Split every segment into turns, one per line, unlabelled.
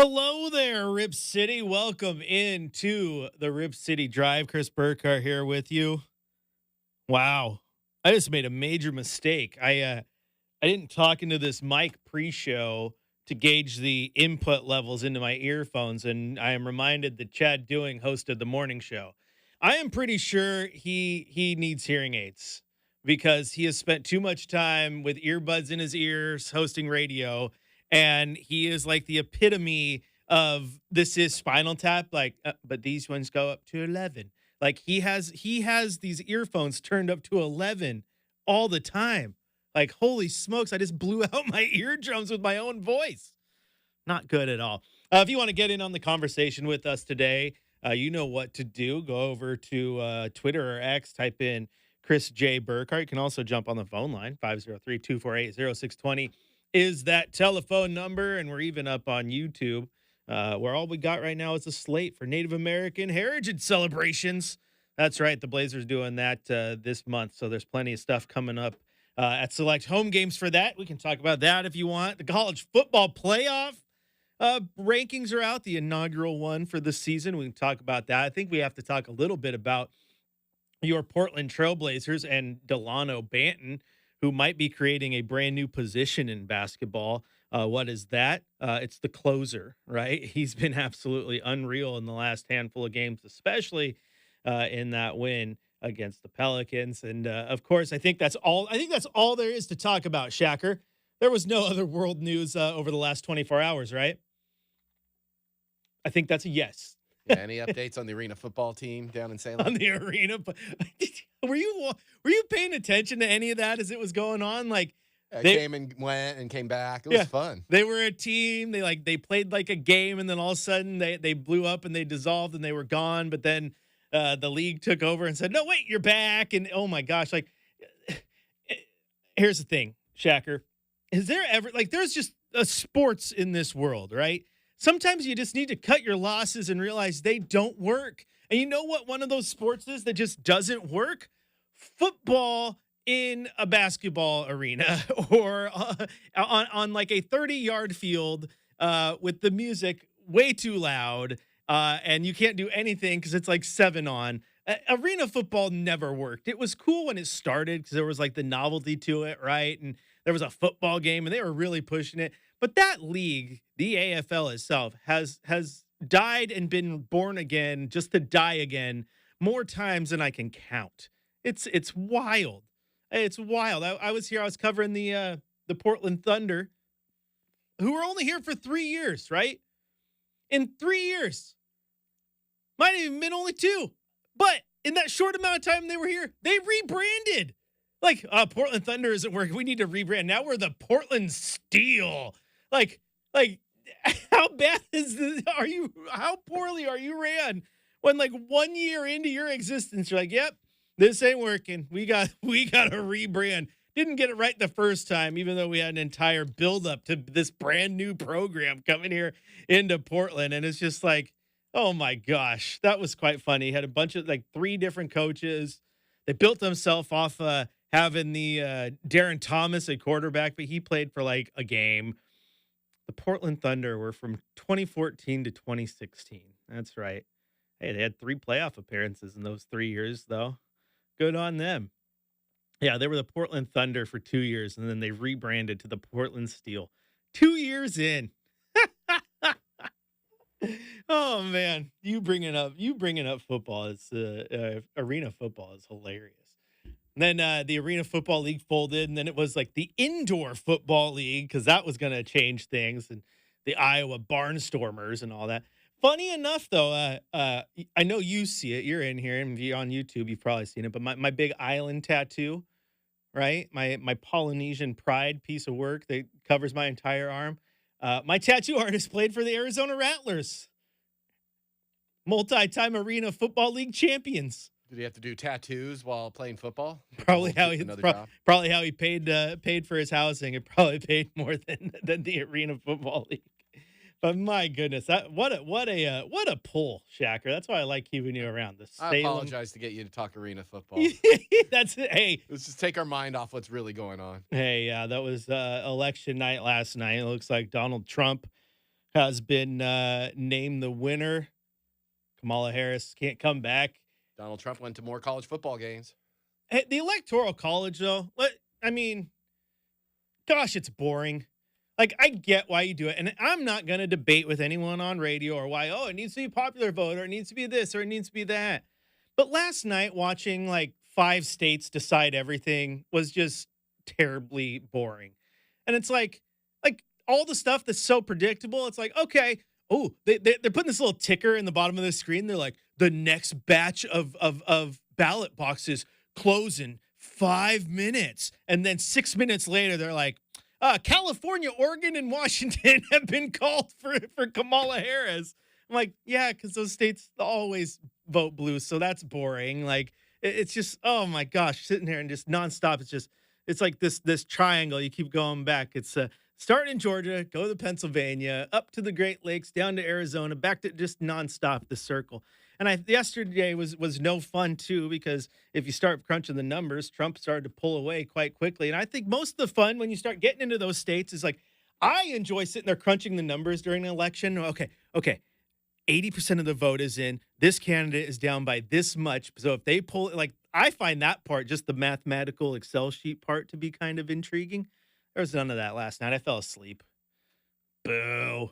Hello there, Rip City. Welcome into the Rip City Drive. Chris Burkhardt here with you. Wow, I just made a major mistake. I didn't talk into this mic pre-show to gauge the input levels into my earphones, and I am reminded that Chad Doing hosted the morning show. I am pretty sure he needs hearing aids because he has spent too much time with earbuds in his ears hosting radio, and he is like the epitome of this is Spinal Tap. Like, but these ones go up to 11. Like he has these earphones turned up to 11 all the time. Like, holy smokes, I just blew out my eardrums with my own voice. Not good at all. If you want to get in on the conversation with us today, you know what to do. Go over to Twitter or X, type in Chris J. Burkhardt. You can also jump on the phone line. 503-248-0620 is that telephone number. And we're even up on YouTube, where all we got right now is a slate for Native American heritage celebrations. That's right. The Blazers doing that this month. So there's plenty of stuff coming up at select home games for that. We can talk about that if you want. The college football playoff rankings are out, the inaugural one for the season. We can talk about that. I think we have to talk a little bit about your Portland Trailblazers and Delano Banton, who might be creating a brand new position in basketball. What is that? It's the closer, right? He's been absolutely unreal in the last handful of games, especially in that win against the Pelicans. And of course, I think that's all there is to talk about, Shacker. There was no other world news over the last 24 hours, right? I think that's a yes.
Yeah, any updates on the arena football team down in Salem?
On the arena, were you paying attention to any of that as it was going on? Like,
they came and went and came back. It was fun.
They were a team. They played like a game, and then all of a sudden they blew up and they dissolved and they were gone. But then the league took over and said, "No, wait, you're back!" And oh my gosh, like, here's the thing, Shacker. Is there ever there's just a sports in this world, right? Sometimes you just need to cut your losses and realize they don't work. And you know what one of those sports is that just doesn't work? Football in a basketball arena or on like a 30-yard field with the music way too loud and you can't do anything because it's like 7 on. Arena football never worked. It was cool when it started because there was like the novelty to it, right? And there was a football game and they were really pushing it. But that league, the AFL itself, has died and been born again just to die again more times than I can count. It's wild. It's wild. I was here. I was covering the Portland Thunder, who were only here for 3 years, right? In 3 years, might have even been only 2, but in that short amount of time they were here, they rebranded. Like, Portland Thunder isn't working. We need to rebrand. Now we're the Portland Steel. Like, how bad is this? How poorly are you ran when like 1 year into your existence, you're like, yep, this ain't working. We got to rebrand. Didn't get it right the first time, even though we had an entire buildup to this brand new program coming here into Portland. And it's just like, oh my gosh, that was quite funny. Had a bunch of 3 different coaches. They built themselves off having the Darren Thomas at quarterback, but he played for like a game. The Portland Thunder were from 2014 to 2016. That's right. Hey, they had 3 playoff appearances in those 3 years, though. Good on them. Yeah, they were the Portland Thunder for 2 years, and then they rebranded to the Portland Steel. 2 years in. Oh man, you bringing up football is arena football is hilarious. And then the Arena Football League folded, and then it was like the Indoor Football League because that was going to change things, and the Iowa Barnstormers and all that. Funny enough, though, I know you see it. You're in here, and if you're on YouTube, you've probably seen it. But my big island tattoo, right? My Polynesian pride piece of work that covers my entire arm. My tattoo artist played for the Arizona Rattlers, multi-time Arena Football League champions.
Did he have to do tattoos while playing football?
Probably how he paid for his housing. It probably paid more than the Arena Football League. But my goodness, what a pull, Shacker. That's why I like keeping you around.
I apologize to get you to talk arena football.
That's it. Hey,
let's just take our mind off what's really going on.
Hey, that was election night last night. It looks like Donald Trump has been named the winner. Kamala Harris can't come back.
Donald Trump went to more college football games.
Hey, the Electoral College, though, I mean, gosh, it's boring. Like, I get why you do it. And I'm not going to debate with anyone on radio or why, it needs to be popular vote or it needs to be this or it needs to be that. But last night, watching like 5 states decide everything was just terribly boring. And it's like all the stuff that's so predictable. It's like, okay, they're putting this little ticker in the bottom of the screen. They're like, the next batch of ballot boxes close in 5 minutes. And then 6 minutes later, they're like, California, Oregon, and Washington have been called for Kamala Harris. I'm like, yeah, because those states always vote blue, so that's boring. Like, it's just, oh my gosh, sitting here and just nonstop. It's like this triangle. You keep going back. It's starting in Georgia, go to Pennsylvania, up to the Great Lakes, down to Arizona, back to just nonstop the circle. And yesterday was no fun too, because if you start crunching the numbers, Trump started to pull away quite quickly. And I think most of the fun when you start getting into those states is like, I enjoy sitting there crunching the numbers during an election. Okay. 80% of the vote is in. This candidate is down by this much. So if they pull, like, I find that part, just the mathematical Excel sheet part, to be kind of intriguing. There was none of that last night. I fell asleep. Boo.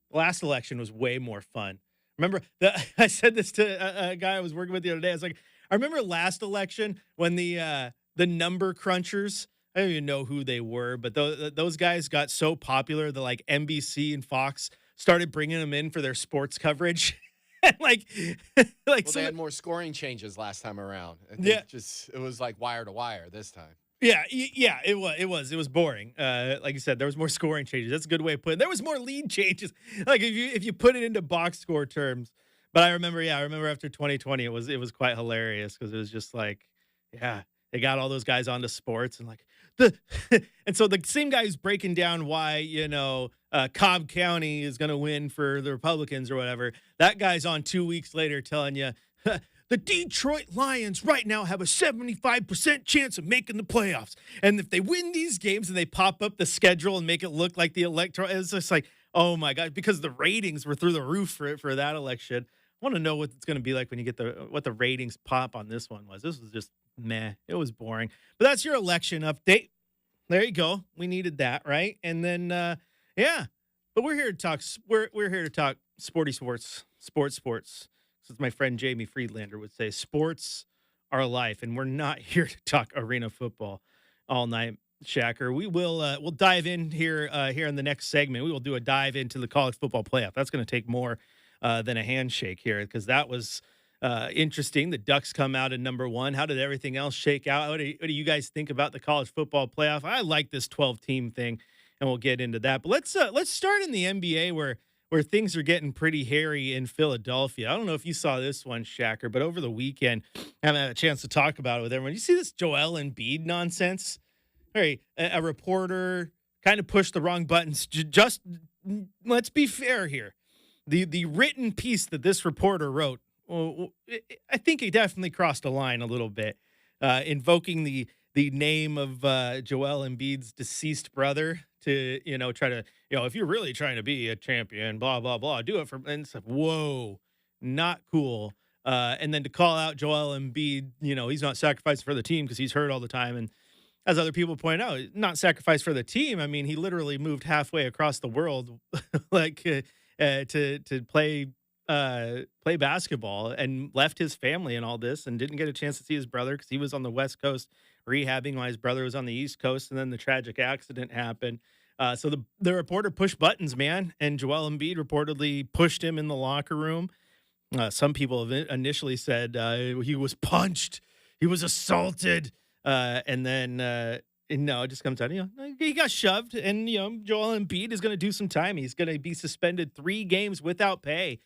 Last election was way more fun. Remember, I said this to a guy I was working with the other day. I was like, I remember last election when the number crunchers, I don't even know who they were, but those guys got so popular that like NBC and Fox started bringing them in for their sports coverage. And
Well, they had more scoring changes last time around. I think it was like wire to wire this time.
Yeah, it was boring. Like you said, there was more scoring changes. That's a good way of putting it. There was more lead changes. Like if you put it into box score terms. But I remember after 2020, it was quite hilarious because it was just like, yeah, they got all those guys onto sports and like and so the same guy who's breaking down why Cobb County is going to win for the Republicans or whatever. That guy's on 2 weeks later telling you. The Detroit Lions right now have a 75% chance of making the playoffs. And if they win these games and they pop up the schedule and make it look like the electoral, it's just like, oh my God, because the ratings were through the roof for that election. I want to know what it's going to be like when you get what the ratings pop on this one was. This was just meh. It was boring. But that's your election update. There you go. We needed that, right? And then, but we're here to talk. We're here to talk sporty sports. As my friend Jamie Friedlander would say, sports are life, and we're not here to talk arena football all night, Shacker. We will we'll dive in here in the next segment. We will do a dive into the college football playoff. That's going to take more than a handshake here because that was interesting. The Ducks come out in number 1. How did everything else shake out? What do you guys think about the college football playoff? I like this 12-team thing, and we'll get into that. But let's start in the NBA where things are getting pretty hairy in Philadelphia. I don't know if you saw this one, Shacker, but over the weekend, I haven't had a chance to talk about it with everyone. You see this Joel Embiid nonsense? A reporter kind of pushed the wrong buttons. Just let's be fair here. The written piece that this reporter wrote, I think he definitely crossed a line a little bit, invoking the name of Joel Embiid's deceased brother to, try to, if you're really trying to be a champion, blah, blah, blah, do it for, and it's like, whoa, not cool. And then to call out Joel Embiid, he's not sacrificing for the team because he's hurt all the time. And as other people point out, not sacrifice for the team. I mean, he literally moved halfway across the world, to play basketball and left his family and all this and didn't get a chance to see his brother because he was on the West Coast rehabbing while his brother was on the East Coast. And then the tragic accident happened. So the reporter pushed buttons, man. And Joel Embiid reportedly pushed him in the locker room. Some people have initially said he was punched, he was assaulted. And then, no, it just comes out, he got shoved. And, Joel Embiid is going to do some time. He's going to be suspended 3 games without pay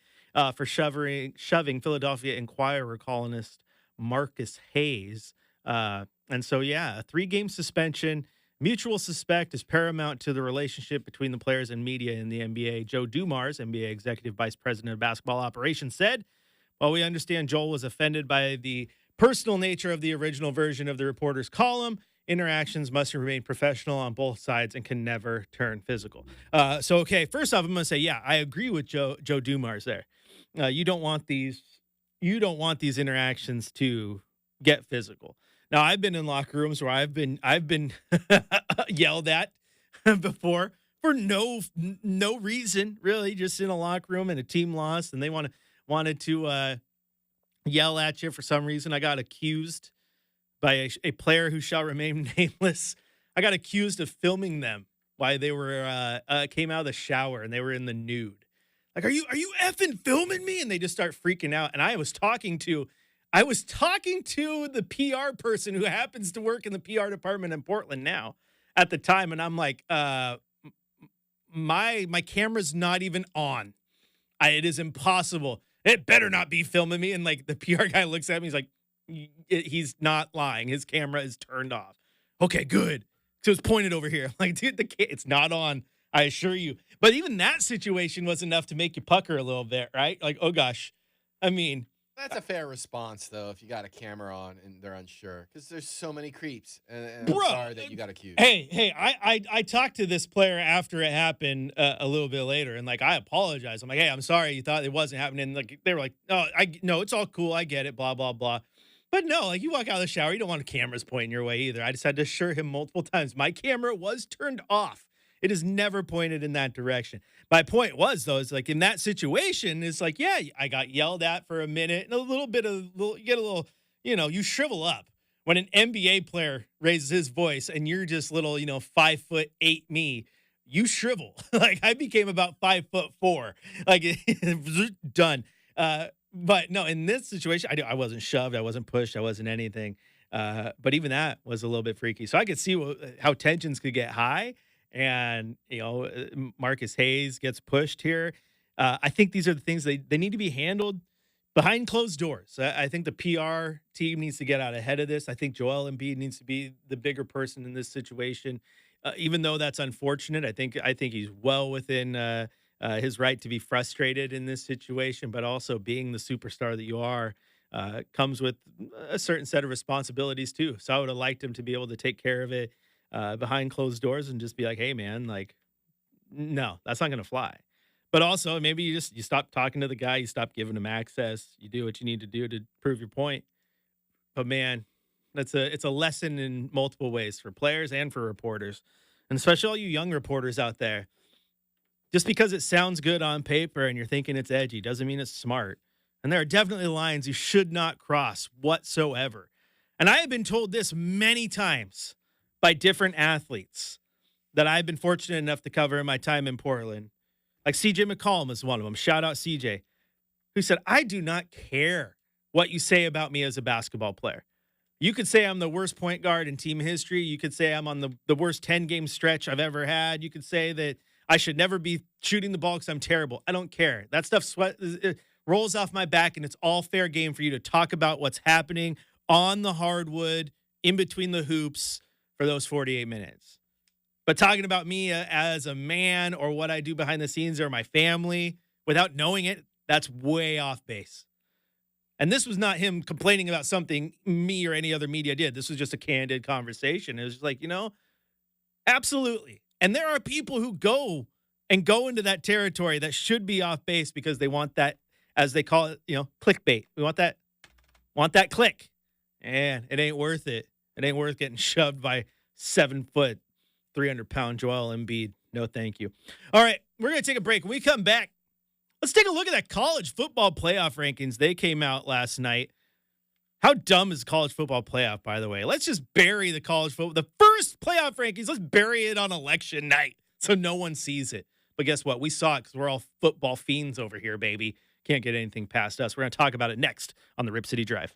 for shoving Philadelphia Inquirer columnist Marcus Hayes. And so, a 3-game suspension. Mutual suspect is paramount to the relationship between the players and media in the NBA. Joe Dumars, NBA Executive Vice President of Basketball Operations, said, while we understand Joel was offended by the personal nature of the original version of the reporter's column, interactions must remain professional on both sides and can never turn physical. Okay, first off, I'm going to say, yeah, I agree with Joe Dumars there. You don't want these interactions to get physical. Now, I've been in locker rooms where I've been yelled at before for no reason, really, just in a locker room and a team lost and they wanted to yell at you for some reason. I got accused by a player who shall remain nameless. I got accused of filming them while they were came out of the shower and they were in the nude. Like, are you effing filming me? And they just start freaking out. And I was talking to the PR person who happens to work in the PR department in Portland now at the time. And I'm like, my camera's not even on. It is impossible. It better not be filming me. And like the PR guy looks at me, he's like, he's not lying. His camera is turned off. Okay, good. So it's pointed over here. I'm like, dude, it's not on. I assure you. But even that situation was enough to make you pucker a little bit, right? Like, oh gosh. I mean,
that's a fair response, though, if you got a camera on and they're unsure, because there's so many creeps. And I'm sorry that you got accused.
Hey, I talked to this player after it happened a little bit later, and like I apologized. I'm like, hey, I'm sorry you thought it wasn't happening. Like they were like, no, it's all cool. I get it. Blah blah blah. But no, like you walk out of the shower, you don't want cameras pointing your way either. I just had to assure him multiple times my camera was turned off. It is never pointed in that direction. My point was, though, is like in that situation, it's like, yeah, I got yelled at for a minute and you get a little, you shrivel up when an NBA player raises his voice and you're just little, 5'8" me, you shrivel. Like I became about 5'4", like done. But no, in this situation, I wasn't shoved, I wasn't pushed, I wasn't anything. But even that was a little bit freaky. So I could see how tensions could get high. And, Marcus Hayes gets pushed here. I think these are the things they need to be handled behind closed doors. I think the PR team needs to get out ahead of this. I think Joel Embiid needs to be the bigger person in this situation. Even though that's unfortunate, I think he's well within his right to be frustrated in this situation, but also being the superstar that you are comes with a certain set of responsibilities too. So I would have liked him to be able to take care of it behind closed doors and just be like, hey man, like, no, that's not going to fly. But also maybe you stop talking to the guy, you stop giving him access, you do what you need to do to prove your point. But man, it's a lesson in multiple ways for players and for reporters, and especially all you young reporters out there. Just because it sounds good on paper and you're thinking it's edgy doesn't mean it's smart. And there are definitely lines you should not cross whatsoever. And I have been told this many times by different athletes that I've been fortunate enough to cover in my time in Portland. Like CJ McCollum is one of them. Shout out CJ, who said, I do not care what you say about me as a basketball player. You could say I'm the worst point guard in team history. You could say I'm on the worst 10-game stretch I've ever had. You could say that I should never be shooting the ball because I'm terrible. I don't care. That stuff it rolls off my back, and it's all fair game for you to talk about what's happening on the hardwood in between the hoops for those 48 minutes. But talking about me as a man or what I do behind the scenes or my family without knowing it, that's way off base. And this was not him complaining about something me or any other media did. This was just a candid conversation. It was just like, absolutely. And there are people who go into that territory that should be off base because they want that, as they call it, clickbait. We want that click. And it ain't worth it. It ain't worth getting shoved by 7 foot, 300-pound Joel Embiid. No, thank you. All right, we're going to take a break. When we come back, let's take a look at that college football playoff rankings. They came out last night. How dumb is college football playoff, by the way? Let's just bury the college football. The first playoff rankings, let's bury it on election night so no one sees it. But guess what? We saw it because we're all football fiends over here, baby. Can't get anything past us. We're going to talk about it next on the Rip City Drive.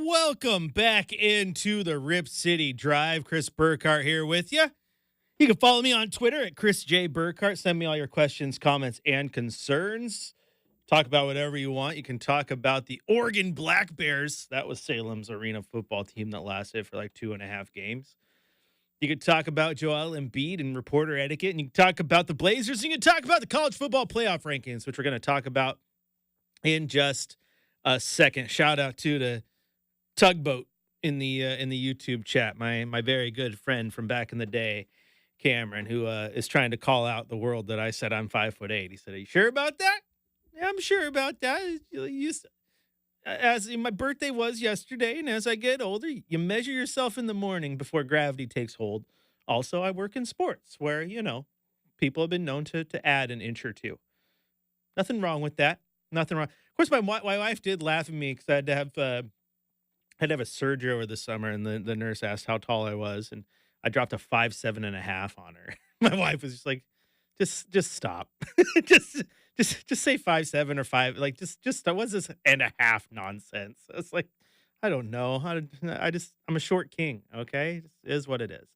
welcome back into the Rip City Drive. Chris Burkhardt here with you. You can follow me on Twitter at Chris J. Burkhardt. Send me all your questions, comments, and concerns. Talk about whatever you want. You can talk about the Oregon Black Bears. That was Salem's arena football team that lasted for like 2.5 games. You could talk about Joel Embiid and reporter etiquette, and you can talk about the Blazers, and you can talk about the college football playoff rankings, which we're going to talk about in just a second. Shout out to the Tugboat in the YouTube chat, my very good friend from back in the day, Cameron, who is trying to call out the world that I said I'm 5'8". He said, "Are you sure about that?" Yeah, I'm sure about that. As my birthday was yesterday, and as I get older, you measure yourself in the morning before gravity takes hold. Also, I work in sports where, people have been known to add an inch or two. Nothing wrong with that. Nothing wrong. Of course, my wife did laugh at me because I had to have a surgery over the summer, and the nurse asked how tall I was, and I dropped a 5'7.5" on her. My wife was just like, just stop. Just say 5'7" or 5. Like, just what's this and a half nonsense? It's like, I don't know. I'm a short king. Okay, it is what it is.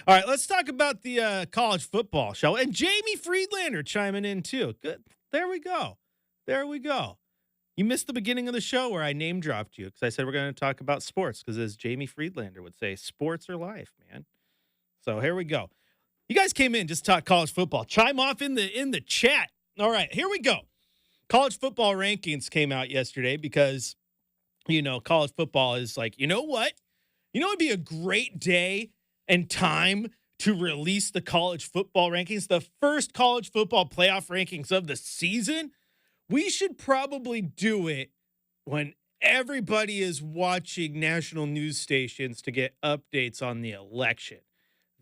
All right, let's talk about the college football show. And Jamie Friedlander chiming in too. Good. There we go. You missed the beginning of the show where I name dropped you because I said we're going to talk about sports because, as Jamie Friedlander would say, sports are life, man. So here we go. You guys came in just to talk college football. Chime off in the chat. All right, here we go. College football rankings came out yesterday because, college football is like, you know what? It'd be a great day and time to release the college football rankings, the first college football playoff rankings of the season. We should probably do it when everybody is watching national news stations to get updates on the election.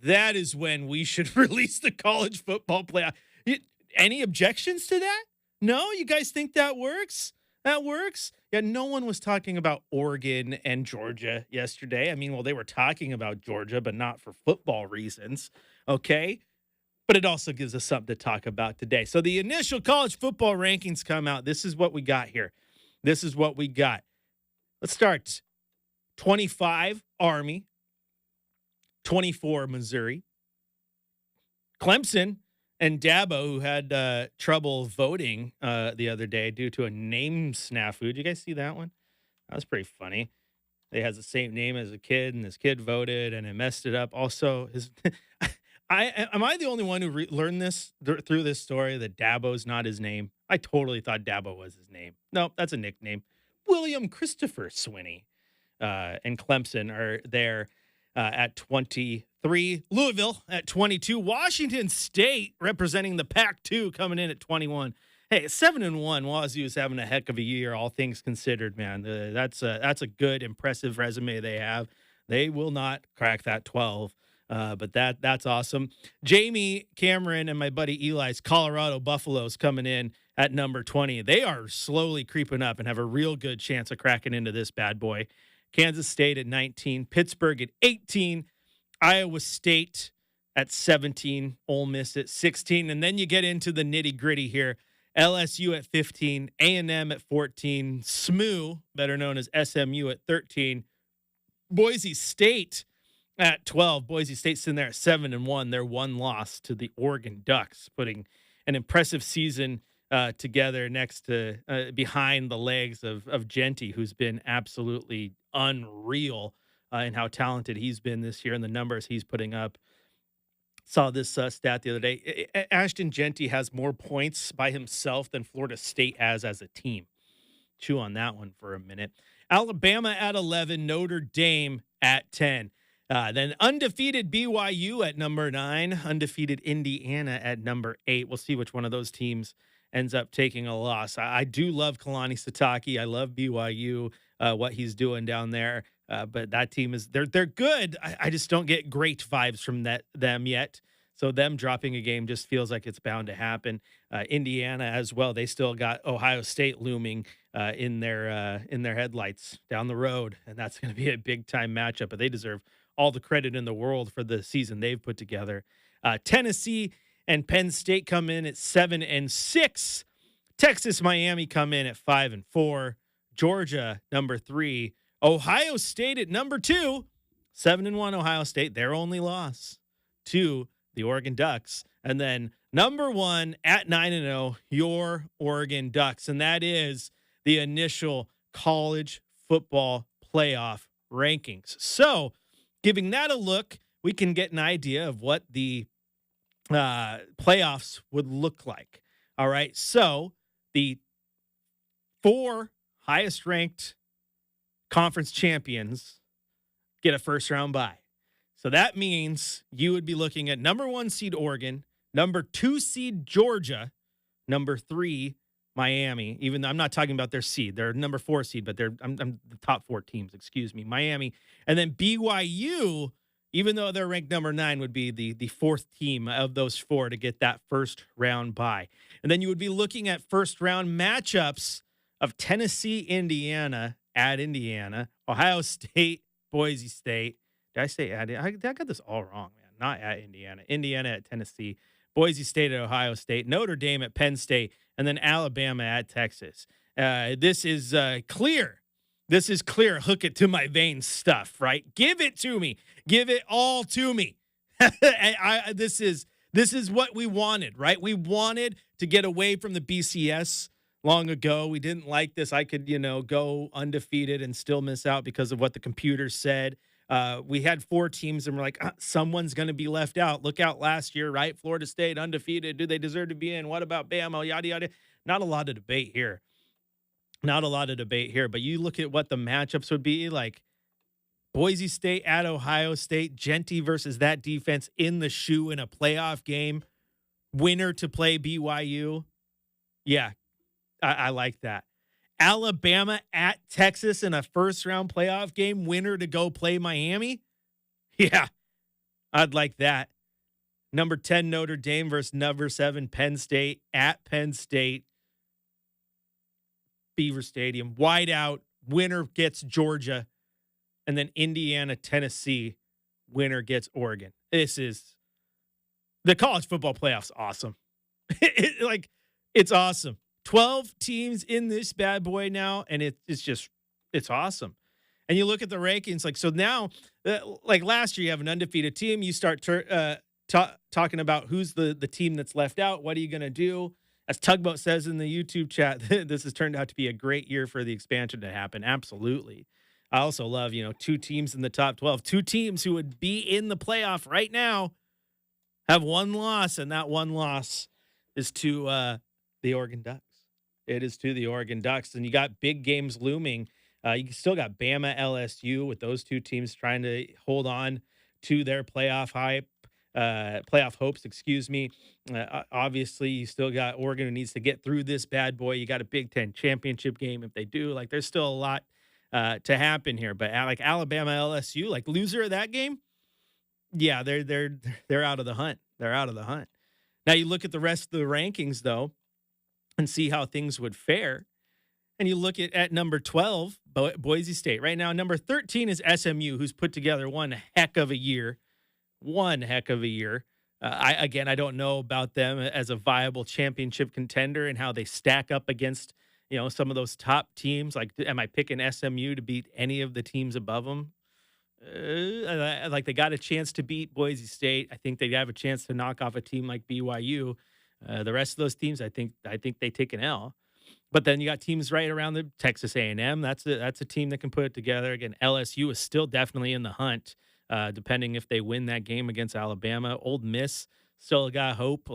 That is when we should release the college football playoff. Any objections to that? No? You guys think that works? That works? Yeah, no one was talking about Oregon and Georgia yesterday. I mean, well, they were talking about Georgia, but not for football reasons, okay? But it also gives us something to talk about today. So the initial college football rankings come out. This is what we got here. This is what we got. Let's start. 25, Army. 24, Missouri. Clemson and Dabo, who had trouble voting the other day due to a name snafu. Did you guys see that one? That was pretty funny. He has the same name as a kid, and this kid voted, and it messed it up. Also, am I the only one who learned this through this story that Dabo's not his name? I totally thought Dabo was his name. No, that's a nickname. William Christopher Swinney and Clemson are there at 23. Louisville at 22. Washington State representing the Pac-2 coming in at 21. Hey, 7-1. Wazoo is having a heck of a year, all things considered, man. That's a good, impressive resume they have. They will not crack that 12, but that's awesome. Jamie, Cameron, and my buddy Eli's Colorado Buffaloes coming in at number 20. They are slowly creeping up and have a real good chance of cracking into this bad boy. Kansas State at 19, Pittsburgh at 18, Iowa State at 17, Ole Miss at 16, and then you get into the nitty-gritty here. LSU at 15, A&M at 14, SMU, better known as SMU, at 13, Boise State at 12. Boise State's in there at 7-1. Their one loss to the Oregon Ducks, putting an impressive season together next to behind the legs of Genty, who's been absolutely unreal in how talented he's been this year and the numbers he's putting up. Saw this stat the other day. Ashton Genty has more points by himself than Florida State has as a team. Chew on that one for a minute. Alabama at 11, Notre Dame at 10. Then undefeated BYU at number 9, undefeated Indiana at number 8. We'll see which one of those teams ends up taking a loss. I do love Kalani Sitake. I love BYU, what he's doing down there. But that team they're good. I just don't get great vibes from them yet. So them dropping a game just feels like it's bound to happen. Indiana as well. They still got Ohio State looming in their headlights down the road, and that's going to be a big time matchup. But they deserve all the credit in the world for the season they've put together. Tennessee and Penn State come in at 7 and 6. Texas, Miami come in at 5 and 4. Georgia, number 3, Ohio State at number 2, 7-1 Ohio State, their only loss to the Oregon Ducks. And then number 1 at 9-0, your Oregon Ducks. And that is the initial college football playoff rankings. So giving that a look, we can get an idea of what the playoffs would look like. All right. So the 4 highest ranked conference champions get a first round bye. So that means you would be looking at number 1 seed Oregon, number 2 seed Georgia, number 3 Miami. Even though I'm not talking about their seed, they're number 4 seed, but I'm the top 4 teams. Excuse me, Miami, and then BYU. Even though they're ranked number 9, would be the 4th team of those 4 to get that first round bye. And then you would be looking at first round matchups of Tennessee, Indiana at Indiana, Ohio State, Boise State. Did I say at? I got this all wrong, man. Not at Indiana. Indiana at Tennessee, Boise State at Ohio State, Notre Dame at Penn State, and then Alabama at Texas. This is clear. This is clear. Hook it to my veins stuff, right? Give it to me. Give it all to me. This is what we wanted, right? We wanted to get away from the BCS long ago. We didn't like this. I could, go undefeated and still miss out because of what the computer said. We had 4 teams and we're like, someone's going to be left out. Look out last year, right? Florida State undefeated. Do they deserve to be in? What about Bama? Yada, yada. Not a lot of debate here. Not a lot of debate here, but you look at what the matchups would be like. Boise State at Ohio State, Genty versus that defense in the shoe in a playoff game. Winner to play BYU. Yeah, I like that. Alabama at Texas in a first round playoff game. Winner to go play Miami. Yeah, I'd like that. Number 10 Notre Dame versus number 7 Penn State at Penn State. Beaver Stadium, wide out, winner gets Georgia, and then Indiana, Tennessee, winner gets Oregon. This is the college football playoffs. Awesome. It's awesome. 12 teams in this bad boy now, and it's awesome. And you look at the rankings, so now, like last year, you have an undefeated team. You start talking about who's the team that's left out. What are you going to do? As Tugboat says in the YouTube chat, this has turned out to be a great year for the expansion to happen. Absolutely. I also love, 2 teams in the top 12, 2 teams who would be in the playoff right now have 1 loss, and that 1 loss is to the Oregon Ducks. It is to the Oregon Ducks, and you got big games looming. You still got Bama, LSU with those 2 teams trying to hold on to their playoff hopes, excuse me. Obviously, you still got Oregon who needs to get through this bad boy. You got a Big Ten championship game if they do. There's still a lot to happen here. But Alabama, LSU, loser of that game, yeah, they're out of the hunt. They're out of the hunt. Now you look at the rest of the rankings though, and see how things would fare. And you look at number 12, Boise State. Right now, number 13 is SMU, who's put together one heck of a year. I don't know about them as a viable championship contender and how they stack up against, some of those top teams. Am I picking SMU to beat any of the teams above them? They got a chance to beat Boise State. I think they have a chance to knock off a team like BYU. The rest of those teams, I think they take an L. But then you got teams right around the Texas A&M. That's a team that can put it together. Again, LSU is still definitely in the hunt. Depending if they win that game against Alabama. Ole Miss still got hope.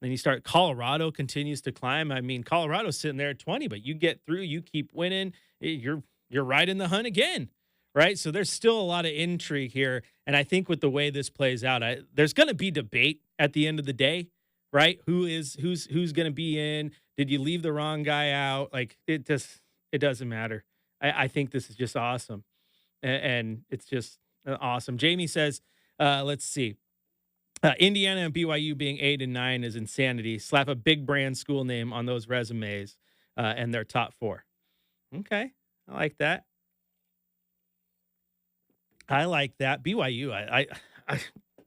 Then you start, Colorado continues to climb. I mean, Colorado's sitting there at 20, but you get through, you keep winning, you're right in the hunt again, right? So there's still a lot of intrigue here. And I think with the way this plays out, there's going to be debate at the end of the day, right? Who's going to be in? Did you leave the wrong guy out? It doesn't matter. I think this is just awesome. And it's just awesome. Jamie says, let's see. Indiana and BYU being 8 and 9 is insanity. Slap a big brand school name on those resumes and their top 4. Okay. I like that. BYU. I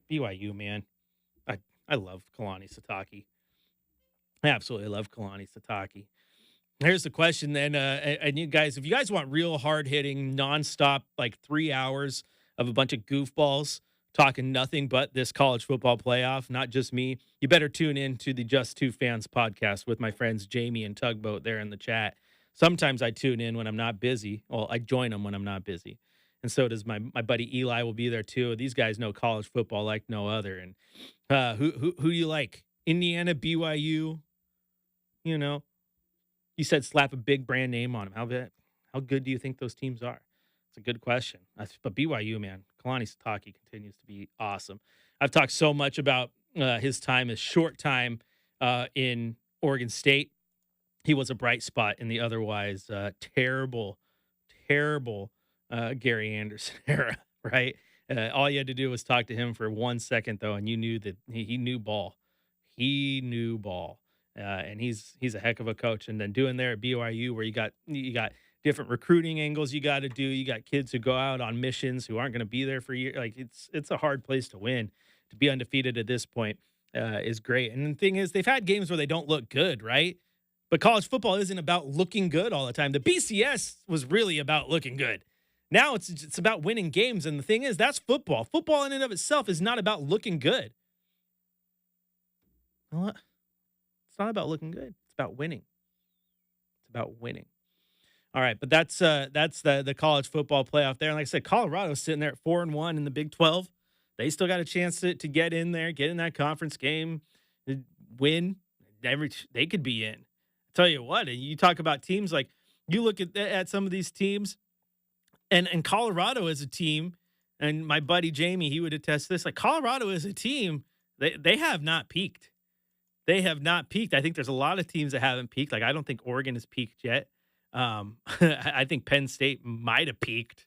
BYU, man. I love Kalani Sitake. I absolutely love Kalani Sitake. Here's the question then, and you guys, if you guys want real hard hitting, nonstop, like 3 hours of a bunch of goofballs talking nothing but this college football playoff, not just me, you better tune in to the Just Two Fans podcast with my friends Jamie and Tugboat there in the chat. Sometimes I tune in when I'm not busy. Well, I join them when I'm not busy, and so does my buddy Eli will be there too. These guys know college football like no other. And who do you like? Indiana, BYU, you know. You said slap a big brand name on him. How good do you think those teams are? It's a good question. But BYU, man, Kalani Sitake continues to be awesome. I've talked so much about his short time in Oregon State. He was a bright spot in the otherwise terrible Gary Anderson era, right? All you had to do was talk to him for 1 second, though, and you knew that he knew ball. He knew ball. And he's a heck of a coach. And then doing there at BYU, where you got different recruiting angles you got to do. You got kids who go out on missions who aren't going to be there for years. Like it's a hard place to win. To be undefeated at this point is great. And the thing is, they've had games where they don't look good, right? But college football isn't about looking good all the time. The BCS was really about looking good. Now it's about winning games. And the thing is, that's football. Football in and of itself is not about looking good. What? It's not about looking good. It's about winning. It's about winning. All right, but that's the college football playoff there. And like I said, Colorado's sitting there at 4-1 in the Big 12. They still got a chance to get in there, get in that conference game, win. They could be in. I tell you what, you talk about teams like you look at some of these teams, and Colorado is a team. And my buddy Jamie, he would attest to this. Like Colorado is a team. They have not peaked. They have not peaked. I think there's a lot of teams that haven't peaked. Like I don't think Oregon has peaked yet. I think Penn State might have peaked.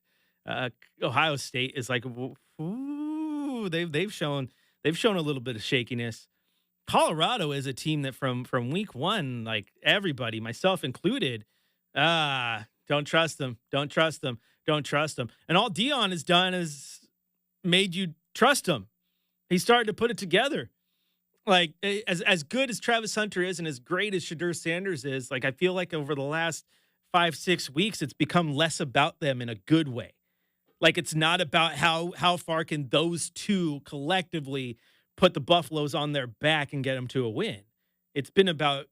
Ohio State is like, ooh, they've shown a little bit of shakiness. Colorado is a team that from week one, like everybody, myself included, don't trust them. Don't trust them. Don't trust them. And all Dion has done is made you trust him. He started to put it together. Like as good as Travis Hunter is and as great as Shadur Sanders is, like I feel like over the last 5-6 weeks, it's become less about them in a good way. Like it's not about how far can those two collectively put the Buffaloes on their back and get them to a win. It's been about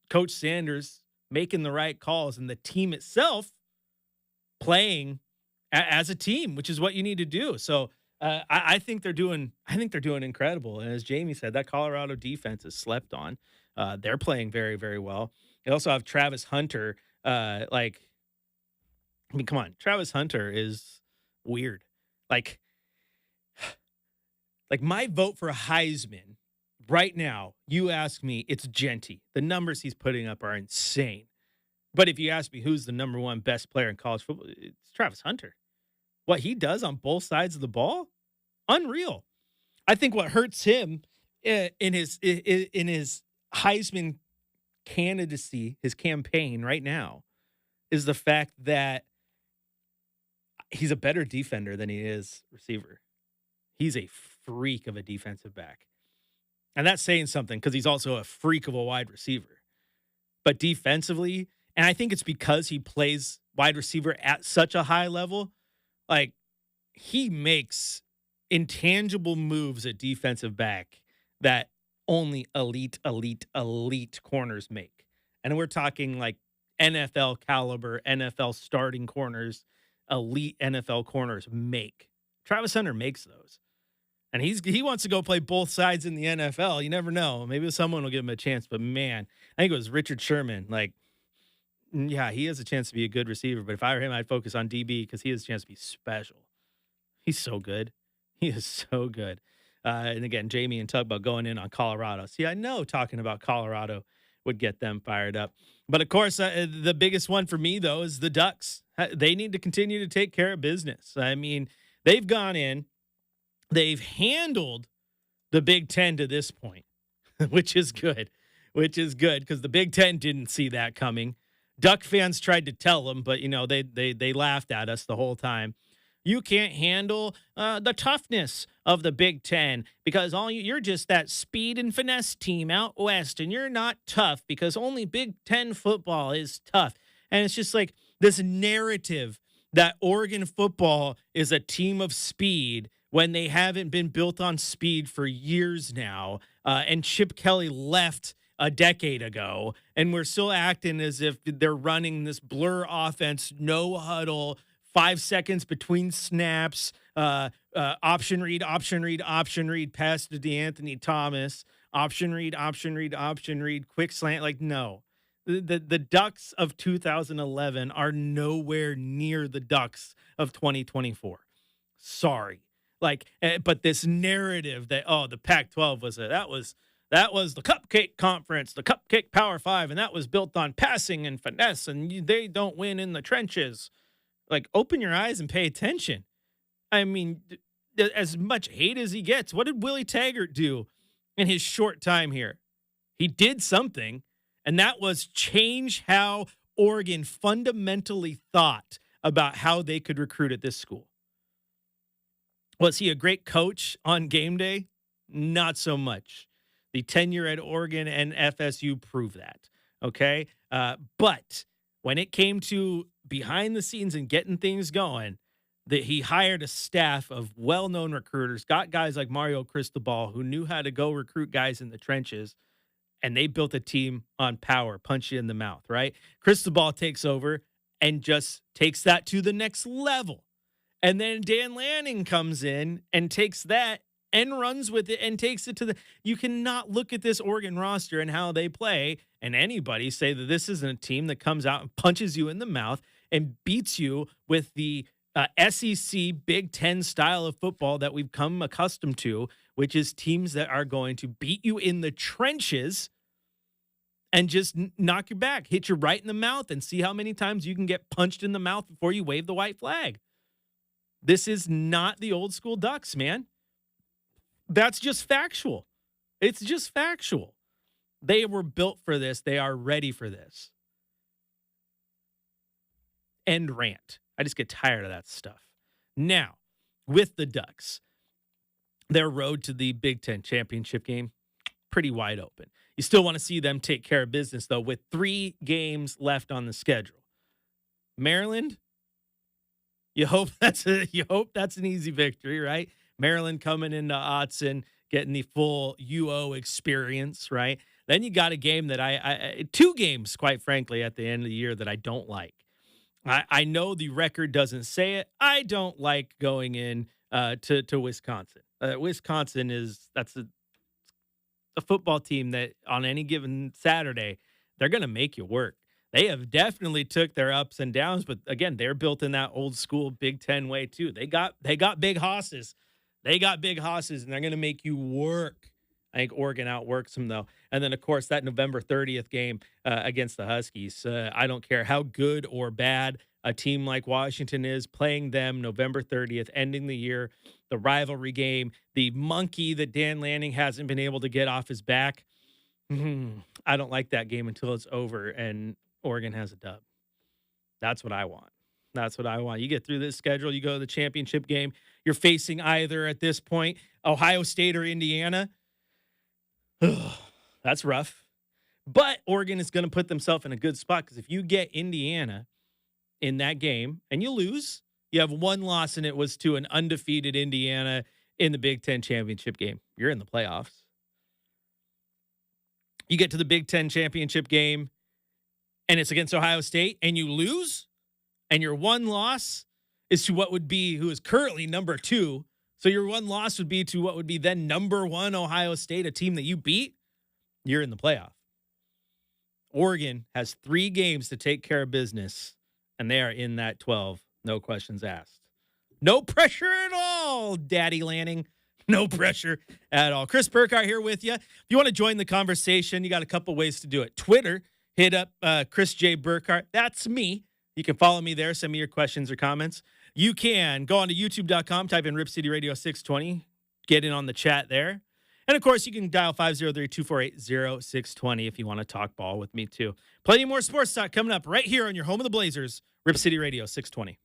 Coach Sanders making the right calls and the team itself playing as a team, which is what you need to do. So I think they're doing incredible. And as Jamie said, that Colorado defense is slept on. They're playing very, very well. They also have Travis Hunter. Come on. Travis Hunter is weird. Like my vote for a Heisman right now, you ask me, it's Genty. The numbers he's putting up are insane. But if you ask me who's the number one best player in college football, it's Travis Hunter. What he does on both sides of the ball, unreal. I think what hurts him in his Heisman candidacy, his campaign right now, is the fact that he's a better defender than he is receiver. He's a freak of a defensive back. And that's saying something because he's also a freak of a wide receiver. But defensively, and I think it's because he plays wide receiver at such a high level, like he makes intangible moves at defensive back that only elite corners make. And we're talking like NFL caliber, NFL starting corners, elite NFL corners make. Travis Hunter makes those. And he wants to go play both sides in the NFL. You never know. Maybe someone will give him a chance. But, man, I think it was Richard Sherman. Like, yeah, he has a chance to be a good receiver. But if I were him, I'd focus on DB because he has a chance to be special. He's so good. He is so good. And, again, Jamie and Tugboat going in on Colorado. See, I know talking about Colorado would get them fired up. But, of course, the biggest one for me, though, is the Ducks. They need to continue to take care of business. I mean, they've gone in. They've handled the Big Ten to this point, which is good because the Big Ten didn't see that coming. Duck fans tried to tell them, but, you know, they laughed at us the whole time. You can't handle the toughness of the Big Ten because you're just that speed and finesse team out west, and you're not tough because only Big Ten football is tough. And it's just like this narrative that Oregon football is a team of speed when they haven't been built on speed for years now. And Chip Kelly left a decade ago, and we're still acting as if they're running this blur offense, no huddle, 5 seconds between snaps, option read, pass to DeAnthony Thomas, option read, quick slant. Like, no. The Ducks of 2011 are nowhere near the Ducks of 2024. Sorry. But this narrative that, the Pac-12 that was the cupcake conference, the cupcake Power Five, and that was built on passing and finesse, and they don't win in the trenches. Like, open your eyes and pay attention. I mean, as much hate as he gets, what did Willie Taggart do in his short time here? He did something, and that was change how Oregon fundamentally thought about how they could recruit at this school. Was he a great coach on game day? Not so much. The tenure at Oregon and FSU prove that, okay? But when it came to behind the scenes and getting things going, that he hired a staff of well-known recruiters, got guys like Mario Cristobal who knew how to go recruit guys in the trenches, and they built a team on power, punch you in the mouth, right? Cristobal takes over and just takes that to the next level. And then Dan Lanning comes in and takes that and runs with it and takes it to the... You cannot look at this Oregon roster and how they play and anybody say that this isn't a team that comes out and punches you in the mouth and beats you with the SEC Big Ten style of football that we've come accustomed to, which is teams that are going to beat you in the trenches and just knock you back, hit you right in the mouth, and see how many times you can get punched in the mouth before you wave the white flag. This is not the old school Ducks, man. That's just factual. It's just factual. They were built for this. They are ready for this. End rant. I just get tired of that stuff. Now, with the Ducks, their road to the Big Ten championship game, pretty wide open. You still want to see them take care of business, though, with 3 games left on the schedule. Maryland, you hope that's an easy victory, right? Maryland coming into Autzen, getting the full UO experience, right? Then you got a game that I 2 games, quite frankly, at the end of the year that I don't like. I know the record doesn't say it. I don't like going in to Wisconsin. Wisconsin that's a football team that on any given Saturday, they're going to make you work. They have definitely took their ups and downs, but again, they're built in that old school Big Ten way too. They got big hosses. They got big hosses, and they're going to make you work. I think Oregon outworks them, though. And then, of course, that November 30th game against the Huskies. I don't care how good or bad a team like Washington is, playing them November 30th, ending the year, the rivalry game, the monkey that Dan Lanning hasn't been able to get off his back. I don't like that game until it's over and Oregon has a dub. That's what I want. That's what I want. You get through this schedule, you go to the championship game. You're facing either at this point Ohio State or Indiana. That's rough. But Oregon is going to put themselves in a good spot because if you get Indiana in that game and you lose, you have 1 loss and it was to an undefeated Indiana in the Big Ten championship game. You're in the playoffs. You get to the Big Ten championship game and it's against Ohio State and you lose and your 1 loss is to what would be who is currently number 2. So your 1 loss would be to what would be then number 1 Ohio State, a team that you beat. You're in the playoff. Oregon has 3 games to take care of business, and they are in that 12. No questions asked. No pressure at all, Daddy Lanning. No pressure at all. Chris Burkhardt here with you. If you want to join the conversation, you got a couple ways to do it. Twitter, hit up Chris J. Burkhardt. That's me. You can follow me there. Send me your questions or comments. You can go on to youtube.com, type in Rip City Radio 620, get in on the chat there. And, of course, you can dial 503-248-0620 if you want to talk ball with me, too. Plenty more sports talk coming up right here on your home of the Blazers, Rip City Radio 620.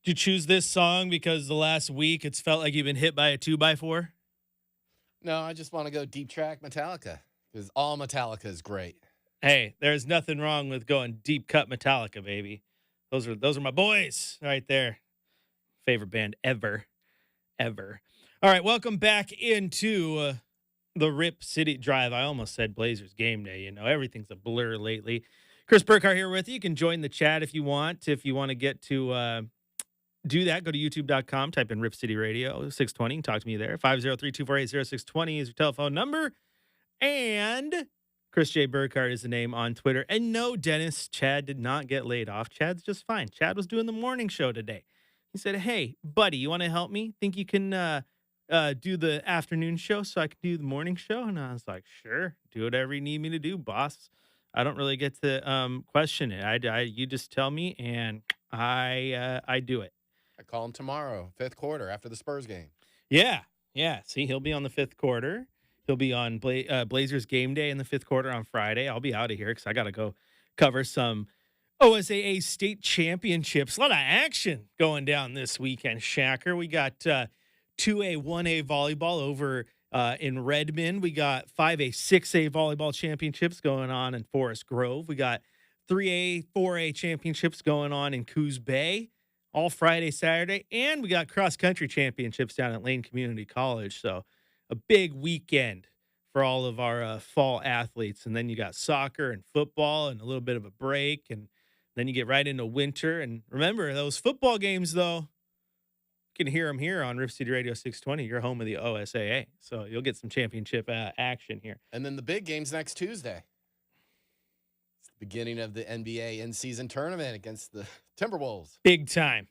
Did you choose this song because the last week it's felt like you've been hit by a 2x4?
No, I just want to go deep track Metallica because all Metallica is great.
Hey, there's nothing wrong with going deep cut Metallica, baby. Those are my boys right there. Favorite band ever. All right, welcome back into the Rip City Drive. I almost said Blazers game day. You know, everything's a blur lately. Chris Burkhardt here with you. You can join the chat if you want. If you want to get to do that, go to youtube.com, type in Rip City Radio 620, and talk to me there. 503-248-0620 is your telephone number. And Chris J. Burkhardt is the name on Twitter. And no, Dennis, Chad did not get laid off. Chad's just fine. Chad was doing the morning show today. He said, hey, buddy, you want to help me? Think you can do the afternoon show so I can do the morning show? And I was like, sure, do whatever you need me to do, boss. I don't really get to question it. You just tell me, and I do it.
I call him tomorrow, 5th quarter, after the Spurs game.
Yeah. See, he'll be on the 5th quarter. He'll be on Blazers game day in the 5th quarter on Friday. I'll be out of here because I got to go cover some OSAA state championships. A lot of action going down this weekend, Shacker. We got 2A, 1A volleyball over in Redmond. We got 5A, 6A volleyball championships going on in Forest Grove. We got 3A, 4A championships going on in Coos Bay all Friday, Saturday. And we got cross-country championships down at Lane Community College. So a big weekend for all of our fall athletes. And then you got soccer and football and a little bit of a break. And then you get right into winter. And remember, those football games, though, you can hear them here on Rip City Radio 620. You're home of the OSAA. So you'll get some championship action here.
And then the big game's next Tuesday. It's the beginning of the NBA in-season tournament against the Timberwolves.
Big time.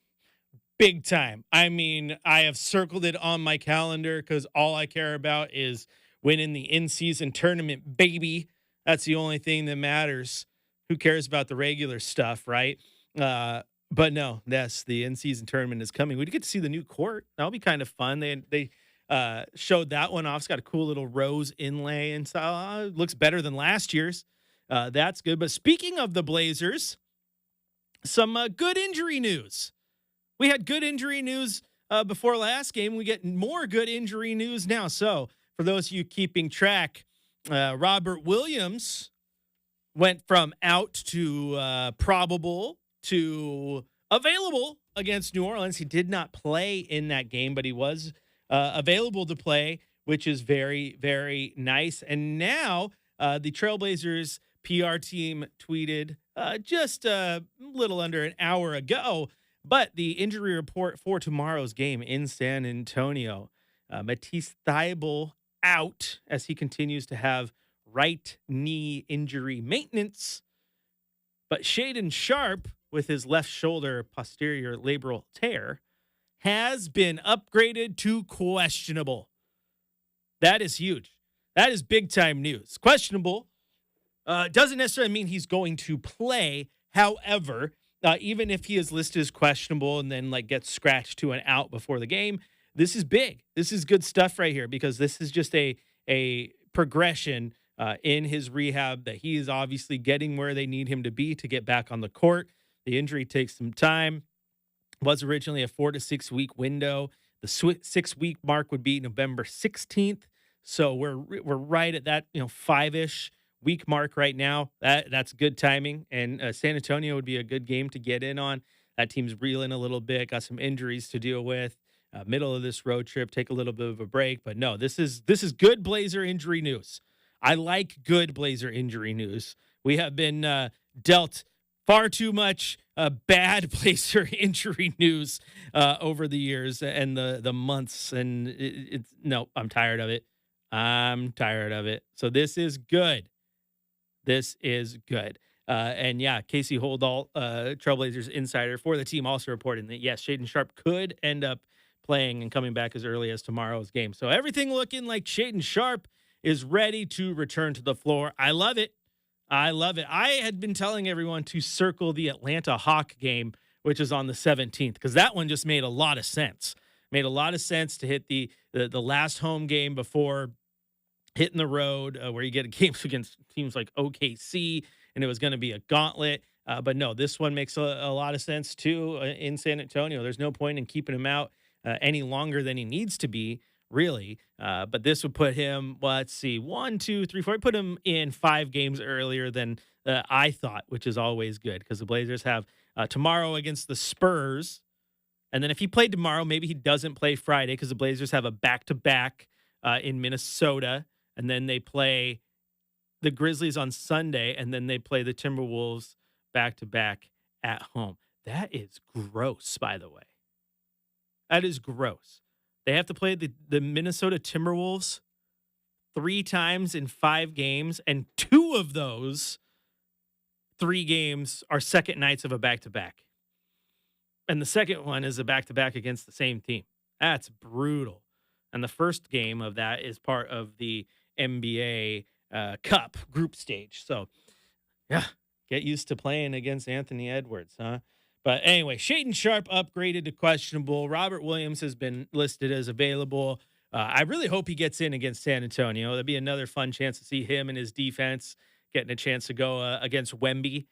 I mean, I have circled it on my calendar because all I care about is winning the in-season tournament, baby. That's the only thing that matters. Who cares about the regular stuff, right? But no, yes, the in-season tournament is coming. We get to see the new court. That'll be kind of fun. They showed that one off. It's got a cool little rose inlay, and so it looks better than last year's. That's good. But speaking of the Blazers, some good injury news. We had good injury news before last game. We get more good injury news now. So for those of you keeping track, Robert Williams went from out to probable to available against New Orleans. He did not play in that game, but he was available to play, which is very, very nice. And now the Trailblazers PR team tweeted just a little under an hour ago, but the injury report for tomorrow's game in San Antonio, Matisse Thybulle out as he continues to have right knee injury maintenance, but Shaedon Sharpe, with his left shoulder posterior labral tear, has been upgraded to questionable. That is huge. That is big time news. Questionable doesn't necessarily mean he's going to play. However, even if he is listed as questionable and then gets scratched to an out before the game, this is big. This is good stuff right here because this is just a progression in his rehab that he is obviously getting where they need him to be to get back on the court. The injury takes some time. It was originally a 4 to 6 week window. The 6 week mark would be November 16th. So we're right at that 5-ish week mark right now. That's good timing. And San Antonio would be a good game to get in on. That team's reeling a little bit, got some injuries to deal with. Middle of this road trip, take a little bit of a break. But no, this is good Blazer injury news. I like good Blazer injury news. We have been dealt far too much bad Blazer injury news over the years and the months. And I'm tired of it. So this is good. And yeah, Casey Holdahl, Trailblazers insider for the team, also reporting that, yes, Shaedon Sharpe could end up playing and coming back as early as tomorrow's game. So everything looking like Shaedon Sharpe is ready to return to the floor. I love it. I had been telling everyone to circle the Atlanta Hawk game, which is on the 17th, because that one just made a lot of sense. Made a lot of sense to hit the last home game before hitting the road, where you get games against teams like OKC, and it was going to be a gauntlet. But no, this one makes a lot of sense too in San Antonio. There's no point in keeping him out any longer than he needs to be, really. But this would put him, well, let's see, 1, 2, 3, 4. Put him in 5 games earlier than I thought, which is always good because the Blazers have tomorrow against the Spurs. And then if he played tomorrow, maybe he doesn't play Friday because the Blazers have a back-to-back in Minnesota. And then they play the Grizzlies on Sunday, and then they play the Timberwolves back-to-back at home. That is gross, by the way. That is gross. They have to play the Minnesota Timberwolves 3 times in 5 games, and 2 of those 3 games are second nights of a back-to-back. And the second one is a back-to-back against the same team. That's brutal. And the first game of that is part of the NBA Cup group stage. So, yeah, get used to playing against Anthony Edwards, huh? But anyway, Shaedon Sharpe upgraded to questionable. Robert Williams has been listed as available. I really hope he gets in against San Antonio. That'd be another fun chance to see him and his defense getting a chance to go against Wemby.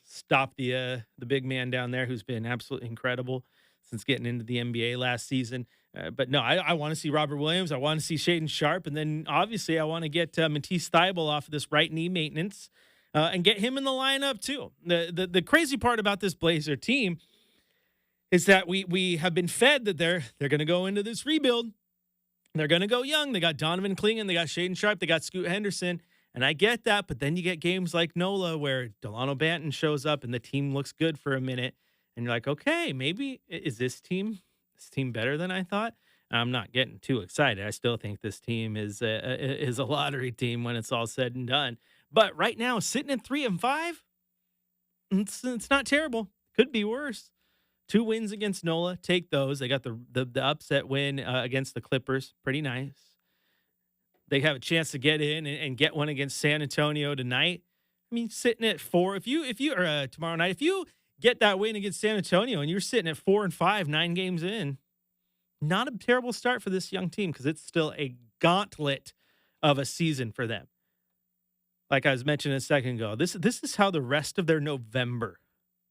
Stop the big man down there who's been absolutely incredible since getting into the NBA last season. But no, I want to see Robert Williams. I want to see Shaedon Sharpe. And then obviously I want to get Matisse Thybulle off of this right knee maintenance and get him in the lineup too. The crazy part about this Blazer team is that we have been fed that they're going to go into this rebuild. They're going to go young. They got Donovan Clingan. They got Shaedon Sharpe. They got Scoot Henderson. And I get that, but then you get games like NOLA where Delano Banton shows up and the team looks good for a minute. And you're like, okay, maybe is this team better than I thought? I'm not getting too excited. I still think this team is a lottery team when it's all said and done. But right now, sitting at 3-5, it's not terrible. Could be worse. 2 wins against NOLA. Take those. They got the upset win against the Clippers. Pretty nice. They have a chance to get in and get one against San Antonio tonight. I mean, sitting at 4. If you tomorrow night, if you get that win against San Antonio and you're sitting at 4-5, 9 games in, not a terrible start for this young team because it's still a gauntlet of a season for them. Like I was mentioning a second ago, this is how the rest of their November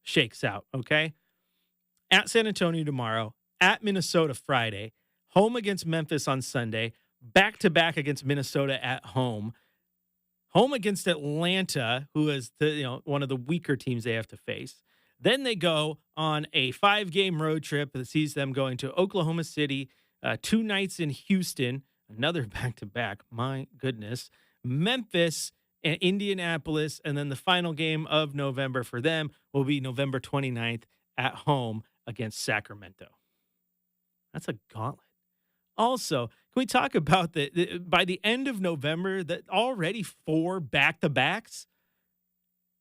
shakes out. Okay, at San Antonio tomorrow, at Minnesota Friday, home against Memphis on Sunday. Back-to-back against Minnesota at home against Atlanta, who is one of the weaker teams they have to face. Then they go on a 5-game road trip that sees them going to Oklahoma City, 2 nights in Houston, another back-to-back, my goodness, Memphis and Indianapolis, and then the final game of November for them will be November 29th at home against Sacramento. That's a gauntlet. Also, can we talk about by the end of November, that already 4 back-to-backs?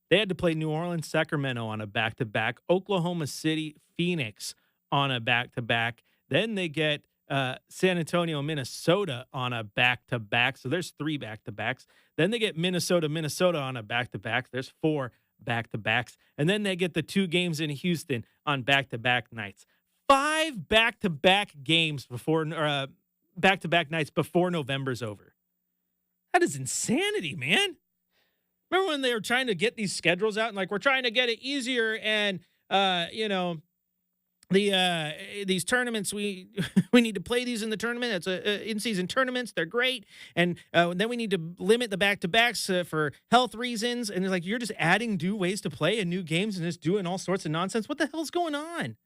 They had to play New Orleans, Sacramento on a back-to-back, Oklahoma City, Phoenix on a back-to-back. Then they get San Antonio, Minnesota on a back-to-back. So there's 3 back-to-backs. Then they get Minnesota on a back-to-back. There's 4 back-to-backs. And then they get the 2 games in Houston on back-to-back nights. 5 back-to-back games back-to-back nights before November's over. That is insanity, man. Remember when they were trying to get these schedules out and like, we're trying to get it easier and, these tournaments, we need to play these in the tournament. It's in-season tournaments. They're great. And then we need to limit the back-to-backs for health reasons. And they're like, you're just adding new ways to play and new games and just doing all sorts of nonsense. What the hell's going on?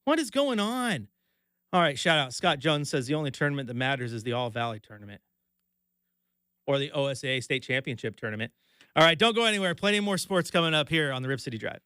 What is going on? All right, shout out. Scott Jones says the only tournament that matters is the All Valley tournament or the OSAA State Championship tournament. All right, don't go anywhere. Plenty more sports coming up here on the Rip City Drive.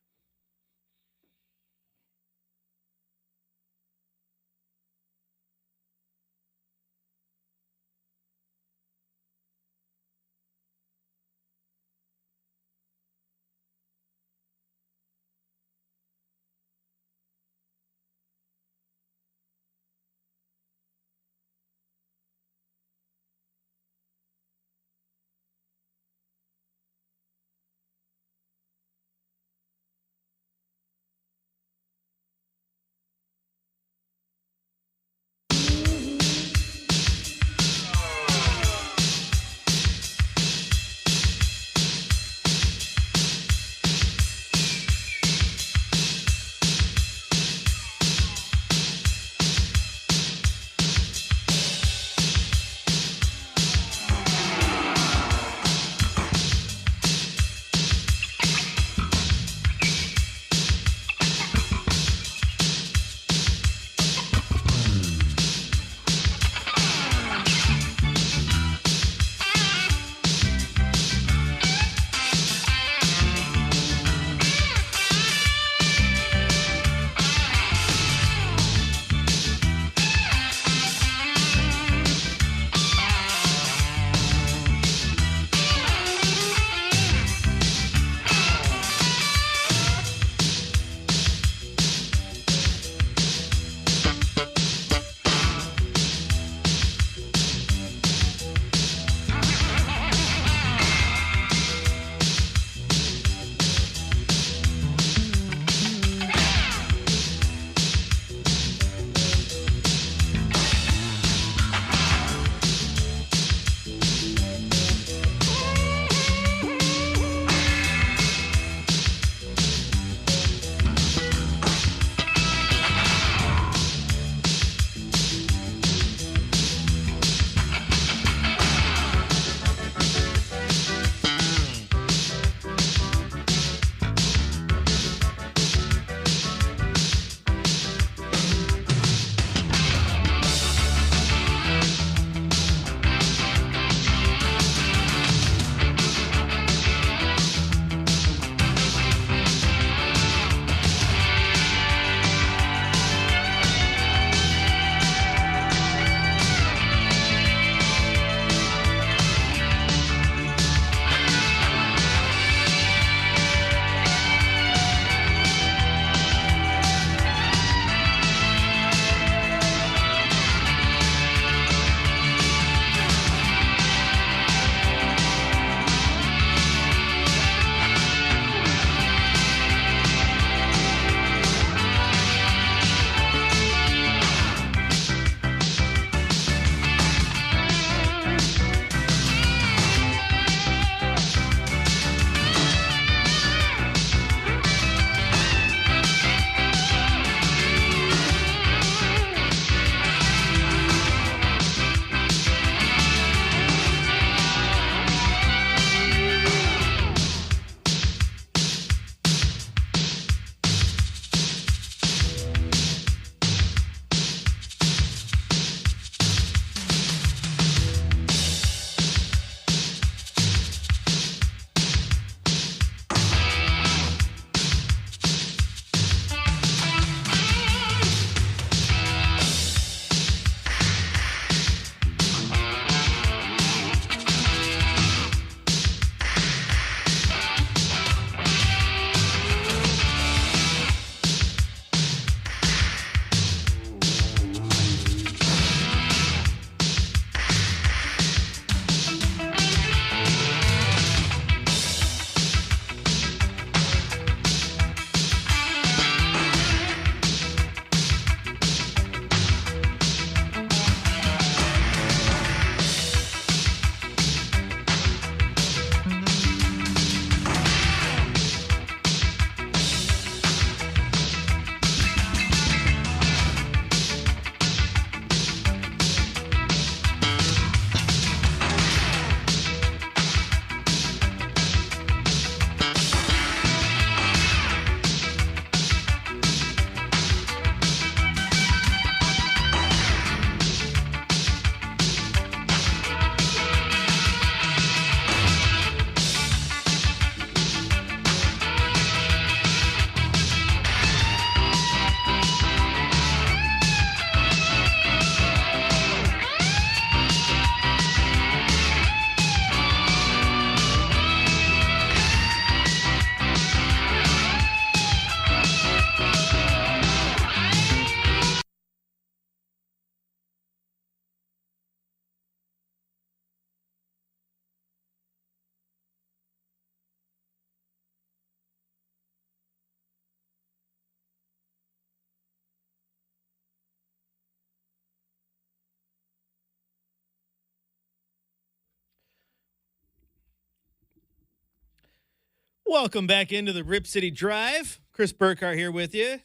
Welcome back into the Rip City Drive. Chris Burkhardt here with you.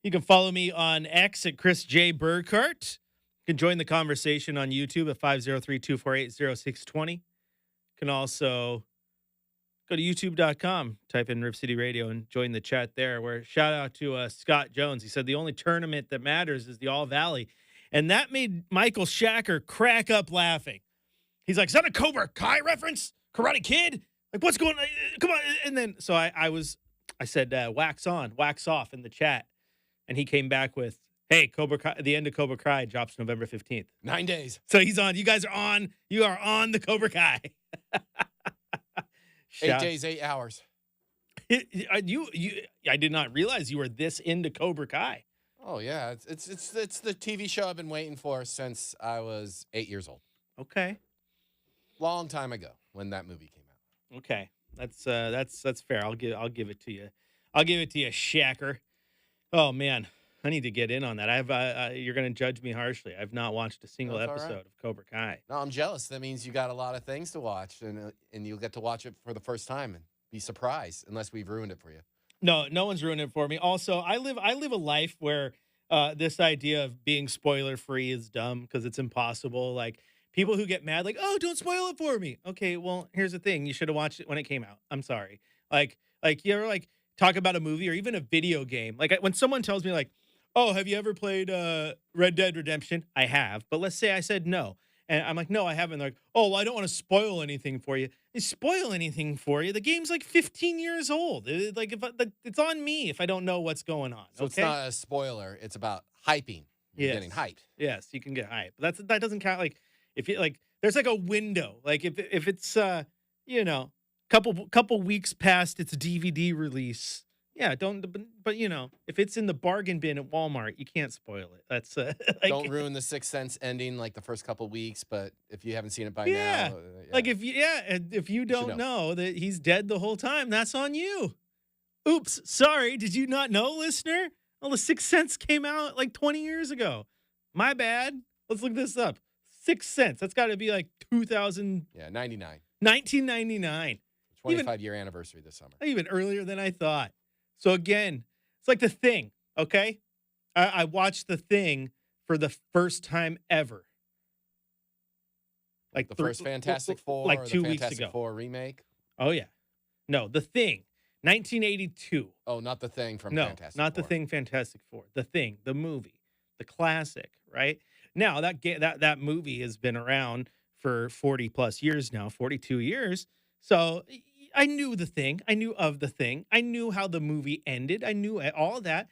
You can follow me on X at Chris J. Burkhardt. You can join the conversation on YouTube at 503-248-0620. You can also go to youtube.com, type in Rip City Radio, and join the chat there. Where shout out to Scott Jones. He said the only tournament that matters is the All Valley. And that made Michael Shacker crack up laughing. He's like, is that a Cobra Kai reference? Karate Kid? Like, what's going on? Come on. And then, so I said, wax on, wax off in the chat. And he came back with, hey, Cobra Kai, the end of Cobra Kai drops November 15th.
9 days.
So he's on. You guys are on. You are on the Cobra Kai.
8 days, 8 hours.
I did not realize you were this into Cobra Kai.
Oh, yeah. It's the TV show I've been waiting for since I was 8 years old.
Okay.
Long time ago when that movie came out.
Okay. That's fair. I'll give it to you. I'll give it to you, Shacker. Oh man, I need to get in on that. You're going to judge me harshly. I've not watched a single episode of Cobra Kai.
No, I'm jealous. That means you got a lot of things to watch, and you'll get to watch it for the first time and be surprised, unless we've ruined it for you.
No one's ruined it for me. Also, I live a life where this idea of being spoiler free is dumb because it's impossible. Like people who get mad, like, oh, don't spoil it for me. Okay, well, here's the thing: you should have watched it when it came out. I'm sorry. Like you ever talk about a movie or even a video game. Like when someone tells me like, oh, have you ever played Red Dead Redemption? I have. But let's say I said no. And I'm like, no, I haven't. They're like, oh, well, I don't want to spoil anything for you. Spoil anything for you? The game's like 15 years old. It's on me if I don't know what's going on.
So
okay?
It's not a spoiler. It's about hyping. You're getting hyped.
Yes, you can get hyped. But that doesn't count. Like if you there's like a window. Like if it's couple weeks past its DVD release. Yeah, but if it's in the bargain bin at Walmart, you can't spoil it. That's
don't ruin the Sixth Sense ending like the first couple weeks, but if you haven't seen it by now,
yeah. Like if you don't know that he's dead the whole time, that's on you. Oops, sorry, did you not know, listener? Well, the Sixth Sense came out like 20 years ago. My bad. Let's look this up. Sixth Sense. That's got to be like 2000.
Yeah, 99.
1999.
25-year anniversary this summer.
Even earlier than I thought. So again, it's like The Thing, okay? I watched The Thing for the first time ever. Like
the first Fantastic Four,
like
or
2
the
weeks
Fantastic
ago.
Four remake?
Oh, yeah. No, The Thing, 1982.
Oh, not The Thing from
no,
Fantastic
not
Four.
The Thing, Fantastic Four. The Thing, the movie, the classic, right? Now, that movie has been around for 40 plus years now, 42 years. So I knew The Thing. I knew of The Thing. I knew how the movie ended. I knew all that.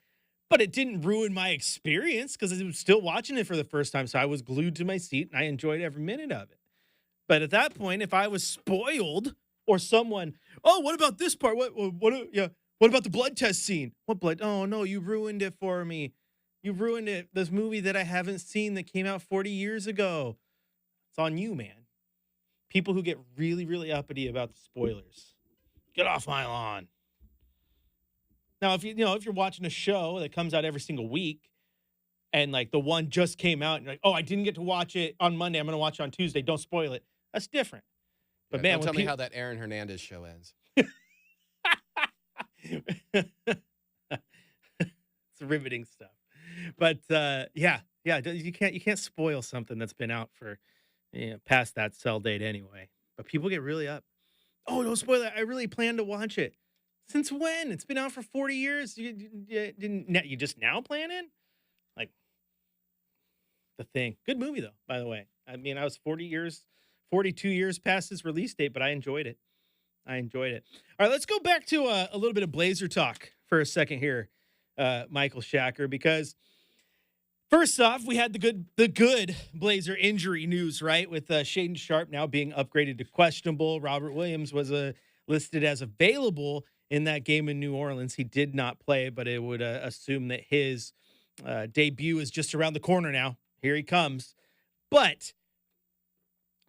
But it didn't ruin my experience because I was still watching it for the first time. So I was glued to my seat and I enjoyed every minute of it. But at that point, if I was spoiled or someone, oh, what about this part? What about the blood test scene? What blood? Oh, no, you ruined it for me. You ruined it. This movie that I haven't seen that came out 40 years ago. It's on you, man. People who get really, really uppity about the spoilers. Get off my lawn. Now, if you're watching a show that comes out every single week and like the one just came out and you're like, oh, I didn't get to watch it on Monday. I'm going to watch it on Tuesday. Don't spoil it. That's different. But man,
don't tell me how that Aaron Hernandez show ends.
It's riveting stuff. But yeah, you can't spoil something that's been out for past that sell date anyway. But people get really up. Oh, don't spoil it. I really plan to watch it. Since when? It's been out for 40 years. You just now planning? Like The Thing. Good movie though, by the way. I mean, I was 42 years past its release date, but I enjoyed it. All right, let's go back to a little bit of Blazer talk for a second here, Michael Shacker, because first off, we had the good Blazer injury news, right? With Shaden Sharp now being upgraded to questionable. Robert Williams was listed as available in that game in New Orleans. He did not play, but it would assume that his debut is just around the corner now. Here he comes. But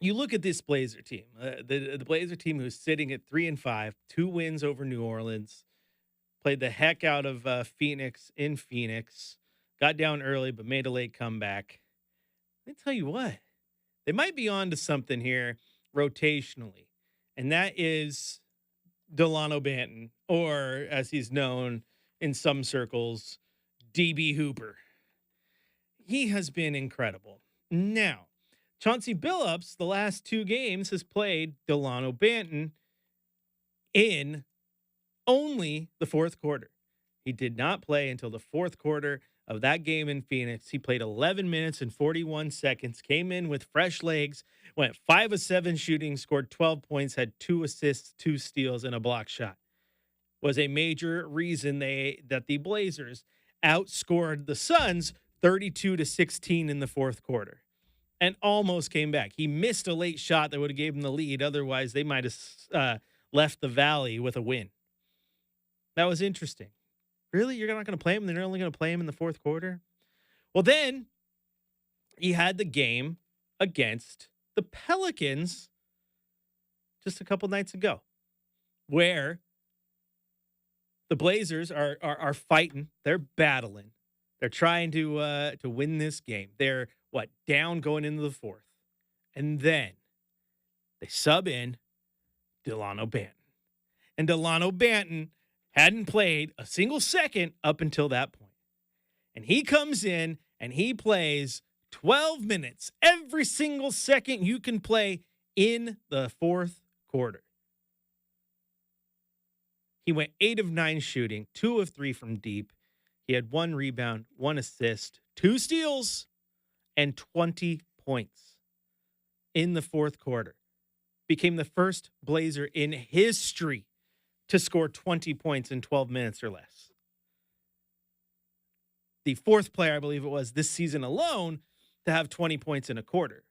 you look at this Blazer team, the Blazer team who's sitting at 3-5, 2 wins over New Orleans, played the heck out of Phoenix in Phoenix. Got down early, but made a late comeback. Let me tell you what. They might be on to something here rotationally. And that is Delano Banton, or as he's known in some circles, DB Hooper. He has been incredible. Now, Chauncey Billups, the last 2 games, has played Delano Banton in only the fourth quarter. He did not play until the fourth quarter of that game in Phoenix. He played 11 minutes and 41 seconds, came in with fresh legs, went 5 of 7 shooting, scored 12 points, had 2 assists, 2 steals, and a block shot. Was a major reason that the Blazers outscored the Suns 32-16 in the fourth quarter and almost came back. He missed a late shot that would have gave him the lead. Otherwise, they might have left the Valley with a win. That was interesting. Really? You're not going to play him? They're only going to play him in the fourth quarter? Well, then he had the game against the Pelicans just a couple nights ago, where the Blazers are fighting. They're battling. They're trying to win this game. They're down going into the fourth, and then they sub in Delano Banton, and Delano Banton hadn't played a single second up until that point, and he comes in and he plays 12 minutes every single second you can play in the fourth quarter. He went 8 of 9 shooting, 2 of 3 from deep. He had 1 rebound, 1 assist, 2 steals, and 20 points in the fourth quarter. Became the first Blazer in history to score 20 points in 12 minutes or less. The fourth player, I believe it was, this season alone to have 20 points in a quarter.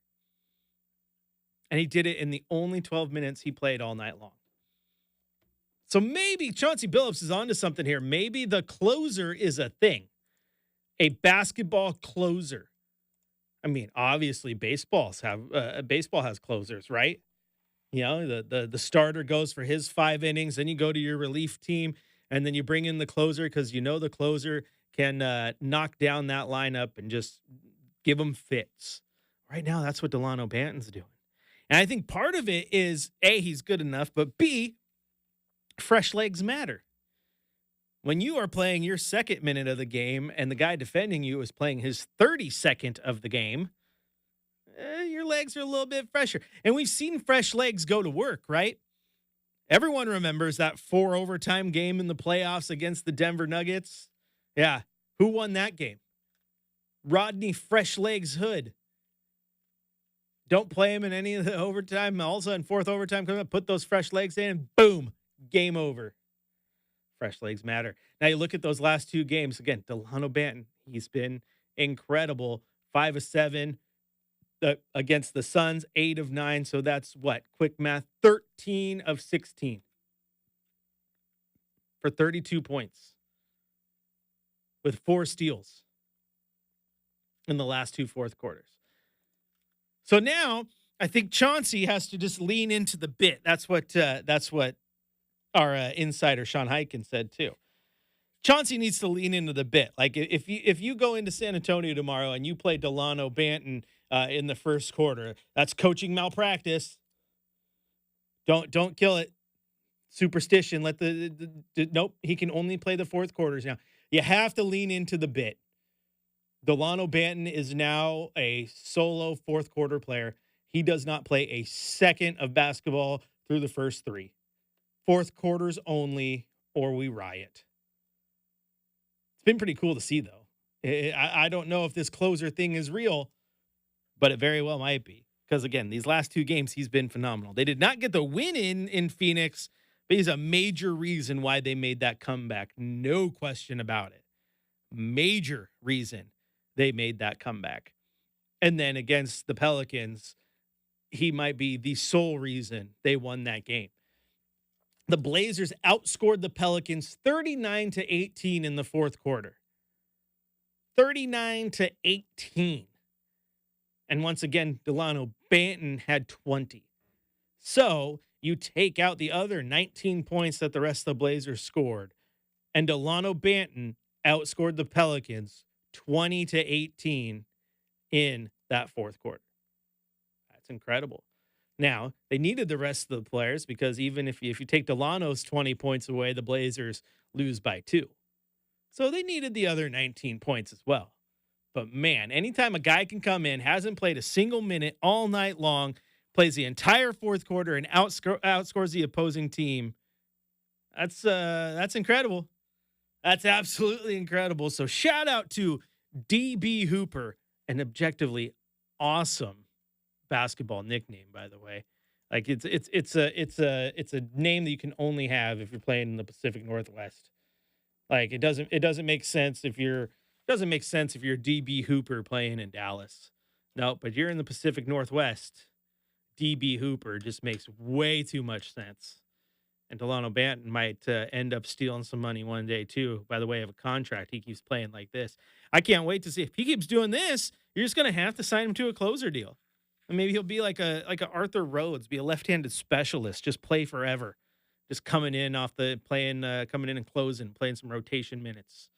And he did it in the only 12 minutes he played all night long. So maybe Chauncey Billups is onto something here. Maybe the closer is a thing. A basketball closer. I mean, obviously baseball has closers, right? You know, the starter goes for his 5 innings, then you go to your relief team, and then you bring in the closer because you know the closer can knock down that lineup and just give them fits. Right now, that's what Delano Banton's doing. And I think part of it is, A, he's good enough, but B, fresh legs matter. When you are playing your second minute of the game and the guy defending you is playing his 32nd of the game, your legs are a little bit fresher. And we've seen fresh legs go to work, right? Everyone remembers that 4 overtime game in the playoffs against the Denver Nuggets. Yeah. Who won that game? Rodney Fresh Legs Hood. Don't play him in any of the overtime. All of a sudden, fourth overtime comes up, put those fresh legs in, and boom, game over. Fresh legs matter. Now you look at those last 2 games. Again, Delano Banton, he's been incredible. 5 of 7 against the Suns, 8 of 9. So that's quick math, 13 of 16 for 32 points with 4 steals in the last 2 fourth quarters. So now I think Chauncey has to just lean into the bit. That's what our insider Sean Hyken said too. Chauncey needs to lean into the bit. Like if you go into San Antonio tomorrow and you play Delano Banton in the first quarter, that's coaching malpractice. Don't kill it. Superstition. Let nope. He can only play the fourth quarters now. You have to lean into the bit. Delano Banton is now a solo fourth quarter player. He does not play a second of basketball through the first 3. Fourth quarters only, or we riot. It's been pretty cool to see, though. I don't know if this closer thing is real, but it very well might be. Because, again, these last 2 games, he's been phenomenal. They did not get the win in Phoenix, but he's a major reason why they made that comeback. No question about it. Major reason they made that comeback. And then against the Pelicans, he might be the sole reason they won that game. The Blazers outscored the Pelicans 39-18 in the fourth quarter. 39-18. And once again, Delano Banton had 20. So you take out the other 19 points that the rest of the Blazers scored, and Delano Banton outscored the Pelicans 20-18 in that fourth quarter. That's incredible. Now, they needed the rest of the players because even if you take Delano's 20 points away, the Blazers lose by 2. So they needed the other 19 points as well. But man, anytime a guy can come in, hasn't played a single minute all night long, plays the entire fourth quarter and outscores the opposing team, that's incredible. That's absolutely incredible. So shout out to DB Hooper, an objectively awesome basketball nickname, by the way. Like it's a name that you can only have if you're playing in the Pacific Northwest. Like it doesn't make sense if you're DB Hooper playing in Dallas. No, but you're in the Pacific Northwest. DB Hooper just makes way too much sense. And Delano Banton might end up stealing some money one day too, by the way of a contract. He keeps playing like this. I can't wait to see if he keeps doing this. You're just gonna have to sign him to a closer deal, and maybe he'll be like a Arthur Rhodes, be a left-handed specialist, just play forever, just coming in coming in and closing, playing some rotation minutes.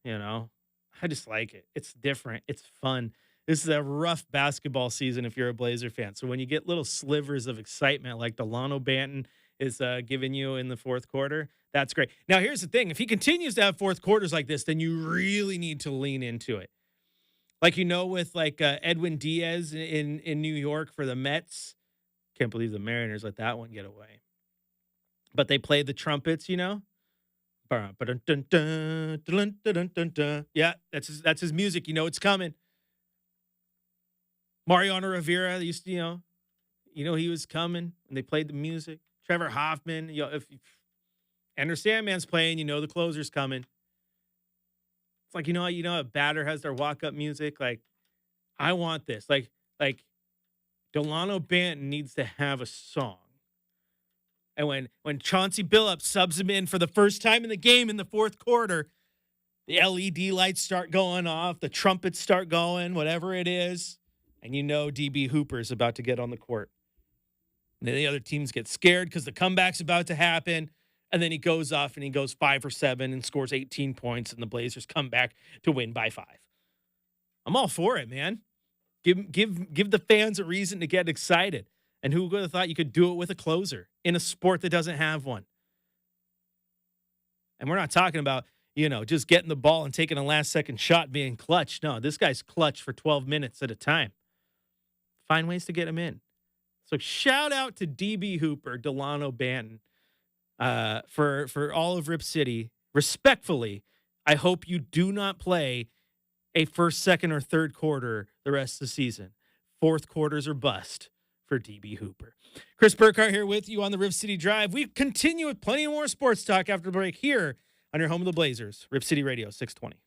You know, I just like it. It's different. It's fun. This is a rough basketball season if you're a Blazer fan. So when you get little slivers of excitement like Delano Banton is giving you in the fourth quarter, that's great. Now, here's the thing. If he continues to have fourth quarters like this, then you really need to lean into it. Like, with like Edwin Diaz in New York for the Mets. Can't believe the Mariners let that one get away. But they played the trumpets, Yeah, that's his music. It's coming. Mariano Rivera used to, he was coming and they played the music. Trevor Hoffman, if Enter Sandman's playing, the closer's coming. It's like, a batter has their walk-up music. Like, I want this. Like Delano Banton needs to have a song. And when Chauncey Billups subs him in for the first time in the game in the fourth quarter, the LED lights start going off, the trumpets start going, whatever it is. And DB Hooper is about to get on the court. And then the other teams get scared because the comeback's about to happen. And then he goes off and he goes 5 for 7 and scores 18 points. And the Blazers come back to win by 5. I'm all for it, man. Give the fans a reason to get excited. And who would have thought you could do it with a closer in a sport that doesn't have one? And we're not talking about, just getting the ball and taking a last-second shot being clutch. No, this guy's clutch for 12 minutes at a time. Find ways to get him in. So shout out to DB Hooper, Delano Banton, for all of Rip City. Respectfully, I hope you do not play a first, second, or third quarter the rest of the season. Fourth quarters are bust for DB Hooper. Chris Burkhardt here with you on the Rip City Drive. We continue with plenty more sports talk after the break here on your home of the Blazers, Rip City Radio 620.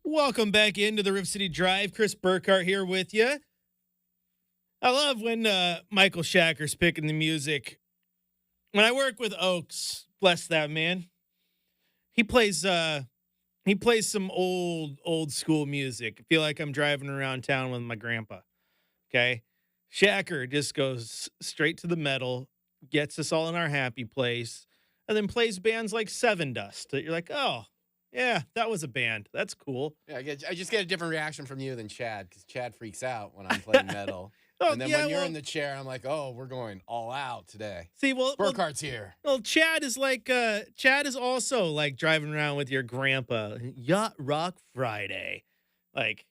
Welcome back into the Rip City Drive. Chris Burkhardt here with you. I love when Michael Shacker's picking the music. When I work with Oaks, bless that man, he plays some old school music. I feel like I'm driving around town with my grandpa. Okay, Shacker just goes straight to the metal, gets us all in our happy place, and then plays bands like Seven Dust. That you're like, oh yeah, that was a band. That's cool.
Yeah, I just get a different reaction from you than Chad because Chad freaks out when I'm playing metal.
Oh
And then
yeah,
when you're
well,
in the chair, I'm like, oh, we're going all out today.
see,
Burkhardt's here.
well, Chad is like, Chad is also like driving around with your grandpa. Yacht Rock Friday, like,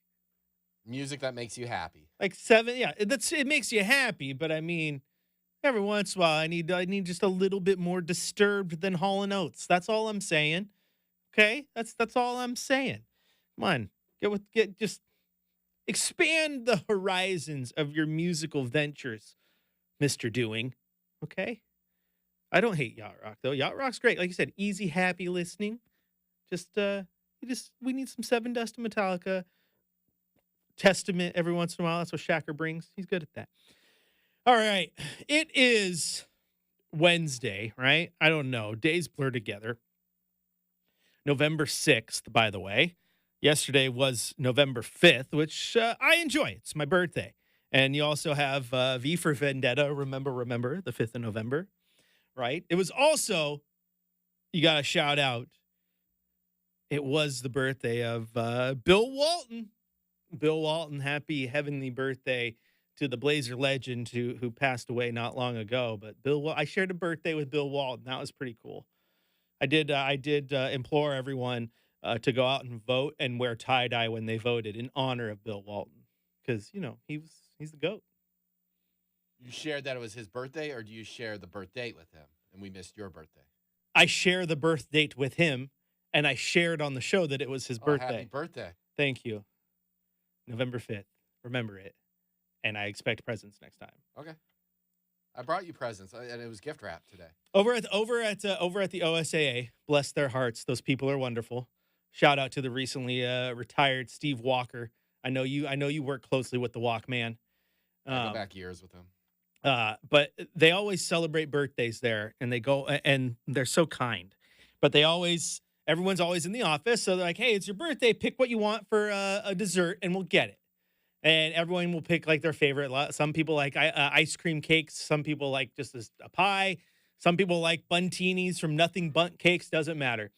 Music that makes you happy.
like seven. Yeah, it makes you happy, but I mean, every once in a while, I need just a little bit more disturbed than Hall and Oates. That's all I'm saying. Okay, that's all I'm saying. Come on, just expand the horizons of your musical ventures, Mister Doing. Okay. I don't hate Yacht Rock though. Yacht Rock's great. Like you said, easy, happy listening. We need some Seven Dust and Metallica. Testament every once in a while. That's what Shacker brings. He's good at that. All right. It is Wednesday, right? I don't know. Days blur together. November 6th, by the way. Yesterday was November 5th, which I enjoy. It's my birthday. And you also have V for Vendetta, remember, the 5th of November, right? It was also, you got to shout out, it was the birthday of Bill Walton. Bill Walton, happy heavenly birthday to the Blazer legend who passed away not long ago. But I shared a birthday with Bill Walton. That was pretty cool. I did implore everyone to go out and vote and wear tie-dye when they voted in honor of Bill Walton. Because, he's the GOAT.
You shared that it was his birthday, or do you share the birth date with him and we missed your birthday?
I share the birth date with him, and I shared on the show that it was his birthday.
Happy birthday.
Thank you. November 5th. Remember it. And I expect presents next time.
Okay. I brought you presents, and it was gift wrap today.
Over at the OSAA, bless their hearts. Those people are wonderful. Shout out to the recently retired Steve Walker. I know you work closely with the Walkman.
I go back years with him.
But they always celebrate birthdays there, and they go and they're so kind. But everyone's always in the office, so they're like, "Hey, it's your birthday. Pick what you want for a dessert, and we'll get it." And everyone will pick like their favorite. Some people like ice cream cakes. Some people like just a pie. Some people like buntinis from Nothing Bundt Cakes. Doesn't matter.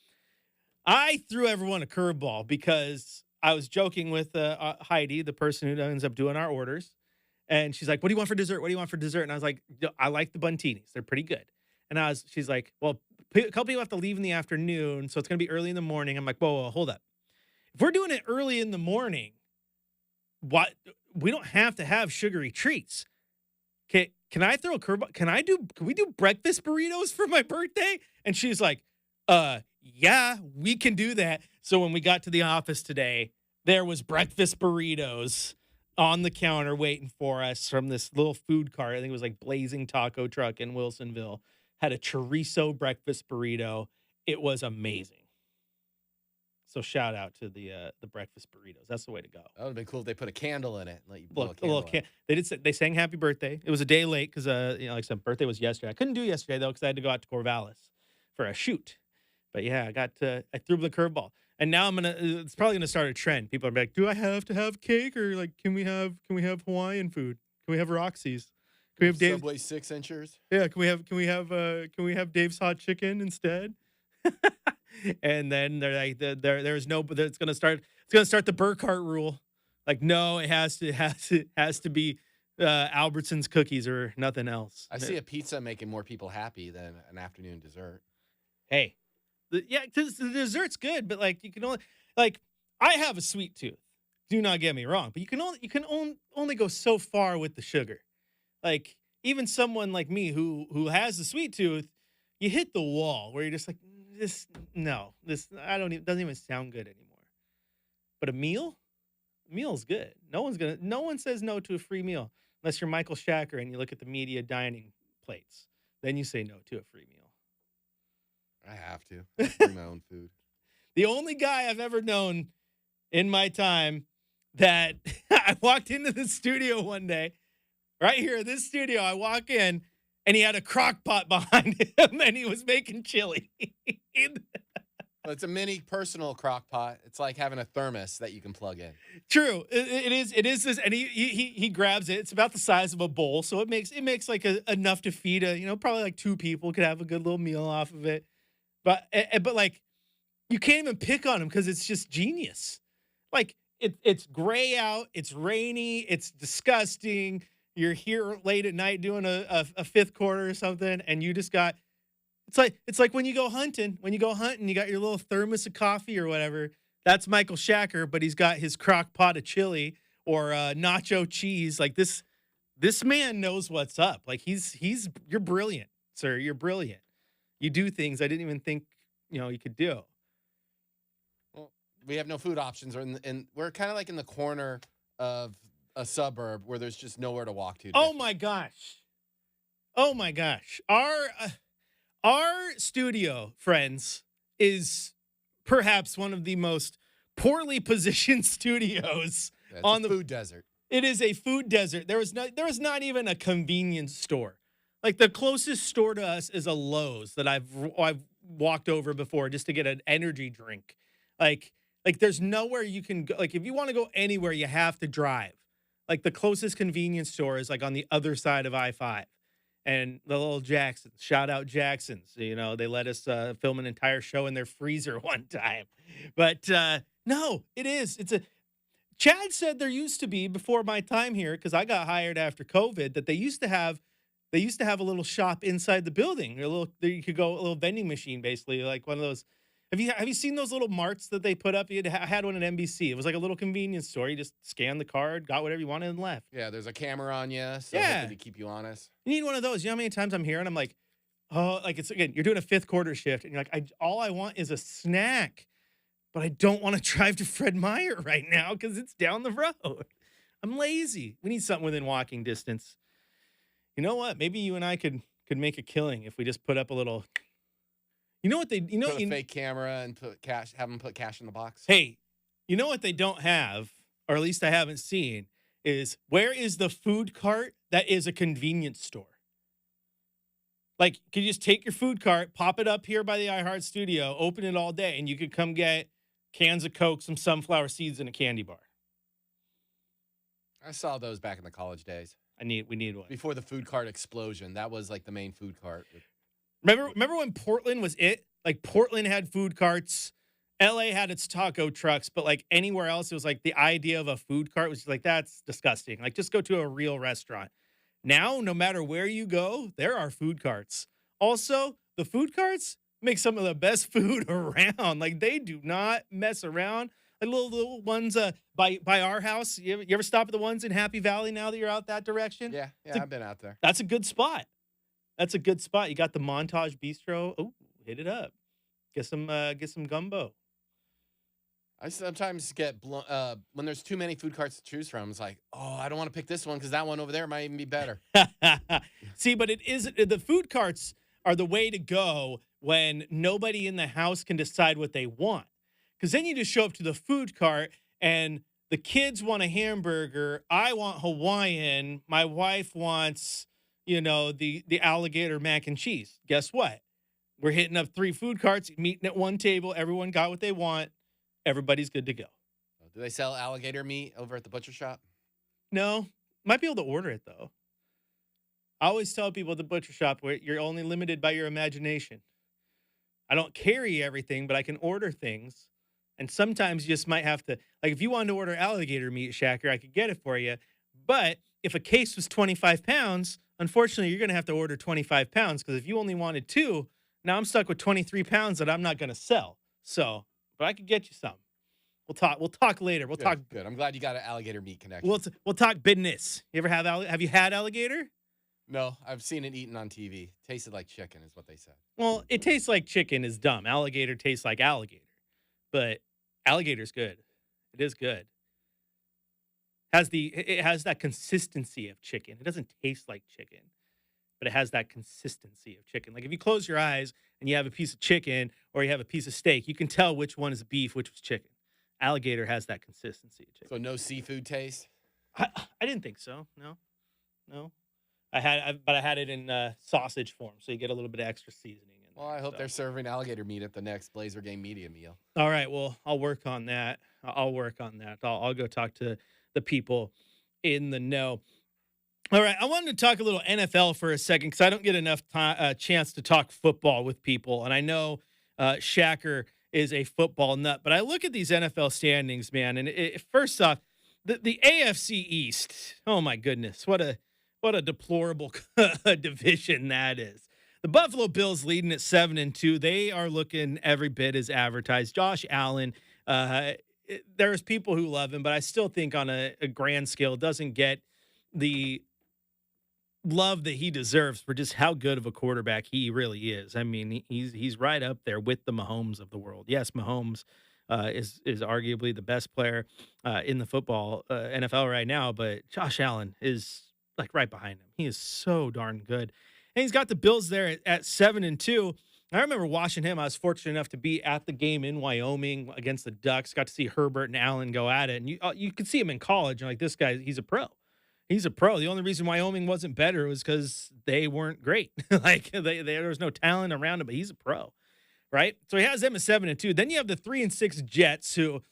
I threw everyone a curveball because I was joking with Heidi, the person who ends up doing our orders. And she's like, "What do you want for dessert? What do you want for dessert?" And I was like, "I like the buntinis. They're pretty good." And she's like, "Well, a couple people have to leave in the afternoon, so it's going to be early in the morning." I'm like, whoa, hold up. If we're doing it early in the morning, what? We don't have to have sugary treats. Can I throw a curveball? Can we do breakfast burritos for my birthday? And she's like, yeah, we can do that. So when we got to the office today, there was breakfast burritos on the counter waiting for us from this little food cart. I think it was like Blazing Taco Truck in Wilsonville. Had a chorizo breakfast burrito. It was amazing. So shout out to the breakfast burritos. That's the way to go.
That would have been cool if they put a candle in it and let you blow a candle.
They sang happy birthday. It was a day late because like I said, birthday was yesterday. I couldn't do yesterday though because I had to go out to Corvallis for a shoot. But yeah, I threw the curveball. And now it's probably gonna start a trend. People are like, "Do I have to have cake, or like can we have Hawaiian food? Can we have Roxy's? Can we have Dave's
Subway 6-inchers?
Yeah, can we have Dave's hot chicken instead?" And then they're like, "There's no, but it's gonna start the Burkhardt rule. Like, no, it has to be Albertsons cookies or nothing else."
I see a pizza making more people happy than an afternoon dessert.
Hey, because the dessert's good, but like you can only like I have a sweet tooth. Do not get me wrong, but you can only go so far with the sugar. Like even someone like me who has a sweet tooth, you hit the wall where you're just like, doesn't even sound good anymore. But a meal is good. No one says no to a free meal unless you're Michael Shacker and you look at the media dining plates. Then you say no to a free meal.
I have to. I bring my own food.
The only guy I've ever known in my time that I walked into the studio one day, right here, this studio. I walk in and he had a crock pot behind him and he was making chili.
Well, it's a mini personal crock pot. It's like having a thermos that you can plug in.
True. It is. It is this, and he grabs it. It's about the size of a bowl, so it makes like enough to feed probably like two people could have a good little meal off of it. But like you can't even pick on him because it's just genius. Like it's gray out, it's rainy, it's disgusting. You're here late at night doing a fifth quarter or something, and you just got. It's like when you go hunting. When you go hunting, you got your little thermos of coffee or whatever. That's Michael Shacker, but he's got his crock pot of chili or nacho cheese. Like this man knows what's up. Like you're brilliant, sir. You're brilliant. You do things I didn't even think you could do.
Well, we have no food options, and we're kind of like in the corner of a suburb where there's just nowhere to walk to.
Oh my gosh. Our studio, friends, is perhaps one of the most poorly positioned studios
on the food desert.
It is a food desert. There is not even a convenience store. Like the closest store to us is a Lowe's that I've walked over before just to get an energy drink. Like there's nowhere you can go. Like if you want to go anywhere, you have to drive. Like the closest convenience store is like on the other side of I-5. And the little Jacksons, shout out Jacksons. They let us film an entire show in their freezer one time. But no, it is. Chad said there used to be before my time here, because I got hired after COVID, that they used to have a little shop inside the building. You could go a little vending machine, basically, like one of those. Have you seen those little marts that they put up? I had one at NBC. It was like a little convenience store. You just scanned the card, got whatever you wanted, and left.
Yeah, there's a camera on you, so to keep you honest.
You need one of those. You know how many times I'm here and I'm like, oh, like you're doing a fifth quarter shift, and you're like, all I want is a snack, but I don't want to drive to Fred Meyer right now because it's down the road. I'm lazy. We need something within walking distance. You know what? Maybe you and I could make a killing if we just put up a little. You know what they
put a fake camera and have them put cash in the box.
Hey, you know what they don't have, or at least I haven't seen, is where is the food cart that is a convenience store? Like, could you just take your food cart, pop it up here by the iHeart Studio, open it all day, and you could come get cans of Coke, some sunflower seeds, and a candy bar.
I saw those back in the college days.
We need one.
Before the food cart explosion, that was like the main food cart.
Remember when Portland was it? Like Portland had food carts, LA had its taco trucks, but like anywhere else, it was like the idea of a food cart was like, that's disgusting. Like just go to a real restaurant. Now, no matter where you go, there are food carts. Also, the food carts make some of the best food around. Like they do not mess around. Like little ones by our house. You ever stop at the ones in Happy Valley now that you're out that direction?
Yeah, I've been out there.
That's a good spot. You got the Montage Bistro. Oh, hit it up. Get some gumbo.
I sometimes get when there's too many food carts to choose from. It's like, oh, I don't want to pick this one because that one over there might even be better.
See, but the food carts are the way to go when nobody in the house can decide what they want. Because then you just show up to the food cart and the kids want a hamburger. I want Hawaiian. My wife wants, the alligator mac and cheese. Guess what? We're hitting up 3 food carts, meeting at one table. Everyone got what they want. Everybody's good to go.
Do they sell alligator meat over at the butcher shop?
No. Might be able to order it, though. I always tell people at the butcher shop where you're only limited by your imagination. I don't carry everything, but I can order things. And sometimes you just might have to, like if you wanted to order alligator meat, Shacker, I could get it for you. But if a case was 25 pounds, unfortunately, you're going to have to order 25 pounds because if you only wanted 2, now I'm stuck with 23 pounds that I'm not going to sell. So, but I could get you some. We'll talk later. We'll talk.
Good. I'm glad you got an alligator meat connection.
We'll talk business. You ever have you had alligator?
No, I've seen it eaten on TV. Tasted like chicken is what they said.
Well, it tastes like chicken is dumb. Alligator tastes like alligator. But alligator's good. It is good. It has that consistency of chicken. It doesn't taste like chicken, but it has that consistency of chicken. Like if you close your eyes and you have a piece of chicken or you have a piece of steak, you can tell which one is beef, which was chicken. Alligator has that consistency.
So no seafood taste?
I didn't think so. No. But I had it in sausage form, so you get a little bit of extra seasoning in
Well,
there.
I hope
So.
they're serving alligator meat at the next Blazer game media meal.
All right. Well, I'll work on that. I'll go talk to the people in the know. All right. I wanted to talk a little NFL for a second because I don't get enough chance to talk football with people. And I know Shacker is a football nut, but I look at these NFL standings, man. And first off, the AFC East. Oh my goodness, what a deplorable division that is. The Buffalo Bills leading at 7-2. They are looking every bit as advertised. Josh Allen. There's people who love him, but I still think on a grand scale doesn't get the love that he deserves for just how good of a quarterback he really is. I mean, he's right up there with the Mahomes of the world. Yes, Mahomes is arguably the best player in the football NFL right now, but Josh Allen is like right behind him. He is so darn good, and he's got the Bills there at 7-2. I remember watching him. I was fortunate enough to be at the game in Wyoming against the Ducks. Got to see Herbert and Allen go at it, and you could see him in college. And like this guy, he's a pro. He's a pro. The only reason Wyoming wasn't better was because they weren't great. Like there was no talent around him, but he's a pro, right? So he has them at 7-2. Then you have the 3-6 Jets, who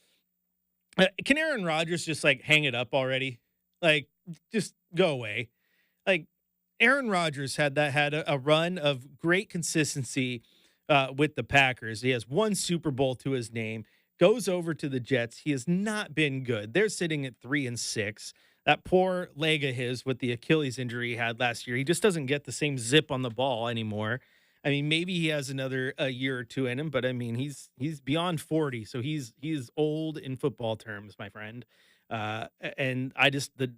can Aaron Rodgers just like hang it up already? Like just go away. Like Aaron Rodgers had a run of great consistency with the Packers. He has one Super Bowl to his name. Goes over to the Jets. He has not been good. They're sitting at 3-6. That poor leg of his with the Achilles injury he had last year, he just doesn't get the same zip on the ball anymore. I mean, maybe he has another year or two in him, but I mean, he's beyond 40, so he's old in football terms, my friend. And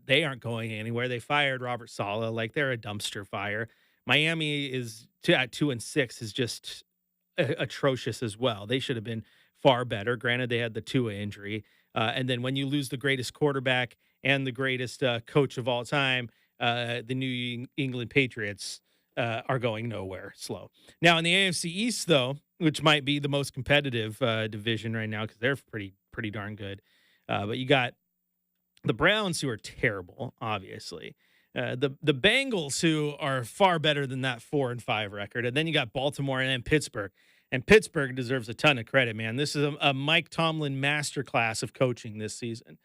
they aren't going anywhere. They fired Robert Saleh, like they're a dumpster fire. Miami is at 2-6 is just atrocious as well. They should have been far better. Granted, they had the Tua injury, and then when you lose the greatest quarterback and the greatest coach of all time, the New England Patriots are going nowhere slow. Now in the AFC East, though, which might be the most competitive division right now because they're pretty darn good, but you got the Browns, who are terrible, obviously. The Bengals, who are far better than that 4-5 record, and then you got Baltimore and then Pittsburgh. And Pittsburgh deserves a ton of credit, man. This is a Mike Tomlin masterclass of coaching this season.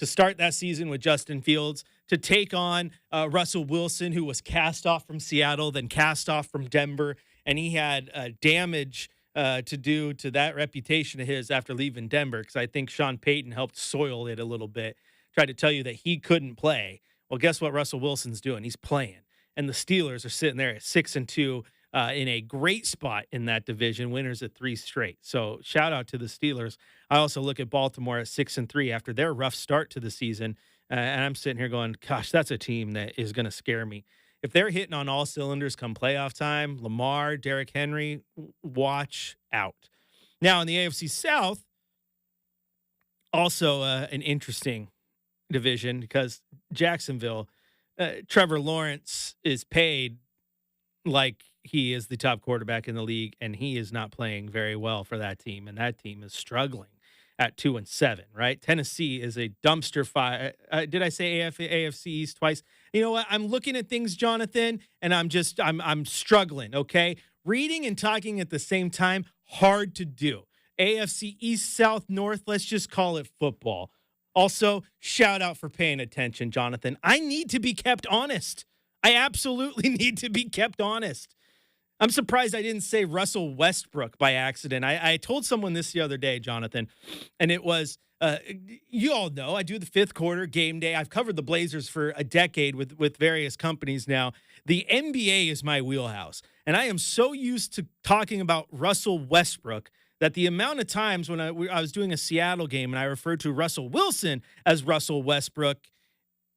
To start that season with Justin Fields, to take on Russell Wilson, who was cast off from Seattle, then cast off from Denver, and he had damage to do to that reputation of his after leaving Denver, because I think Sean Payton helped soil it a little bit, tried to tell you that he couldn't play. Well, guess what Russell Wilson's doing? He's playing. And the Steelers are sitting there at 6-2 in a great spot in that division, winners at 3 straight. So shout out to the Steelers. I also look at Baltimore at 6-3 after their rough start to the season. And I'm sitting here going, gosh, that's a team that is going to scare me. If they're hitting on all cylinders come playoff time, Lamar, Derrick Henry, watch out. Now in the AFC South, also an interesting division because Jacksonville, Trevor Lawrence is paid like he is the top quarterback in the league, and he is not playing very well for that team, and that team is struggling at 2-7, right? Tennessee is a dumpster fire. Did I say AFC East twice? You know what? I'm looking at things, Jonathan, and I'm struggling, okay? Reading and talking at the same time, hard to do. AFC East, South, North, let's just call it football. Also, shout out for paying attention, Jonathan. I need to be kept honest. I absolutely need to be kept honest. I'm surprised I didn't say Russell Westbrook by accident. I told someone this the other day, Jonathan, and it was, you all know, I do the fifth quarter game day. I've covered the Blazers for a decade with various companies now. The NBA is my wheelhouse, and I am so used to talking about Russell Westbrook that the amount of times when I was doing a Seattle game and I referred to Russell Wilson as Russell Westbrook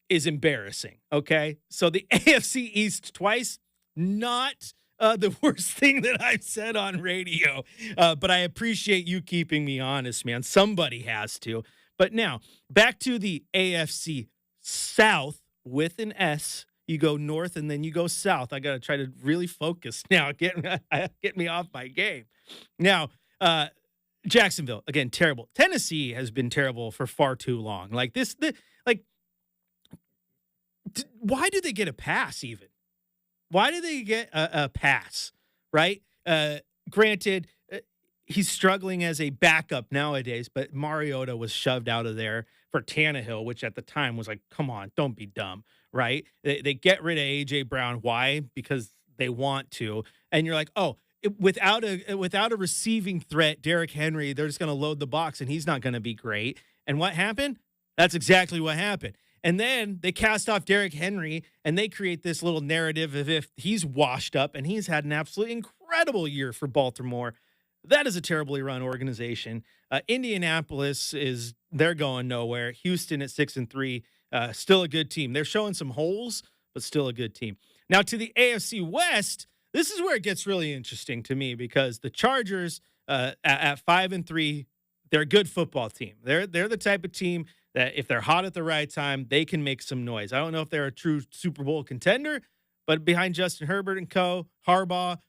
is embarrassing, okay? So the AFC East twice, not the worst thing that I've said on radio, but I appreciate you keeping me honest, man. Somebody has to. But now, back to the AFC South with an S. You go north and then you go south. I got to try to really focus now. Get me off my game. Now, Jacksonville, again, terrible. Tennessee has been terrible for far too long. Like why do they get a pass even? Why do they get a pass, right? Granted, he's struggling as a backup nowadays, but Mariota was shoved out of there for Tannehill, which at the time was like, come on, don't be dumb, right? They get rid of A.J. Brown. Why? Because they want to. And you're like, oh, without a receiving threat, Derrick Henry, they're just going to load the box and he's not going to be great. And what happened? That's exactly what happened. And then they cast off Derrick Henry and they create this little narrative of if he's washed up, and he's had an absolutely incredible year for Baltimore. That is a terribly run organization. Indianapolis they're going nowhere. Houston at 6-3, still a good team. They're showing some holes, but still a good team. Now to the AFC West, this is where it gets really interesting to me, because the Chargers at 5-3, they're a good football team. They're the type of team that if they're hot at the right time, they can make some noise. I don't know if they're a true Super Bowl contender, but behind Justin Herbert and co, Harbaugh,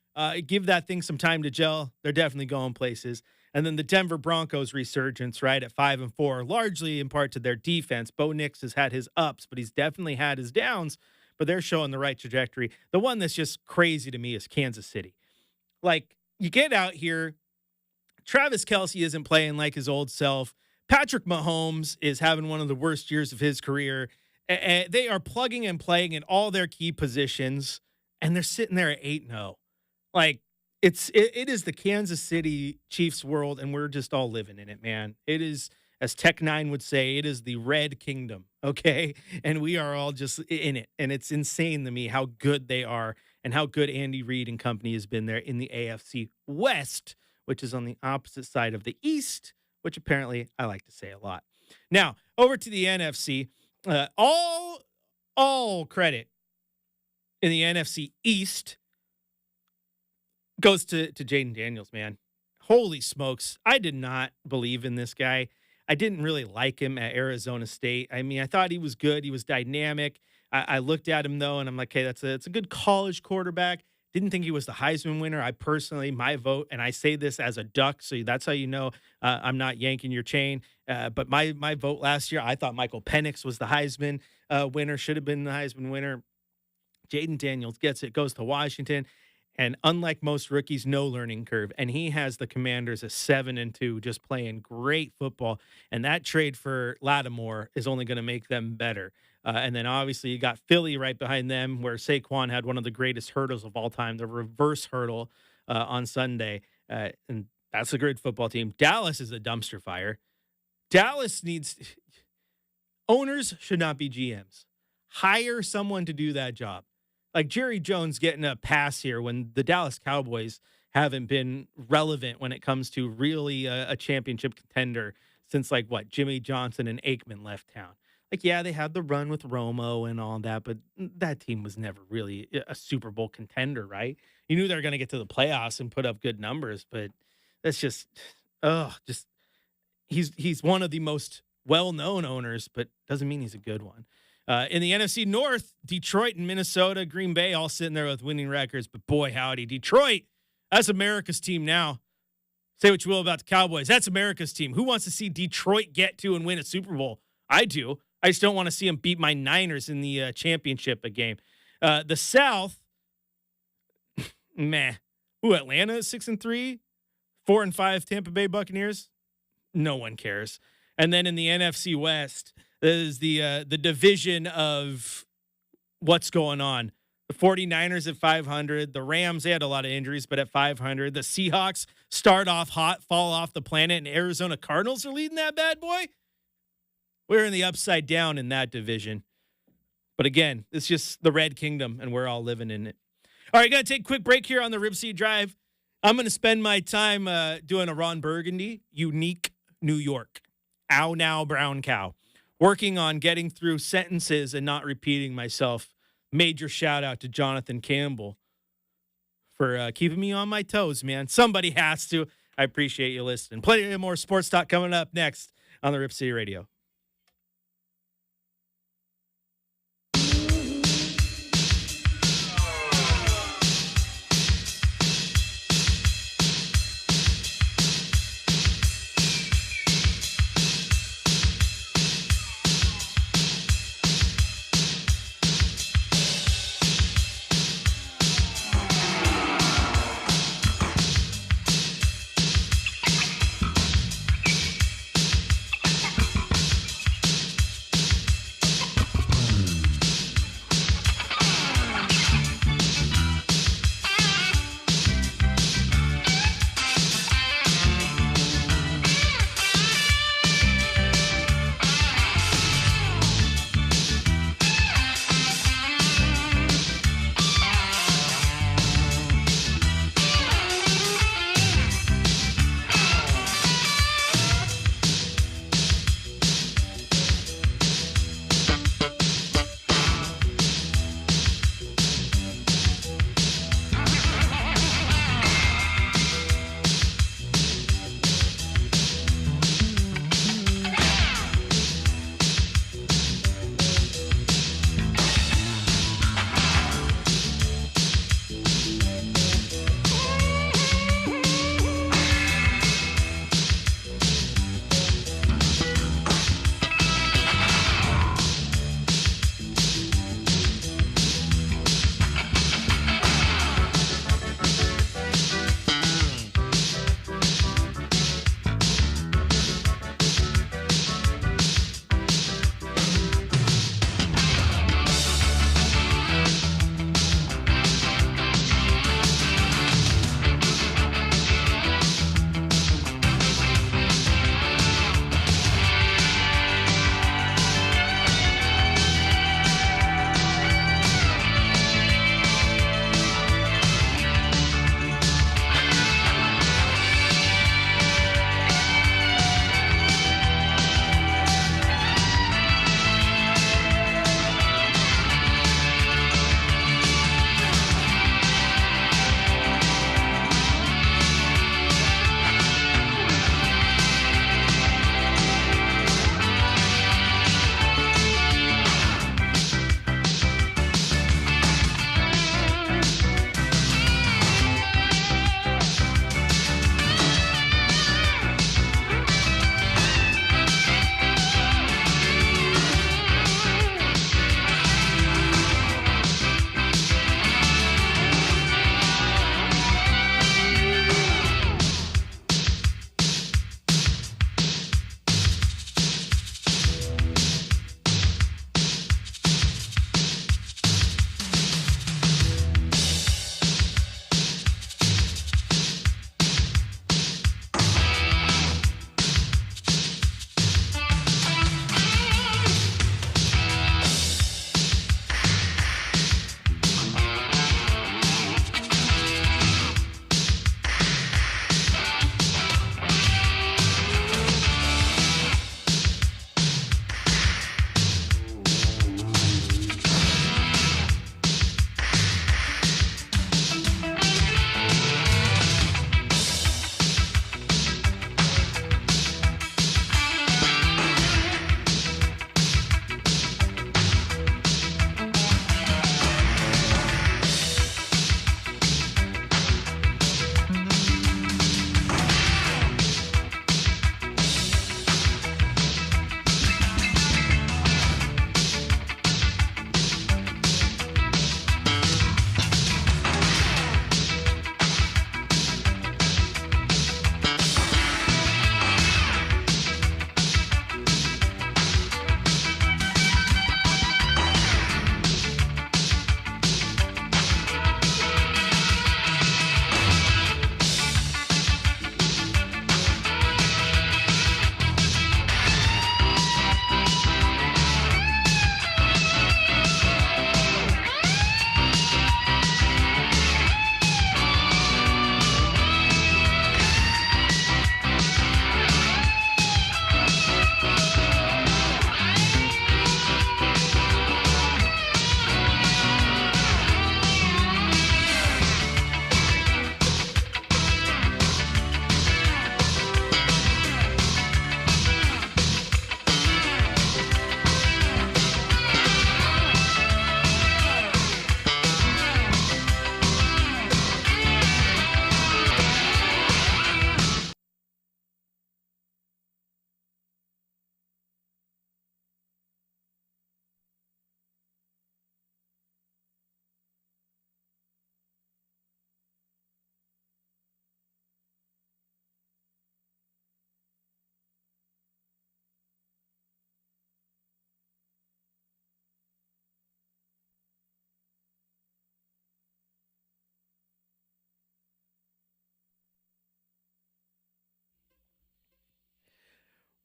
give that thing some time to gel. They're definitely going places. And then the Denver Broncos resurgence, right, at 5-4, largely in part to their defense. Bo Nix has had his ups, but he's definitely had his downs, but they're showing the right trajectory. The one that's just crazy to me is Kansas City. Like, you get out here, Travis Kelce isn't playing like his old self. Patrick Mahomes is having one of the worst years of his career. They are plugging and playing in all their key positions, and they're sitting there at 8-0. Like, it is the Kansas City Chiefs world, and we're just all living in it, man. It is, as Tech 9 would say, it is the Red Kingdom, okay? And we are all just in it, and it's insane to me how good they are and how good Andy Reid and company has been there in the AFC West, which is on the opposite side of the East, which apparently I like to say a lot. Now, over to the NFC. All credit in the NFC East goes to Jaden Daniels, man. Holy smokes. I did not believe in this guy. I didn't really like him at Arizona State. I mean, I thought he was good. He was dynamic. I looked at him, though, and I'm like, hey, it's a good college quarterback. Didn't think he was the Heisman winner. I personally, my vote, and I say this as a Duck, so that's how you know I'm not yanking your chain. But my vote last year, I thought Michael Penix was the Heisman winner, should have been the Heisman winner. Jaden Daniels gets it, goes to Washington, and unlike most rookies, no learning curve. And he has the Commanders at 7-2, just playing great football. And that trade for Lattimore is only going to make them better. And then obviously you got Philly right behind them, where Saquon had one of the greatest hurdles of all time, the reverse hurdle on Sunday. And that's a great football team. Dallas is a dumpster fire. Dallas needs owners should not be GMs. Hire someone to do that job. Like Jerry Jones getting a pass here when the Dallas Cowboys haven't been relevant when it comes to really a championship contender since Jimmy Johnson and Aikman left town. Like, yeah, they had the run with Romo and all that, but that team was never really a Super Bowl contender, right? You knew they were going to get to the playoffs and put up good numbers, but that's just he's one of the most well-known owners, but doesn't mean he's a good one. In the NFC North, Detroit and Minnesota, Green Bay, all sitting there with winning records, but boy, howdy, Detroit, that's America's team now. Say what you will about the Cowboys. That's America's team. Who wants to see Detroit get to and win a Super Bowl? I do. I just don't want to see them beat my Niners in the championship game. The South, meh. Ooh, Atlanta is 6-3, 4-5 Tampa Bay Buccaneers. No one cares. And then in the NFC West, is the division of what's going on. The 49ers at 500. The Rams, they had a lot of injuries, but at 500. The Seahawks start off hot, fall off the planet, and Arizona Cardinals are leading that bad boy. We're in the upside down in that division. But again, it's just the Red Kingdom, and we're all living in it. All right, going to take a quick break here on the RipCityDrive. I'm going to spend my time doing a Ron Burgundy, Unique New York. Ow now, brown cow. Working on getting through sentences and not repeating myself. Major shout out to Jonathan Campbell for keeping me on my toes, man. Somebody has to. I appreciate you listening. Plenty more sports talk coming up next on the Rip City Radio.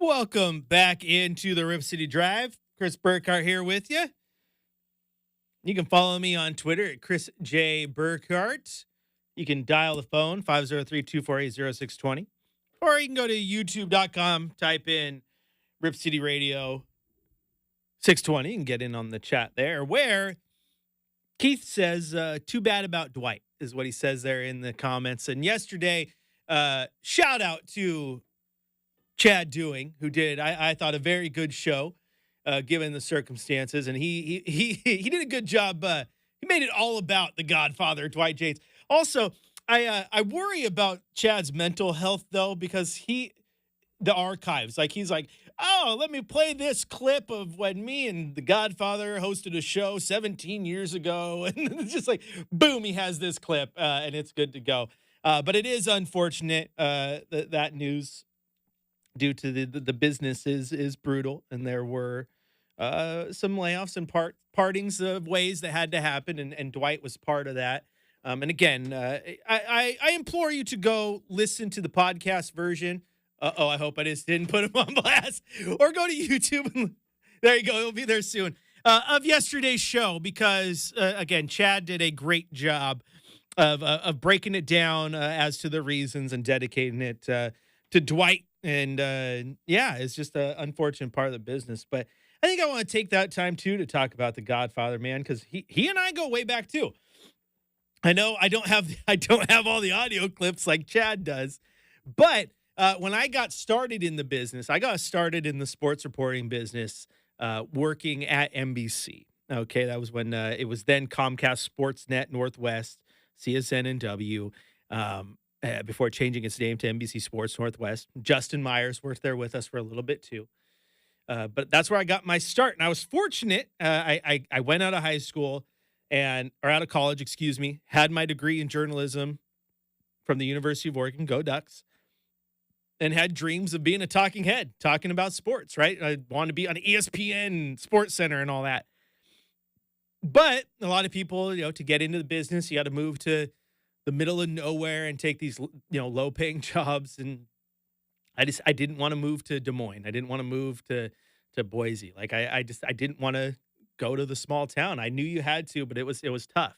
Welcome back into the Rip City Drive. Chris Burkhardt here with you. You can follow me on Twitter at Chris J. Burkhardt. You can dial the phone, 503-248-0620. Or you can go to youtube.com, type in Rip City Radio 620 and get in on the chat there, where Keith says, too bad about Dwight, is what he says there in the comments. And yesterday, shout out to Chad Doing, who did, I thought, a very good show, given the circumstances. And he did a good job. He made it all about the Godfather, Dwight Yates. Also, I worry about Chad's mental health, though, because the archives, he's like, oh, let me play this clip of when me and the Godfather hosted a show 17 years ago. And it's just like, boom, he has this clip, and it's good to go. But it is unfortunate, that news, due to the business is brutal, and there were some layoffs and partings of ways that had to happen, and Dwight was part of that. And again, I implore you to go listen to the podcast version. I hope I just didn't put him on blast. Or go to YouTube. And there you go. It'll be there soon. Of yesterday's show, because, again, Chad did a great job of breaking it down as to the reasons and dedicating it to Dwight. And, it's just an unfortunate part of the business. But I think I want to take that time, too, to talk about the Godfather, man, because he and I go way back, too. I know I don't have all the audio clips like Chad does, but when I got started in the business, I got started in the sports reporting business, working at NBC. Okay, that was when it was then Comcast Sportsnet Northwest, CSN&W, before changing its name to NBC Sports Northwest. Justin Myers worked there with us for a little bit too. But that's where I got my start, and I was fortunate. I went out of high school or out of college, excuse me, had my degree in journalism from the University of Oregon, go Ducks, and had dreams of being a talking head, talking about sports, right? I wanted to be on ESPN, Sports Center, and all that. But a lot of people, to get into the business, you got to move to the middle of nowhere and take these, low-paying jobs. And I didn't want to move to Des Moines. I didn't want to move to Boise. I didn't want to go to the small town. I knew you had to, but it was tough.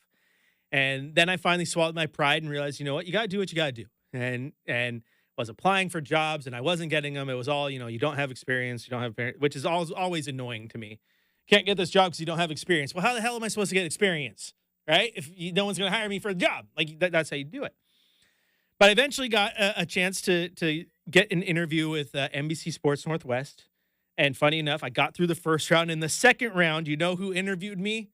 And then I finally swallowed my pride and realized, you know what you got to do, and was applying for jobs, and I wasn't getting them. It was all, you don't have experience, you don't have, which is always annoying to me. Can't get this job because you don't have experience. Well, how the hell am I supposed to get experience, right? If no one's going to hire me for a job, that's how you do it. But I eventually got a chance to get an interview with NBC Sports Northwest. And funny enough, I got through the first round. In the second round, you know who interviewed me?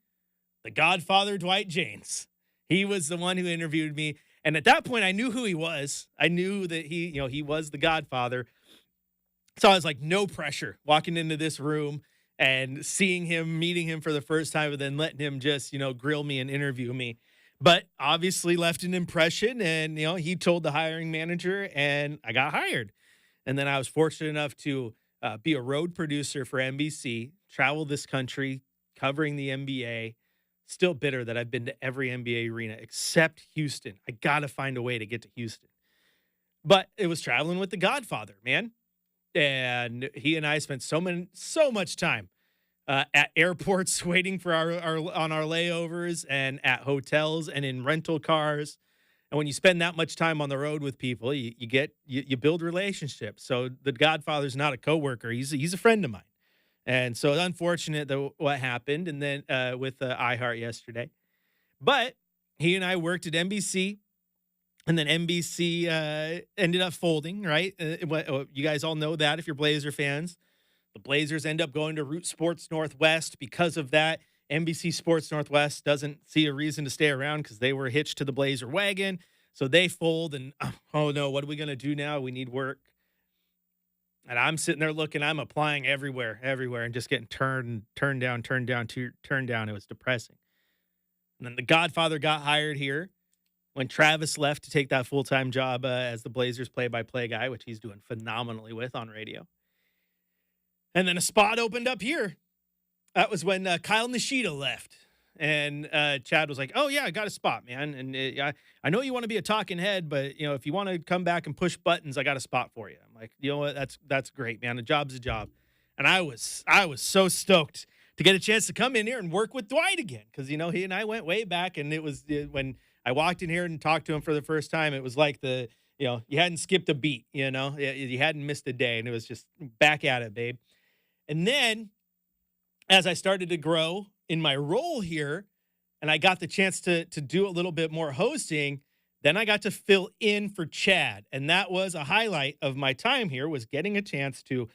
The Godfather, Dwight Yates. He was the one who interviewed me. And at that point, I knew who he was. I knew that he was the Godfather. So I was like, no pressure walking into this room and seeing him, meeting him for the first time, and then letting him just, grill me and interview me. But obviously left an impression, and, he told the hiring manager, and I got hired. And then I was fortunate enough to be a road producer for NBC, travel this country, covering the NBA. Still bitter that I've been to every NBA arena except Houston. I got to find a way to get to Houston. But it was traveling with the Godfather, man. And he and I spent so much time at airports waiting for our layovers, and at hotels and in rental cars. And when you spend that much time on the road with people, you build relationships. So the Godfather's not a coworker; he's a friend of mine. And so it's unfortunate that what happened, and then with iHeart yesterday. But he and I worked at NBC, and then NBC ended up folding, right? You guys all know that if you're Blazer fans. The Blazers end up going to Root Sports Northwest. Because of that, NBC Sports Northwest doesn't see a reason to stay around because they were hitched to the Blazer wagon. So they fold, and oh no, what are we going to do now? We need work. And I'm sitting there looking, I'm applying everywhere, and just getting turned down. It was depressing. And then the Godfather got hired here when Travis left to take that full-time job as the Blazers play-by-play guy, which he's doing phenomenally with on radio. And then a spot opened up here. That was when Kyle Nishida left. And Chad was like, "Oh yeah, I got a spot, man. And I know you want to be a talking head, but if you want to come back and push buttons, I got a spot for you." I'm like, "You know what? That's great, man. A job's a job." And I was so stoked to get a chance to come in here and work with Dwight again, because he and I went way back, and it was when I walked in here and talked to him for the first time, it was like you hadn't skipped a beat, you hadn't missed a day, and it was just back at it, babe. And then as I started to grow in my role here, and I got the chance to do a little bit more hosting, then I got to fill in for Chad, and that was a highlight of my time here, was getting a chance to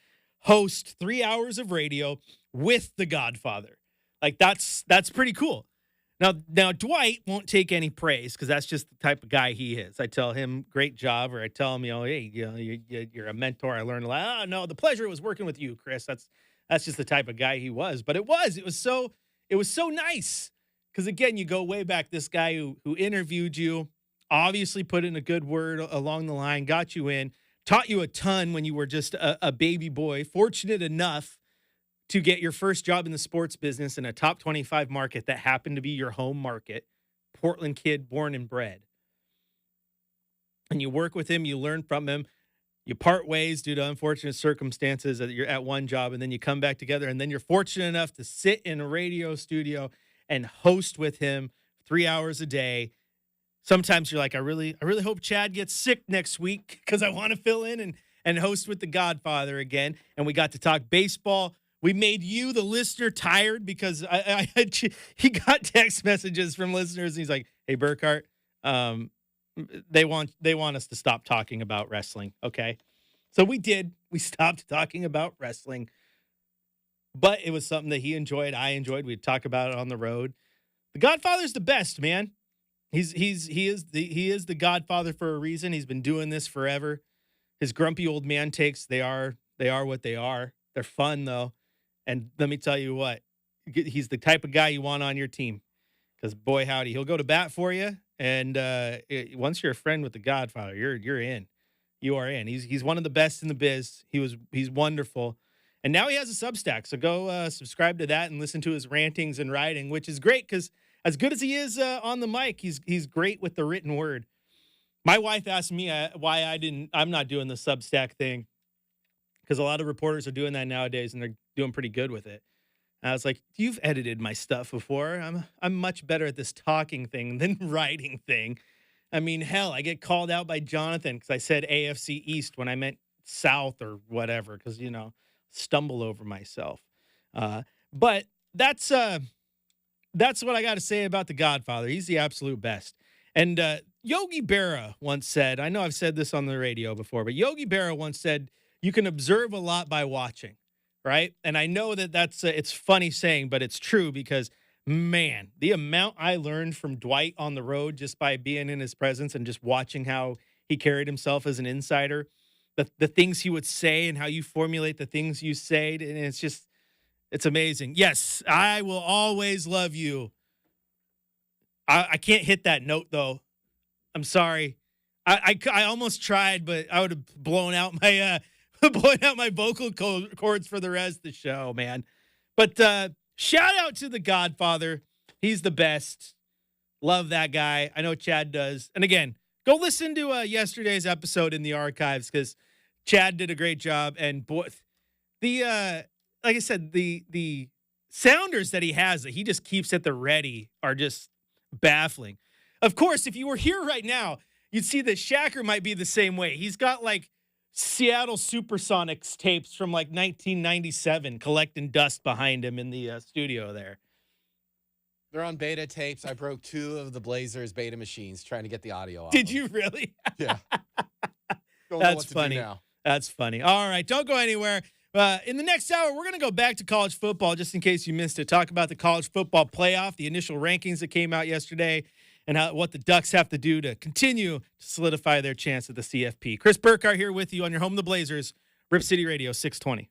host 3 hours of radio with the Godfather. Like that's pretty cool. Now Dwight won't take any praise, because that's just the type of guy he is. I tell him great job, or I tell him, hey, you're a mentor. I learned a lot. Oh no, the pleasure was working with you, Chris. That's just the type of guy he was. But it was so nice, because again, you go way back. This guy who interviewed you, obviously put in a good word along the line, got you in, taught you a ton when you were just a baby boy, fortunate enough to get your first job in the sports business in a top 25 market that happened to be your home market, Portland kid, born and bred. And you work with him, you learn from him, you part ways due to unfortunate circumstances that you're at one job, and then you come back together, and then you're fortunate enough to sit in a radio studio and host with him 3 hours a day. Sometimes you're like, I really hope Chad gets sick next week, because I want to fill in and host with the Godfather again. And we got to talk baseball. We made you, the listener, tired, because he got text messages from listeners, and he's like, "Hey, Burkhardt, they want us to stop talking about wrestling." Okay, so we did. We stopped talking about wrestling, but it was something that he enjoyed. I enjoyed. We'd talk about it on the road. The Godfather's the best, man. He is the Godfather for a reason. He's been doing this forever. His grumpy old man takes, they are what they are. They're fun though. And let me tell you what, he's the type of guy you want on your team, because boy howdy, he'll go to bat for you. And once you're a friend with the Godfather, you're in. You are in. He's one of the best in the biz. He's wonderful. And now he has a Substack. So go subscribe to that and listen to his rantings and writing, which is great, because as good as he is on the mic, he's great with the written word. My wife asked me why I'm not doing the Substack thing, because a lot of reporters are doing that nowadays, and they're doing pretty good with it. And I was like, "You've edited my stuff before. I'm much better at this talking thing than writing thing. I mean, hell, I get called out by Jonathan because I said AFC East when I meant South or whatever, because stumble over myself. But that's what I got to say about the Godfather. He's the absolute best. And Yogi Berra once said, I know I've said this on the radio before, but Yogi Berra once said, you can observe a lot by watching, right? And I know that's it's funny saying, but it's true, because, man, the amount I learned from Dwight on the road just by being in his presence and just watching how he carried himself as an insider, the things he would say and how you formulate the things you say, and it's amazing. Yes, I will always love you. I can't hit that note, though. I'm sorry. I almost tried, but I would have blown out my vocal cords for the rest of the show, man. But shout out to the Godfather. He's the best. Love that guy. I know Chad does. And again, go listen to yesterday's episode in the archives, because Chad did a great job. And boy, like I said, the sounders that he has that he just keeps at the ready are just baffling. Of course, if you were here right now, you'd see that Shacker might be the same way. He's got like Seattle Supersonics tapes from like 1997 collecting dust behind him in the studio there.
They're on beta tapes. I broke 2 of the Blazers beta machines trying to get the audio off.
Did you really?
Yeah.
That's funny. Now. That's funny. All right, don't go anywhere. In the next hour, we're going to go back to college football, just in case you missed it. Talk about the college football playoff, the initial rankings that came out yesterday, and what the Ducks have to do to continue to solidify their chance at the CFP. Chris Burkhardt here with you on your home of the Blazers, Rip City Radio 620.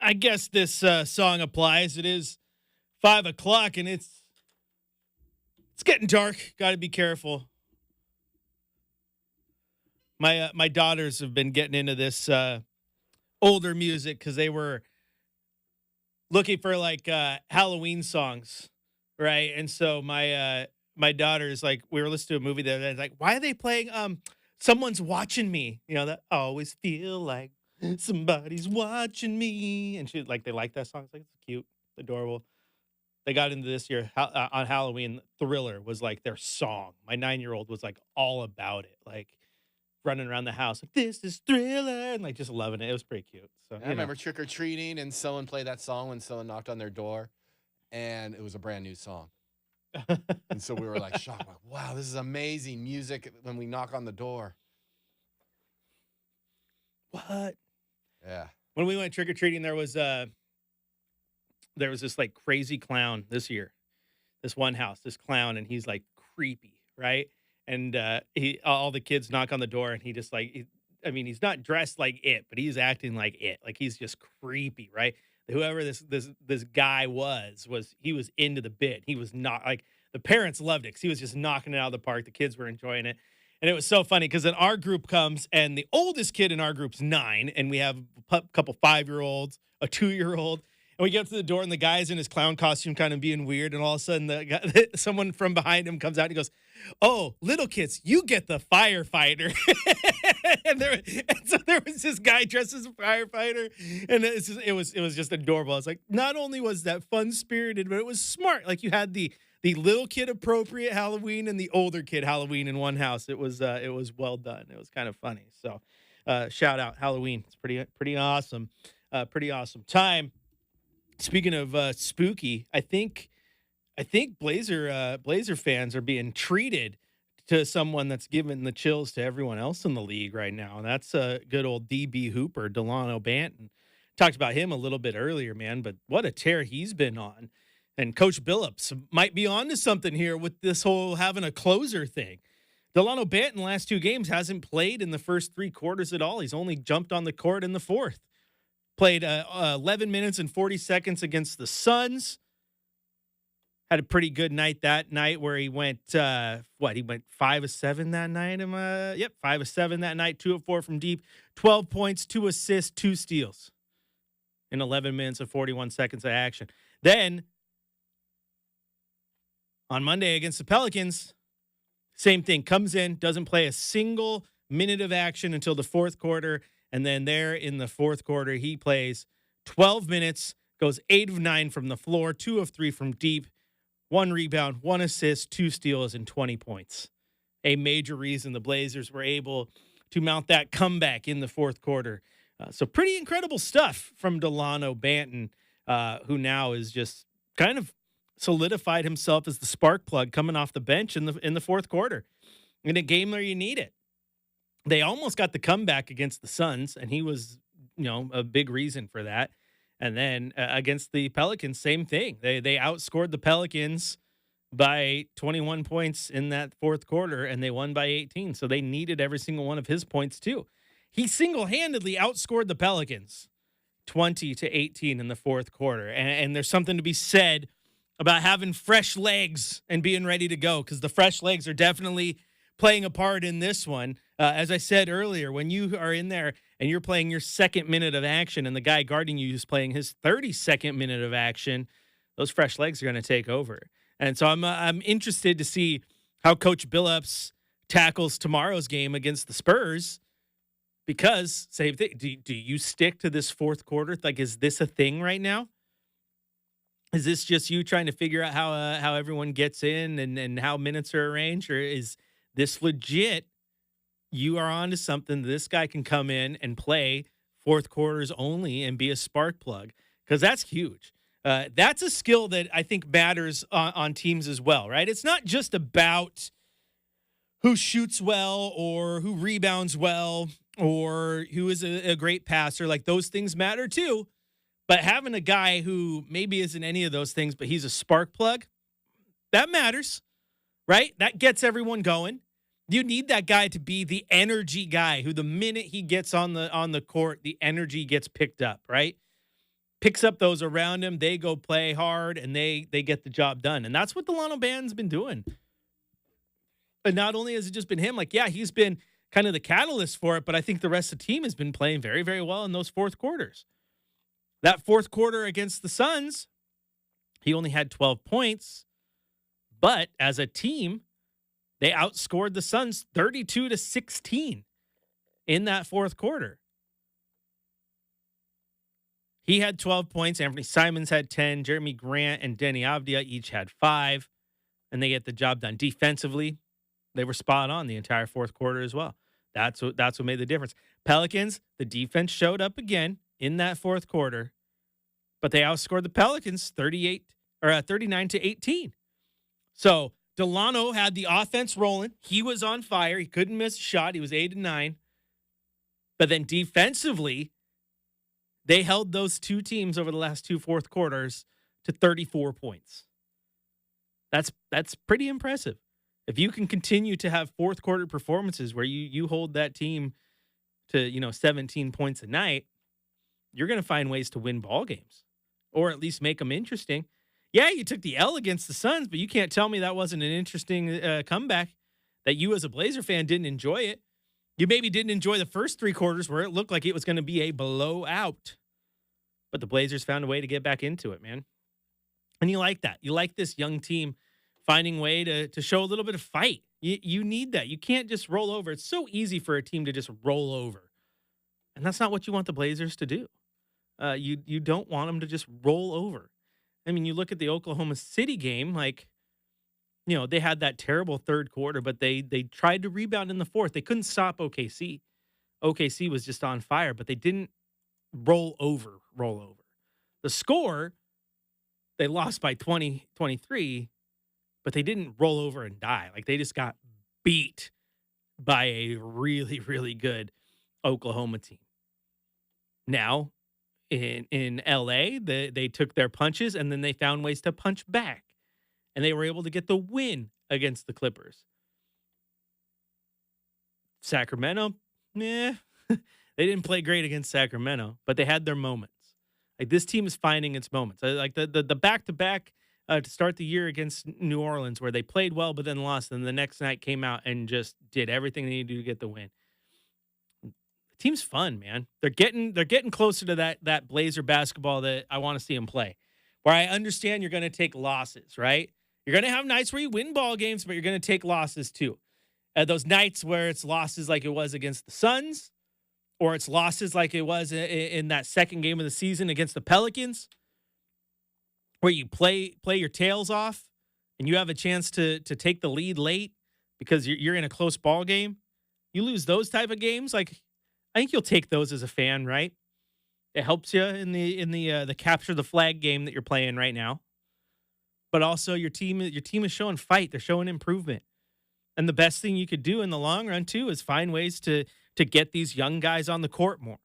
I guess this song applies. It is 5 o'clock, and it's getting dark. Got to be careful. My daughters have been getting into this older music because they were looking for like Halloween songs, right? And so my daughter's like, we were listening to a movie the other day. Like, why are they playing Someone's Watching Me? You know, that I always feel like somebody's watching me. And she like, they like that song. It's like, it's cute, adorable. They got into this year on Halloween. Thriller was like their song. My 9-year-old was like all about it, like running around the house like, this is Thriller, and like just loving it. It was pretty cute. So
I remember trick or treating, and someone played that song when someone knocked on their door, and it was a brand new song. And so we were like shocked, like, wow, this is amazing music when we knock on the door.
What?
Yeah.
When we went trick or treating, there was this like crazy clown this year. This one house, this clown, and he's like creepy, right? And all the kids knock on the door, and he just like, he's not dressed like it, but he's acting like it, like he's just creepy, right? Whoever this guy was he was into the bit. He was not like, the parents loved it because he was just knocking it out of the park. The kids were enjoying it, and it was so funny because then our group comes, and the oldest kid in our group's 9, and we have a couple 5-year-olds, a 2-year-old. And we get up to the door, and the guy's in his clown costume kind of being weird. And all of a sudden, someone from behind him comes out and he goes, "Oh, little kids, you get the firefighter." and so there was this guy dressed as a firefighter. And it was just adorable. I was like, not only was that fun-spirited, but it was smart. Like, you had the little kid appropriate Halloween and the older kid Halloween in one house. It was well done. It was kind of funny. So shout out Halloween. It's pretty awesome. Pretty awesome time. Speaking of spooky, I think Blazer fans are being treated to someone that's giving the chills to everyone else in the league right now, and that's good old DB Hooper, Delano Banton. Talked about him a little bit earlier, man, but what a tear he's been on. And Coach Billups might be onto something here with this whole having a closer thing. Delano Banton, last 2 games, hasn't played in the first 3 quarters at all. He's only jumped on the court in the 4th. Played 11 minutes and 40 seconds against the Suns. Had a pretty good night that night where he went, he went 5 of 7 that night. 5 of 7 that night, 2 of 4 from deep, 12 points, 2 assists, 2 steals in 11 minutes and 41 seconds of action. Then on Monday against the Pelicans, same thing. Comes in, doesn't play a single minute of action until the 4th quarter. And then there in the 4th quarter, he plays 12 minutes, goes 8 of 9 from the floor, 2 of 3 from deep, 1 rebound, 1 assist, 2 steals, and 20 points. A major reason the Blazers were able to mount that comeback in the 4th quarter. So pretty incredible stuff from Delano Banton, who now is just kind of solidified himself as the spark plug coming off the bench in the 4th quarter in a game where you need it. They almost got the comeback against the Suns, and he was, a big reason for that. And then against the Pelicans, same thing. They outscored the Pelicans by 21 points in that 4th quarter, and they won by 18. So they needed every single one of his points too. He single-handedly outscored the Pelicans 20-18 in the 4th quarter. And there's something to be said about having fresh legs and being ready to go, because the fresh legs are definitely playing a part in this one. As I said earlier, when you are in there and you're playing your 2nd minute of action and the guy guarding you is playing his 32nd minute of action, those fresh legs are going to take over. And so I'm interested to see how Coach Billups tackles tomorrow's game against the Spurs, because same thing. Do you stick to this 4th quarter? Like, is this a thing right now? Is this just you trying to figure out how everyone gets in and how minutes are arranged, or is this legit? You are onto something. This guy can come in and play 4th quarters only and be a spark plug, because that's huge. That's a skill that I think matters on teams as well, right? It's not just about who shoots well or who rebounds well or who is a great passer. Like, those things matter too. But having a guy who maybe isn't any of those things, but he's a spark plug, that matters, right? That gets everyone going. You need that guy to be the energy guy who, the minute he gets on the court, the energy gets picked up, right? picks up those around him. They go play hard, and they get the job done. And that's what Delano Band's been doing. But not only has it just been him, like, yeah, he's been kind of the catalyst for it, but I think the rest of the team has been playing very, very well in those fourth quarters. That fourth quarter against the Suns, he only had 12 points, but as a team, they outscored the Suns 32-16 in that fourth quarter. He had 12 points. Anthony Simons had 10. Jeremy Grant and Denny Avdia each had 5, and they get the job done. Defensively, they were spot on the entire fourth quarter as well. That's what made the difference. Pelicans, the defense showed up again in that fourth quarter, but they outscored the Pelicans 39-18. So Delano had the offense rolling. He was on fire. He couldn't miss a shot. He was 8-9. But then defensively, they held those two teams over the last two fourth quarters to 34 points. That's pretty impressive. If you can continue to have fourth quarter performances where you hold that team to 17 points a night, you're going to find ways to win ball games or at least make them interesting. Yeah, you took the L against the Suns, but you can't tell me that wasn't an interesting comeback, that you as a Blazer fan didn't enjoy it. You maybe didn't enjoy the first three quarters where it looked like it was going to be a blowout. But the Blazers found a way to get back into it, man. And you like that. You like this young team finding a way to show a little bit of fight. You need that. You can't just roll over. It's so easy for a team to just roll over. And that's not what you want the Blazers to do. You don't want them to just roll over. I mean, you look at the Oklahoma City game, like, they had that terrible third quarter, but they tried to rebound in the fourth. They couldn't stop OKC. OKC was just on fire, but they didn't roll over. The score, they lost by 23, but they didn't roll over and die. Like, they just got beat by a really, really good Oklahoma team. Now, in LA, they took their punches, and then they found ways to punch back. And they were able to get the win against the Clippers. Sacramento, they didn't play great against Sacramento, but they had their moments. Like, this team is finding its moments. Like the back-to-back to start the year against New Orleans, where they played well but then lost, and the next night came out and just did everything they needed to do to get the win. The team's fun, man. They're getting closer to that Blazer basketball that I want to see them play, where I understand you're going to take losses, right? You're going to have nights where you win ball games, but you're going to take losses too. Those nights where it's losses like it was against the Suns, or it's losses like it was in that second game of the season against the Pelicans, where you play your tails off and you have a chance to take the lead late because you're in a close ball game. You lose those type of games, like, I think you'll take those as a fan, right? It helps you in the capture the flag game that you're playing right now. But also your team is showing fight. They're showing improvement. And the best thing you could do in the long run too is find ways to get these young guys on the court more.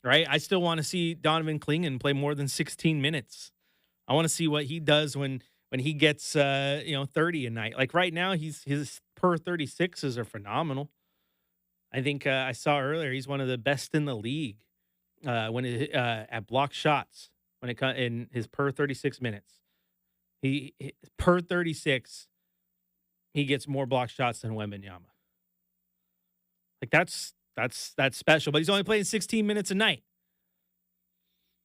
Right? I still want to see Donovan Clingan play more than 16 minutes. I want to see what he does when he gets 30 a night. Like, right now, his per 36s are phenomenal. I think I saw earlier he's one of the best in the league at block shots when it comes in his per 36 minutes. He per 36, he gets more block shots than Wembanyama. Like, that's special, but he's only playing 16 minutes a night.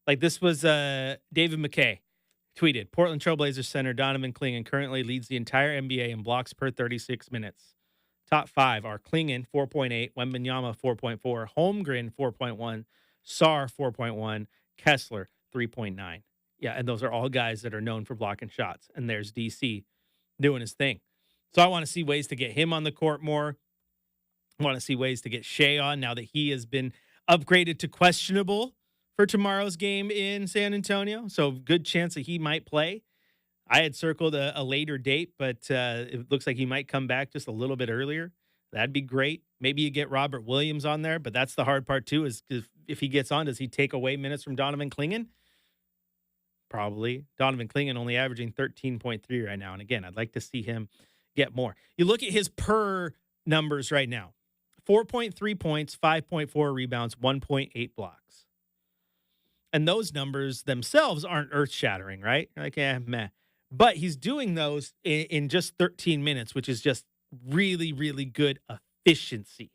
Like, this was David McKay tweeted, Portland Trailblazers center Donovan Clingan currently leads the entire NBA in blocks per 36 minutes. Top 5 are Clingan, 4.8, Wembanyama, 4.4, Holmgren, 4.1, Sarr, 4.1, Kessler, 3.9. Yeah, and those are all guys that are known for blocking shots. And there's DC doing his thing. So I want to see ways to get him on the court more. I want to see ways to get Shea on now that he has been upgraded to questionable for tomorrow's game in San Antonio. So good chance that he might play. I had circled a later date, but it looks like he might come back just a little bit earlier. That'd be great. Maybe you get Robert Williams on there, but that's the hard part too, is if he gets on, does he take away minutes from Donovan Clingan? Probably. Donovan Clingan only averaging 13.3 right now. And again, I'd like to see him get more. You look at his per numbers right now. 4.3 points, 5.4 rebounds, 1.8 blocks. And those numbers themselves aren't earth-shattering, right? You're like, yeah, meh. But he's doing those in just 13 minutes, which is just really, really good efficiency,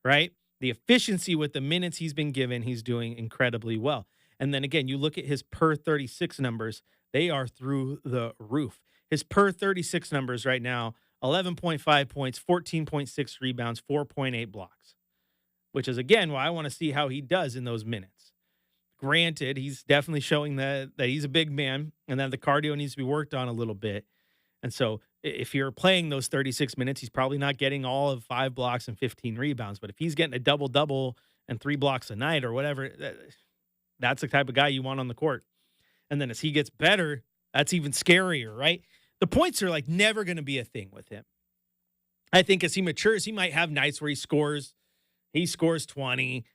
right? The efficiency with the minutes he's been given, he's doing incredibly well. And then again, you look at his per 36 numbers, they are through the roof. His per 36 numbers right now, 11.5 points, 14.6 rebounds, 4.8 blocks, which is again why I want to see how he does in those minutes. Granted, he's definitely showing that he's a big man and that the cardio needs to be worked on a little bit. And so if you're playing those 36 minutes, he's probably not getting all of 5 blocks and 15 rebounds. But if he's getting a double-double and 3 blocks a night or whatever, that's the type of guy you want on the court. And then as he gets better, that's even scarier, right? The points are like never going to be a thing with him. I think as he matures, he might have nights where he scores 20,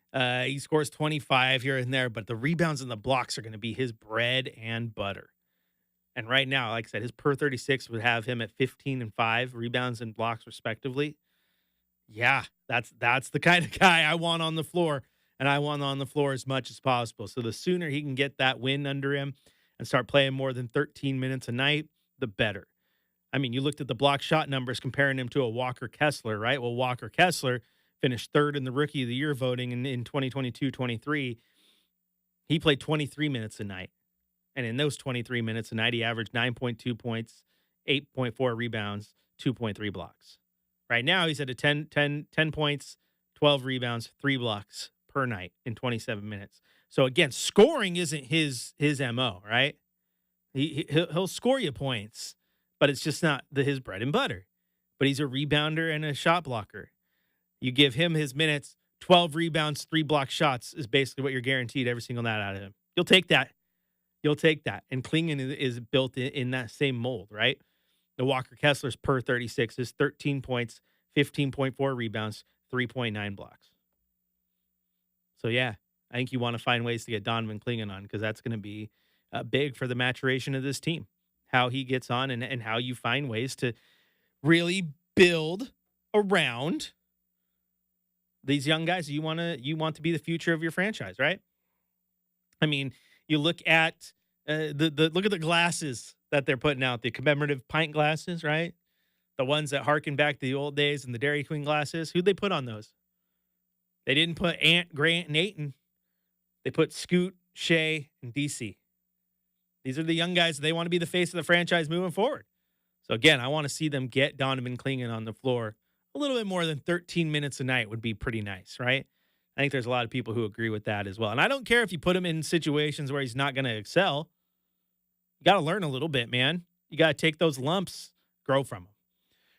he scores 25 here and there, but the rebounds and the blocks are going to be his bread and butter. And right now, like I said, his per 36 would have him at 15 and 5 rebounds and blocks respectively. Yeah, that's the kind of guy I want on the floor, and I want on the floor as much as possible. So the sooner he can get that win under him and start playing more than 13 minutes a night, the better. I mean, you looked at the block shot numbers comparing him to a Walker Kessler, right? Well, Walker Kessler finished third in the Rookie of the Year voting in 2022-23. He played 23 minutes a night. And in those 23 minutes a night, he averaged 9.2 points, 8.4 rebounds, 2.3 blocks. Right now, he's at a 10 points, 12 rebounds, 3 blocks per night in 27 minutes. So again, scoring isn't his MO, right? He'll score you points, but it's just not his bread and butter. But he's a rebounder and a shot blocker. You give him his minutes, 12 rebounds, 3 block shots is basically what you're guaranteed every single night out of him. You'll take that. And Klingen is built in that same mold, right? The Walker Kessler's per 36 is 13 points, 15.4 rebounds, 3.9 blocks. So, yeah, I think you want to find ways to get Donovan Klingen on because that's going to be big for the maturation of this team, how he gets on and how you find ways to really build around these young guys. You want to be the future of your franchise, right? I mean, you look at look at the glasses that they're putting out, the commemorative pint glasses, right? The ones that harken back to the old days and the Dairy Queen glasses. Who'd they put on those? They didn't put Ant, Grant, and Ayton. They put Scoot, Shea, and DC. These are the young guys. They want to be the face of the franchise moving forward. So, again, I want to see them get Donovan Klingen on the floor. A little bit more than 13 minutes a night would be pretty nice, right? I think there's a lot of people who agree with that as well. And I don't care if you put him in situations where he's not going to excel. You got to learn a little bit, man. You got to take those lumps, grow from them.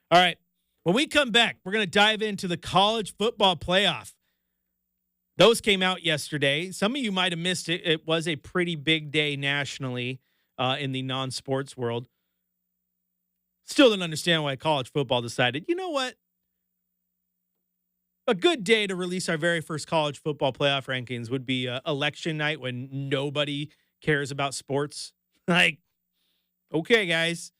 All right. When we come back, we're going to dive into the college football playoff. Those came out yesterday. Some of you might have missed it. It was a pretty big day nationally in the non-sports world. Still don't understand why college football decided, you know what? A good day to release our very first college football playoff rankings would be election night when nobody cares about sports. Like, okay, guys.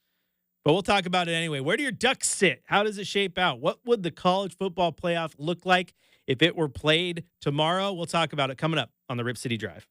But we'll talk about it anyway. Where do your Ducks sit? How does it shape out? What would the college football playoff look like if it were played tomorrow? We'll talk about it coming up on the Rip City Drive.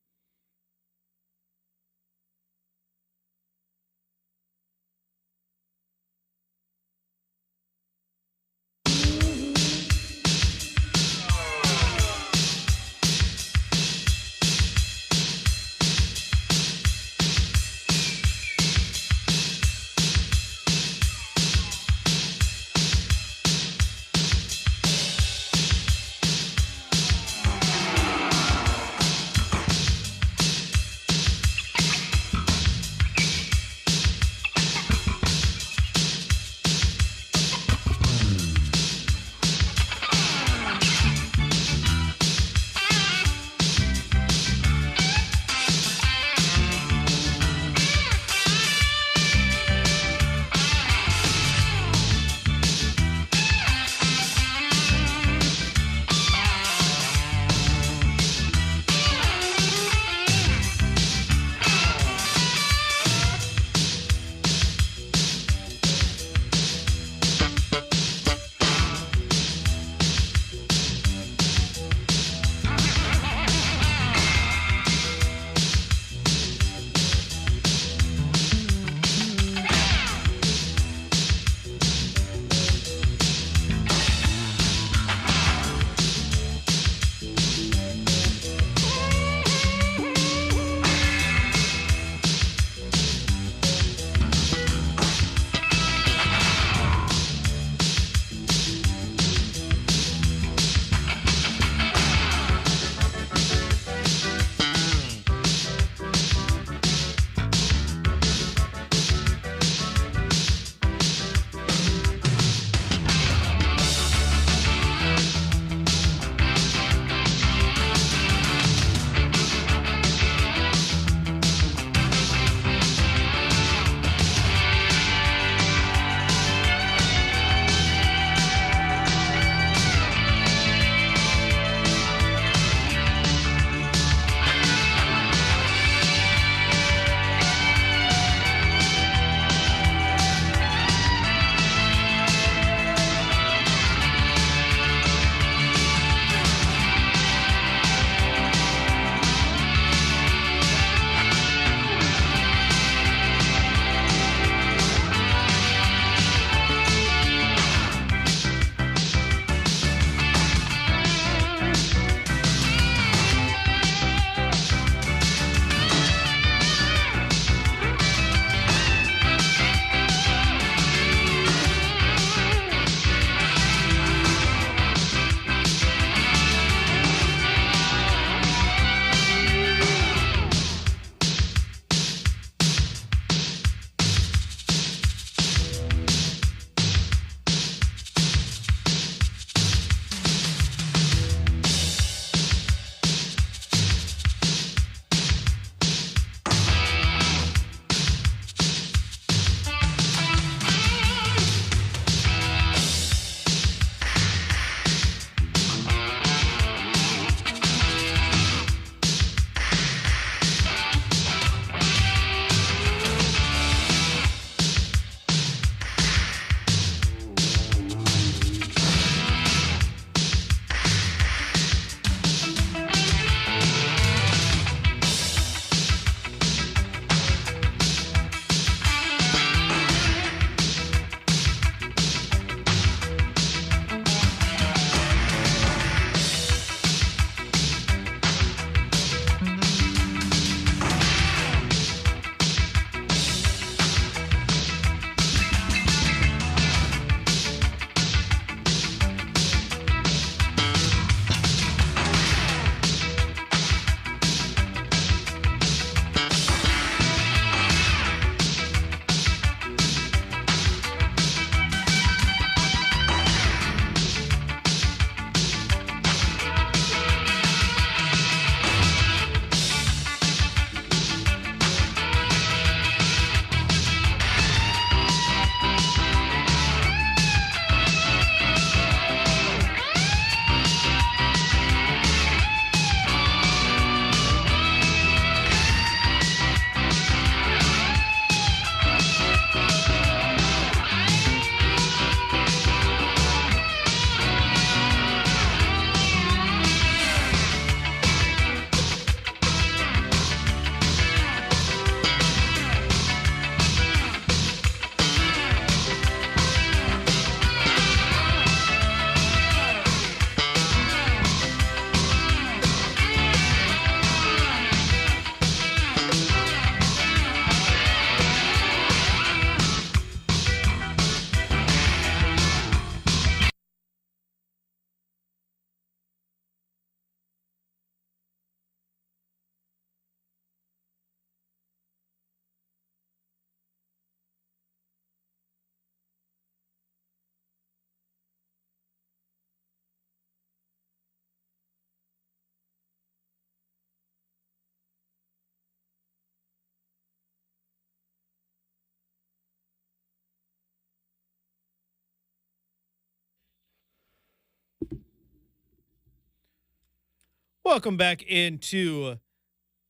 Welcome back into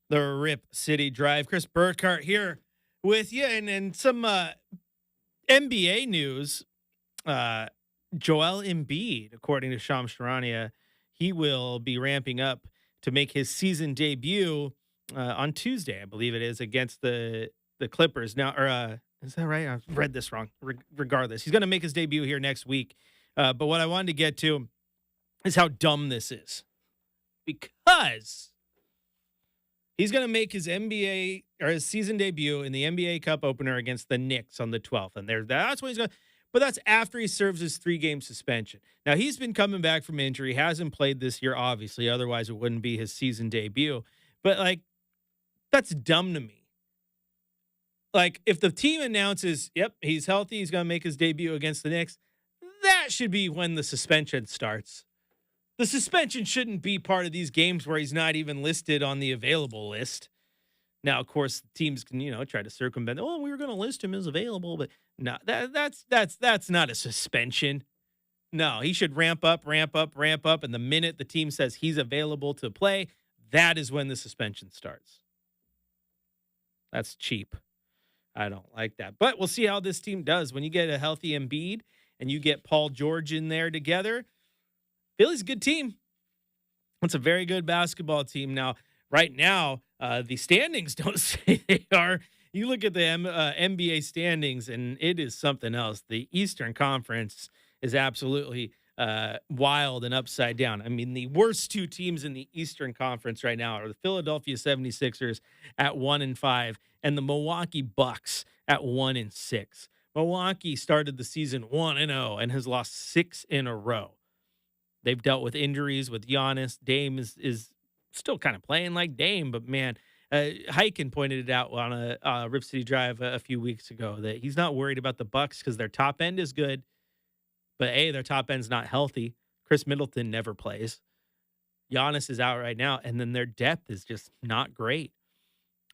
the Rip City Drive. Chris Burkhardt here with you, and some NBA news. Uh, Joel Embiid, according to Shams Charania, he will be ramping up to make his season debut on Tuesday, I believe it is, against the Clippers. Now, or is that right? I read this wrong. Regardless, he's going to make his debut here next week. But what I wanted to get to is how dumb this is, because he's going to make his NBA or his season debut in the NBA Cup opener against the Knicks on the 12th. And that's when he's going to, but that's after he serves his 3-game suspension. Now, he's been coming back from injury, hasn't played this year, obviously. Otherwise, it wouldn't be his season debut. But, like, that's dumb to me. Like, if the team announces, yep, he's healthy, he's going to make his debut against the Knicks, that should be when the suspension starts. The suspension shouldn't be part of these games where he's not even listed on the available list. Now, of course, teams can, try to circumvent. Oh, we were going to list him as available, but no, that's not a suspension. No, he should ramp up, and the minute the team says he's available to play, that is when the suspension starts. That's cheap. I don't like that. But we'll see how this team does. When you get a healthy Embiid and you get Paul George in there together, Philly's a good team. It's a very good basketball team. Now, right now, the standings don't say they are. You look at the NBA standings, and it is something else. The Eastern Conference is absolutely wild and upside down. I mean, the worst 2 teams in the Eastern Conference right now are the Philadelphia 76ers at 1-5 and the Milwaukee Bucks at 1-6. Milwaukee started the season 1-0 and has lost 6 in a row. They've dealt with injuries with Giannis. Dame is still kind of playing like Dame, but man, Hyken pointed it out on a Rip City Drive a few weeks ago that he's not worried about the Bucks because their top end is good, but their top end's not healthy. Chris Middleton never plays. Giannis is out right now, and then their depth is just not great.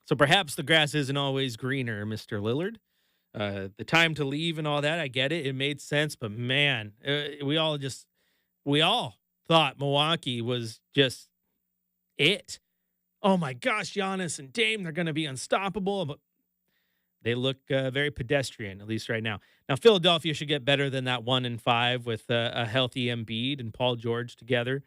So perhaps the grass isn't always greener, Mr. Lillard. The time to leave and all that, I get it. It made sense, but man, we all thought Milwaukee was just it. Oh my gosh, Giannis and Dame, they're going to be unstoppable. But they look very pedestrian, at least right now. Now, Philadelphia should get better than that 1-5 with a healthy Embiid and Paul George together.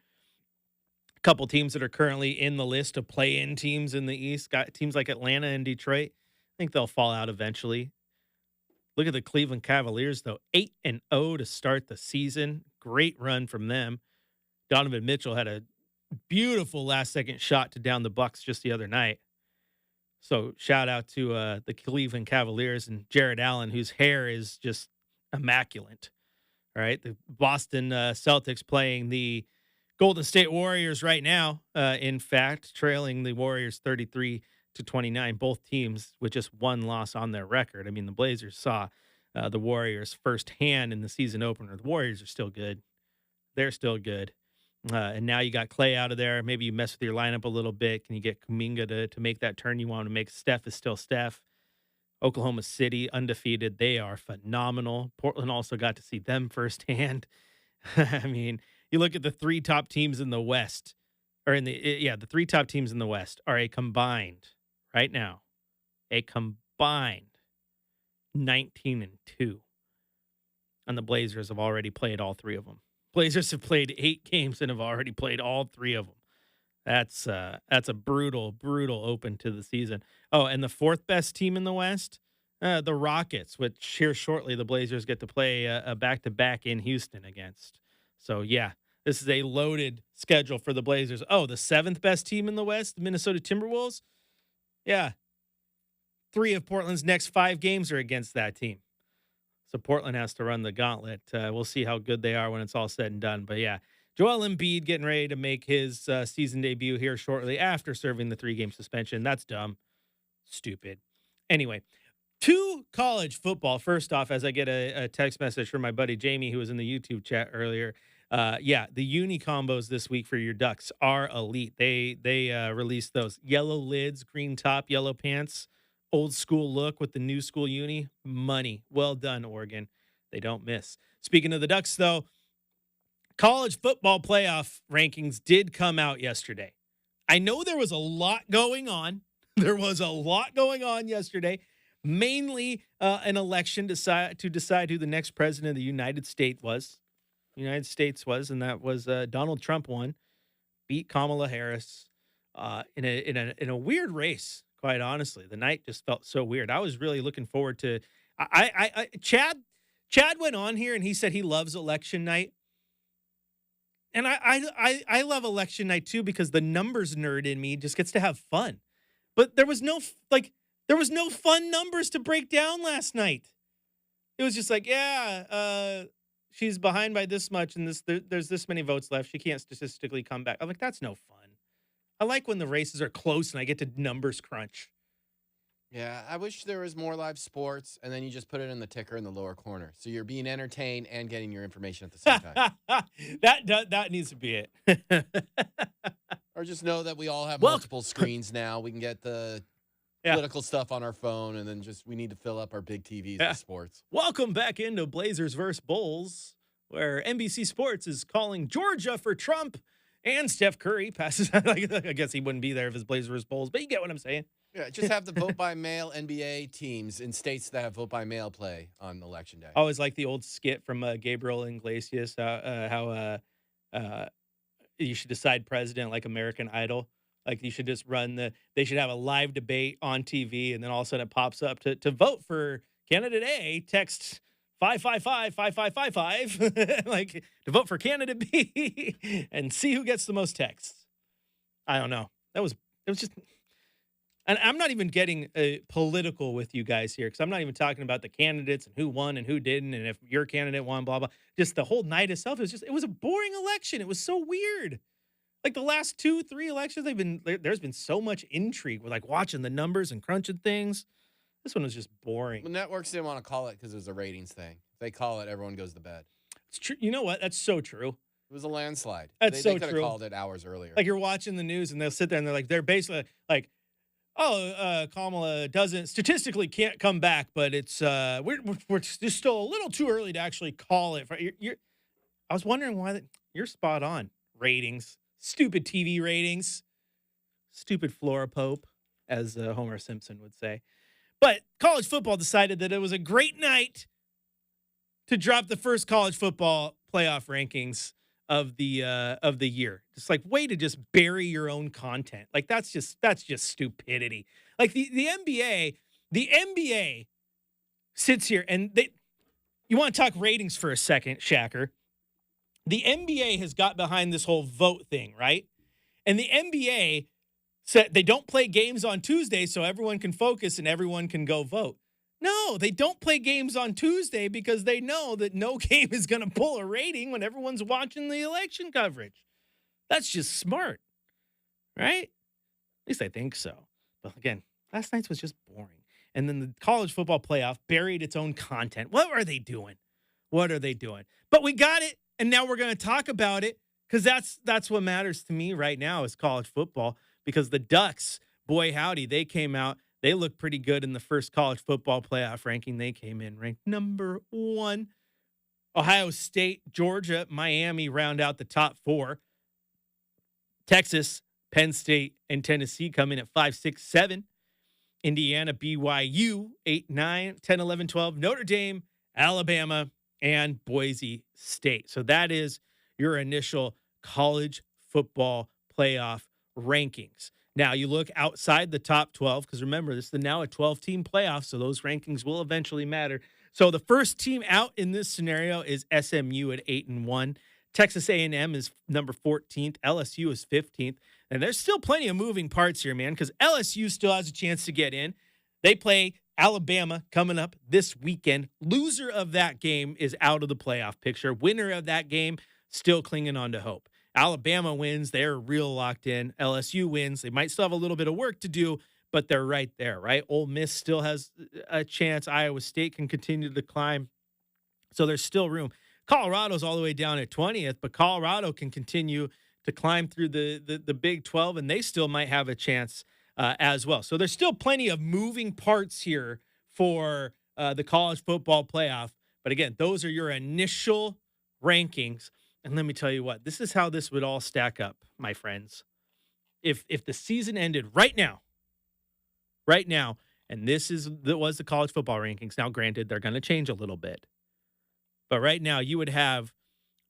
A couple teams that are currently in the list of play-in teams in the East, got teams like Atlanta and Detroit. I think they'll fall out eventually. Look at the Cleveland Cavaliers, though. 8-0 to start the season. Great run from them. Donovan Mitchell had a beautiful last-second shot to down the Bucks just the other night. So shout out to the Cleveland Cavaliers and Jared Allen, whose hair is just immaculate. All right, the Boston Celtics playing the Golden State Warriors right now. In fact, trailing the Warriors 33-29. Both teams with just one loss on their record. I mean, the Blazers saw the Warriors firsthand in the season opener. The Warriors are still good. They're still good. And now you got Clay out of there. Maybe you mess with your lineup a little bit. Can you get Kuminga to make that turn you want to make? Steph is still Steph. Oklahoma City, undefeated. They are phenomenal. Portland also got to see them firsthand. I mean, you look at the 3 top teams in the West, or the 3 top teams in the West are a combined, right now, a combined 19-2. And the Blazers have already played all 3 of them. Blazers have played 8 games and have already played all 3 of them. That's a brutal open to the season. Oh, and the 4th best team in the West, the Rockets, which here shortly the Blazers get to play a back-to-back in Houston against. So, yeah, this is a loaded schedule for the Blazers. Oh, the 7th best team in the West, the Minnesota Timberwolves. Yeah, 3 of Portland's next 5 games are against that team. So Portland has to run the gauntlet. We'll see how good they are when it's all said and done. But, yeah, Joel Embiid getting ready to make his season debut here shortly after serving the 3-game suspension. That's dumb. Stupid. Anyway, to college football. First off, as I get a text message from my buddy Jamie, who was in the YouTube chat earlier, the uni combos this week for your Ducks are elite. They released those yellow lids, green top, yellow pants, old school look with the new school uni. Money. Well done, Oregon. They don't miss. Speaking of the Ducks, though, college football playoff rankings did come out yesterday. I know there was a lot going on. There was a lot going on yesterday, mainly an election to decide who the next president of the United States was. And that was Donald Trump won, beat Kamala Harris in a weird race. Quite honestly, the night just felt so weird. I was really looking forward to. Chad went on here and he said he loves election night. And I love election night too because the numbers nerd in me just gets to have fun. But there was no fun numbers to break down last night. It was just like, she's behind by this much and there's this many votes left. She can't statistically come back. I'm like, that's no fun. I like when the races are close and I get to numbers crunch.
Yeah, I wish there was more live sports, and then you just put it in the ticker in the lower corner, so you're being entertained and getting your information at the same time.
That needs to be it.
Or just know that we all have
Well-
multiple screens now. We can get the political stuff on our phone, and then we need to fill up our big TVs with sports.
Welcome back into Blazers vs. Bulls, where NBC Sports is calling Georgia for Trump, and Steph Curry passes. I guess he wouldn't be there if his Blazers vs. Bulls, but you get what I'm saying.
Yeah, just have the vote by mail NBA teams in states that have vote by mail play on election day.
I always like the old skit from Gabriel Iglesias, how you should decide president like American Idol. Like you should just they should have a live debate on TV, and then all of a sudden it pops up to vote for candidate A, text 555-5555, like to vote for candidate B and see who gets the most texts. I don't know. It was just. And I'm not even getting political with you guys here because I'm not even talking about the candidates and who won and who didn't and if your candidate won, blah, blah. Just the whole night itself. It was a boring election. It was so weird. Like the last 2-3 elections, there's been so much intrigue with like watching the numbers and crunching things. This one was just boring.
The networks didn't want to call it because it was a ratings thing. If they call it, everyone goes to bed.
It's true. You know what? That's so true.
It was a landslide.
They
could have
true.
called it hours earlier.
Like you're watching the news and they'll sit there and they're basically like, Kamala statistically can't come back, but it's we're just still a little too early to actually call it. I was wondering why you're spot on. Ratings, stupid TV ratings, stupid Flora Pope, as Homer Simpson would say. But college football decided that it was a great night to drop the first college football playoff rankings of the year. Just like way to just bury your own content. Like that's just stupidity. Like the NBA sits here and you want to talk ratings for a second, Shacker. The NBA has got behind this whole vote thing, right? And the NBA said they don't play games on Tuesday so everyone can focus and everyone can go vote. No, they don't play games on Tuesday because they know that no game is going to pull a rating when everyone's watching the election coverage. That's just smart, right? At least I think so. But again, last night's was just boring. And then the college football playoff buried its own content. What are they doing? But we got it, and now we're going to talk about it because that's what matters to me right now is college football because the Ducks, boy howdy, they came out. They look pretty good in the first college football playoff ranking. They came in ranked number 1. Ohio State, Georgia, Miami round out the top 4. Texas, Penn State, and Tennessee come in at 5, 6, 7. Indiana, BYU, 8, 9, 10, 11, 12. Notre Dame, Alabama, and Boise State. So that is your initial college football playoff rankings. Now, you look outside the top 12, because remember, this is now a 12-team playoff, so those rankings will eventually matter. So the first team out in this scenario is SMU at 8-1. Texas A&M is number 14th. LSU is 15th. And there's still plenty of moving parts here, man, because LSU still has a chance to get in. They play Alabama coming up this weekend. Loser of that game is out of the playoff picture. Winner of that game still clinging on to hope. Alabama wins. They're real locked in. LSU wins. They might still have a little bit of work to do, but they're right there, right? Ole Miss still has a chance. Iowa State can continue to climb. So there's still room. Colorado's all the way down at 20th, but Colorado can continue to climb through the Big 12, and they still might have a chance as well. So there's still plenty of moving parts here for the college football playoff. But again, those are your initial rankings. And let me tell you what, this is how this would all stack up, my friends. if the season ended right now, and this was the college football rankings. Now, granted, they're going to change a little bit, but right now you would have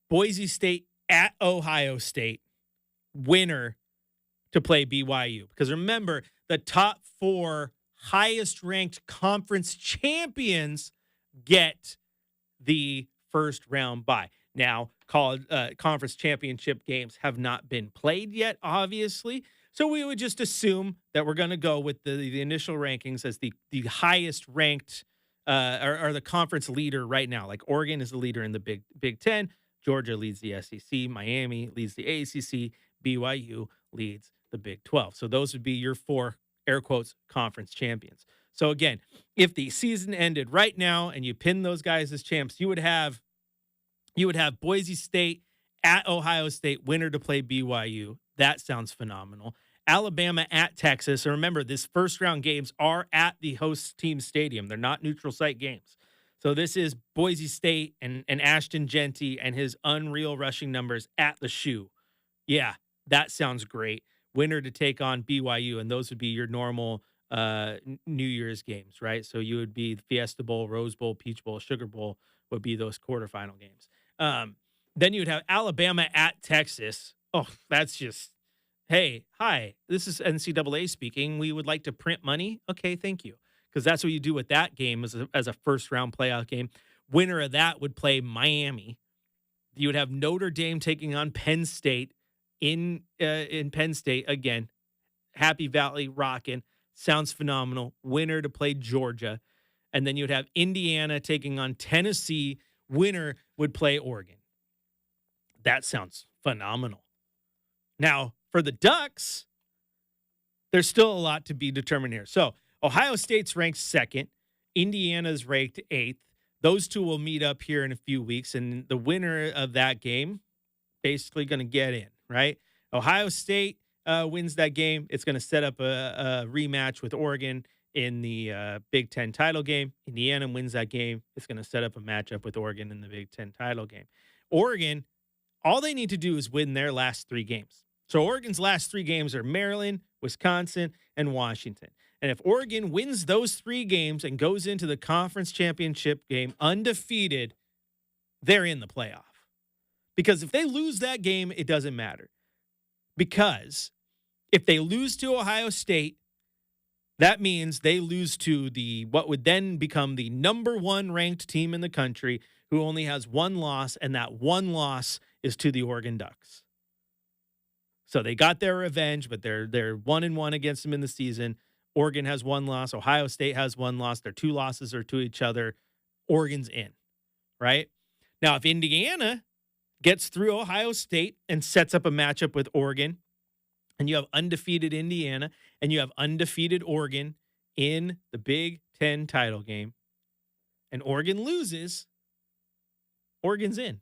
Boise State at Ohio State, winner to play BYU. Because remember, the top 4 highest ranked conference champions get the first round bye. Now, college conference championship games have not been played yet, obviously. So we would just assume that we're going to go with the initial rankings as the highest ranked or the conference leader right now. Like Oregon is the leader in the Big Ten. Georgia leads the SEC. Miami leads the ACC. BYU leads the Big 12. So those would be your 4, air quotes, conference champions. So again, if the season ended right now and you pin those guys as champs, you would have Boise State at Ohio State, winner to play BYU. That sounds phenomenal. Alabama at Texas. And remember, this first round games are at the host team stadium. They're not neutral site games. So this is Boise State and Ashton Genty and his unreal rushing numbers at the shoe. Yeah, that sounds great. Winner to take on BYU, and those would be your normal New Year's games, right? So you would be the Fiesta Bowl, Rose Bowl, Peach Bowl, Sugar Bowl would be those quarterfinal games. Then you would have Alabama at Texas. Oh, that's just, hey, hi, this is NCAA speaking. We would like to print money. Okay, thank you. Because that's what you do with that game as a first-round playoff game. Winner of that would play Miami. You would have Notre Dame taking on Penn State in Penn State. Again, Happy Valley rocking. Sounds phenomenal. Winner to play Georgia. And then you would have Indiana taking on Tennessee. Winner would play Oregon. That sounds phenomenal. Now, for the Ducks, there's still a lot to be determined here. So, Ohio State's ranked 2nd. Indiana's ranked 8th. Those two will meet up here in a few weeks, and the winner of that game basically going to get in, right? Ohio State wins that game. It's going to set up a rematch with Oregon in the Big Ten title game. Indiana wins that game. It's going to set up a matchup with Oregon in the Big Ten title game. Oregon, all they need to do is win their last 3 games. So Oregon's last 3 games are Maryland, Wisconsin, and Washington. And if Oregon wins those 3 games and goes into the conference championship game undefeated, they're in the playoff. Because if they lose that game, it doesn't matter. Because if they lose to Ohio State, that means they lose to what would then become the number 1 ranked team in the country, who only has 1 loss, and that 1 loss is to the Oregon Ducks. So they got their revenge, but they're 1-1 against them in the season. Oregon has 1 loss. Ohio State has 1 loss. Their 2 losses are to each other. Oregon's in, right? Now, if Indiana gets through Ohio State and sets up a matchup with Oregon, and you have undefeated Indiana and you have undefeated Oregon in the Big Ten title game, and Oregon loses, Oregon's in.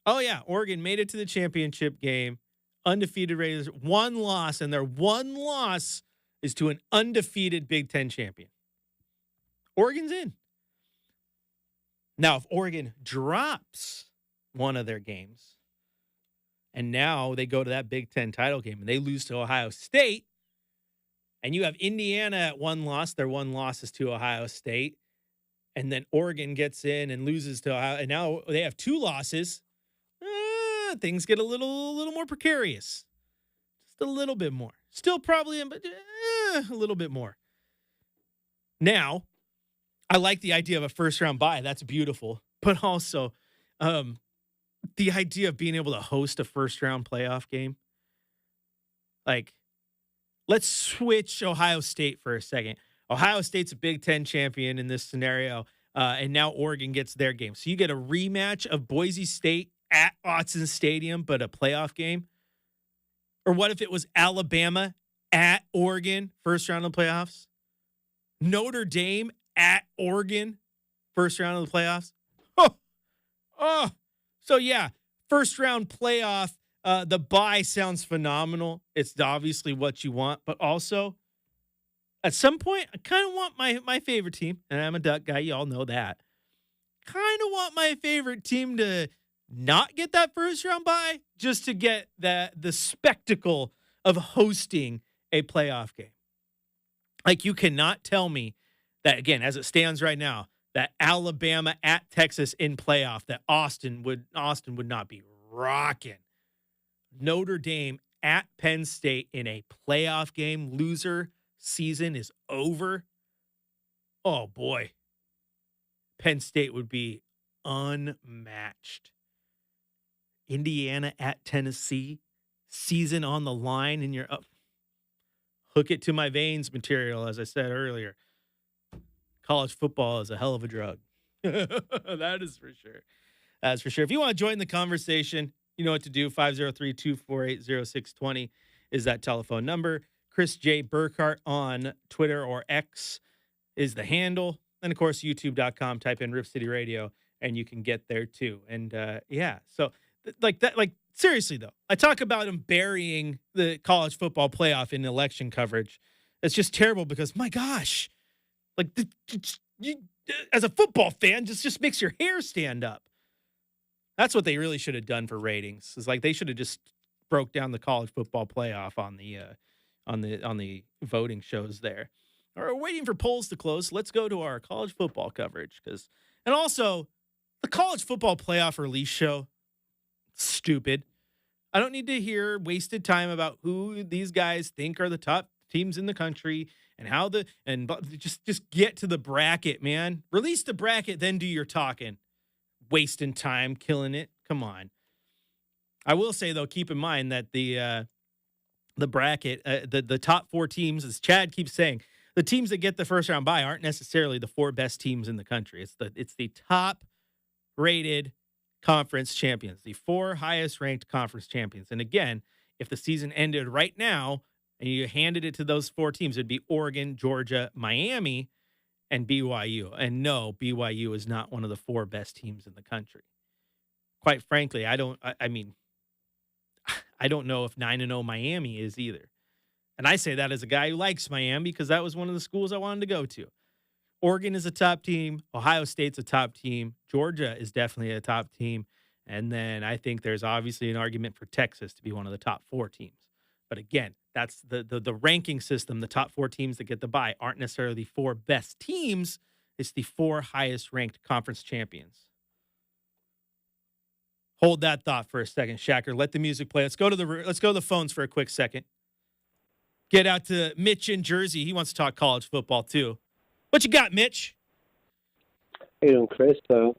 Oh, yeah, Oregon made it to the championship game. Undefeated Raiders, 1 loss, and their 1 loss is to an undefeated Big Ten champion. Oregon's in. Now, if Oregon drops one of their games, and now they go to that Big Ten title game, and they lose to Ohio State, and you have Indiana at 1 loss, their 1 loss is to Ohio State, and then Oregon gets in and loses to Ohio, and now they have 2 losses, things get a little more precarious. Just a little bit more. Still probably, but a little bit more. Now, I like the idea of a first-round bye. That's beautiful. But also, the idea of being able to host a first-round playoff game. Like, let's switch Ohio State for a second. Ohio State's a Big Ten champion in this scenario, and now Oregon gets their game. So you get a rematch of Boise State at Autzen Stadium, but a playoff game? Or what if it was Alabama at Oregon, first round of the playoffs? Notre Dame at Oregon, first round of the playoffs? So yeah, first round playoff. The bye sounds phenomenal. It's obviously what you want, but also at some point, I kind of want my favorite team, and I'm a Duck guy. You all know that. Kind of want my favorite team to not get that first round bye, just to get the spectacle of hosting a playoff game. Like, you cannot tell me that, again, as it stands right now, that Alabama at Texas in playoff, that Austin would not be rocking. Notre Dame at Penn State in a playoff game, loser season is over. Oh boy. Penn State would be unmatched. Indiana at Tennessee, season on the line, and you're up. Hook it to my veins material, as I said earlier. College football is a hell of a drug. That is for sure. That's for sure. If you want to join the conversation, you know what to do. 503-248-0620 is that telephone number. Chris J. Burkhardt on Twitter or X is the handle. And, of course, youtube.com. Type in Rip City Radio, and you can get there, too. And, so, seriously, though, I talk about him burying the college football playoff in election coverage. It's just terrible because, my gosh, as a football fan, just makes your hair stand up. That's what they really should have done for ratings. It's like they should have just broke down the college football playoff on the voting shows there. We're waiting for polls to close. Let's go to our college football coverage and also the college football playoff release show. Stupid. I don't need to hear wasted time about who these guys think are the top teams in the country and just get to the bracket, man. Release the bracket, then do your talking. Wasting time, killing it. Come on. I will say, though, keep in mind that the bracket, the top 4 teams, as Chad keeps saying, the teams that get the first round bye aren't necessarily the 4 best teams in the country. It's the top rated conference champions, the 4 highest ranked conference champions. And again, if the season ended right now and you handed it to those 4 teams, it'd be Oregon, Georgia, Miami, and BYU. And no, BYU is not one of the 4 best teams in the country. Quite frankly, I don't know if 9-0 Miami is either. And I say that as a guy who likes Miami because that was one of the schools I wanted to go to. Oregon is a top team. Ohio State's a top team. Georgia is definitely a top team. And then I think there's obviously an argument for Texas to be one of the top 4 teams. But again, that's the ranking system. The top 4 teams that get the bye aren't necessarily the 4 best teams. It's the 4 highest ranked conference champions. Hold that thought for a second, Shacker. Let the music play. Let's go to the phones for a quick second. Get out to Mitch in Jersey. He wants to talk college football too. What you got, Mitch?
Hey, doing, Chris. I'm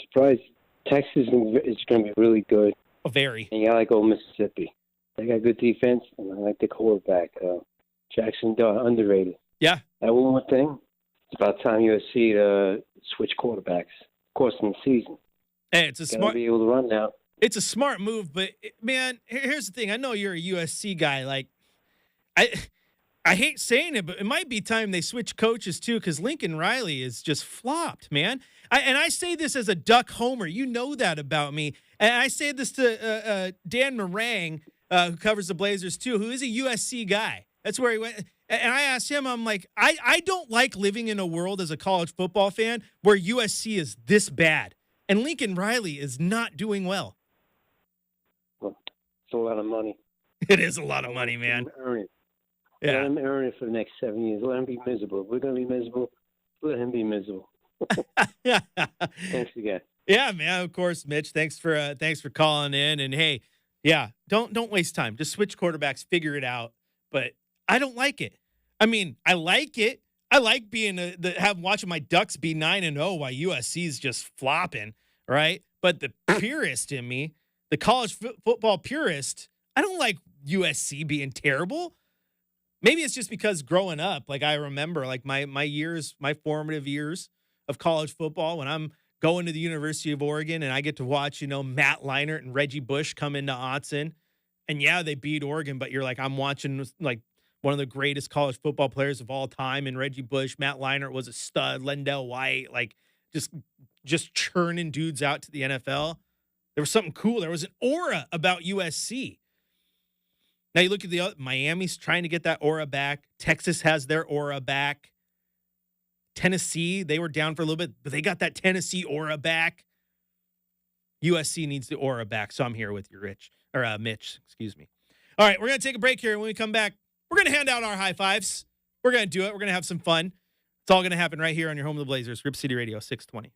surprised Texas is going to be really good.
Oh, very.
And you got to go Mississippi. They got good defense, and I like the quarterback. Jackson underrated.
Yeah.
And one more thing. It's about time USC to switch quarterbacks. Of course, in the season.
Hey, it's a smart.
Be able to run now.
It's a smart move, but man, here's the thing. I know you're a USC guy. Like, I hate saying it, but it might be time they switch coaches too, because Lincoln Riley is just flopped, man. I say this as a Duck homer. You know that about me. And I say this to Dan Morang, who covers the Blazers too, who is a USC guy. That's where he went. And I asked him, I'm like, I don't like living in a world as a college football fan where USC is this bad. And Lincoln Riley is not doing well.
Well, it's a lot of money.
It is a lot of money, man.
Earn it.
Yeah.
Let him earn it for the next 7 years. Let him be miserable. If we're going to be miserable, let him be miserable. Thanks again.
Yeah, man. Of course, Mitch. Thanks for calling in. And hey, yeah, don't waste time. Just switch quarterbacks, figure it out. But I don't like it. I mean, I like it. I like being watching my Ducks be 9-0 while USC is just flopping, right? But the purist in me, the college football purist, I don't like USC being terrible. Maybe it's just because growing up, like I remember, like my formative years of college football, when I'm going to the University of Oregon and I get to watch, Matt Leinart and Reggie Bush come into Autzen, and yeah, they beat Oregon, but you're like, I'm watching like one of the greatest college football players of all time, and Reggie Bush. Matt Leinart was a stud. Lendell White, like just churning dudes out to the NFL. There was something cool. There was an aura about USC. Now you look at the Miami's trying to get that aura back. Texas has their aura back. Tennessee, they were down for a little bit, but they got that Tennessee aura back. USC needs the aura back, so I'm here with you, Mitch. Excuse me. All right, we're going to take a break here. And when we come back, we're going to hand out our high fives. We're going to do it. We're going to have some fun. It's all going to happen right here on your home of the Blazers, Rip City Radio 620.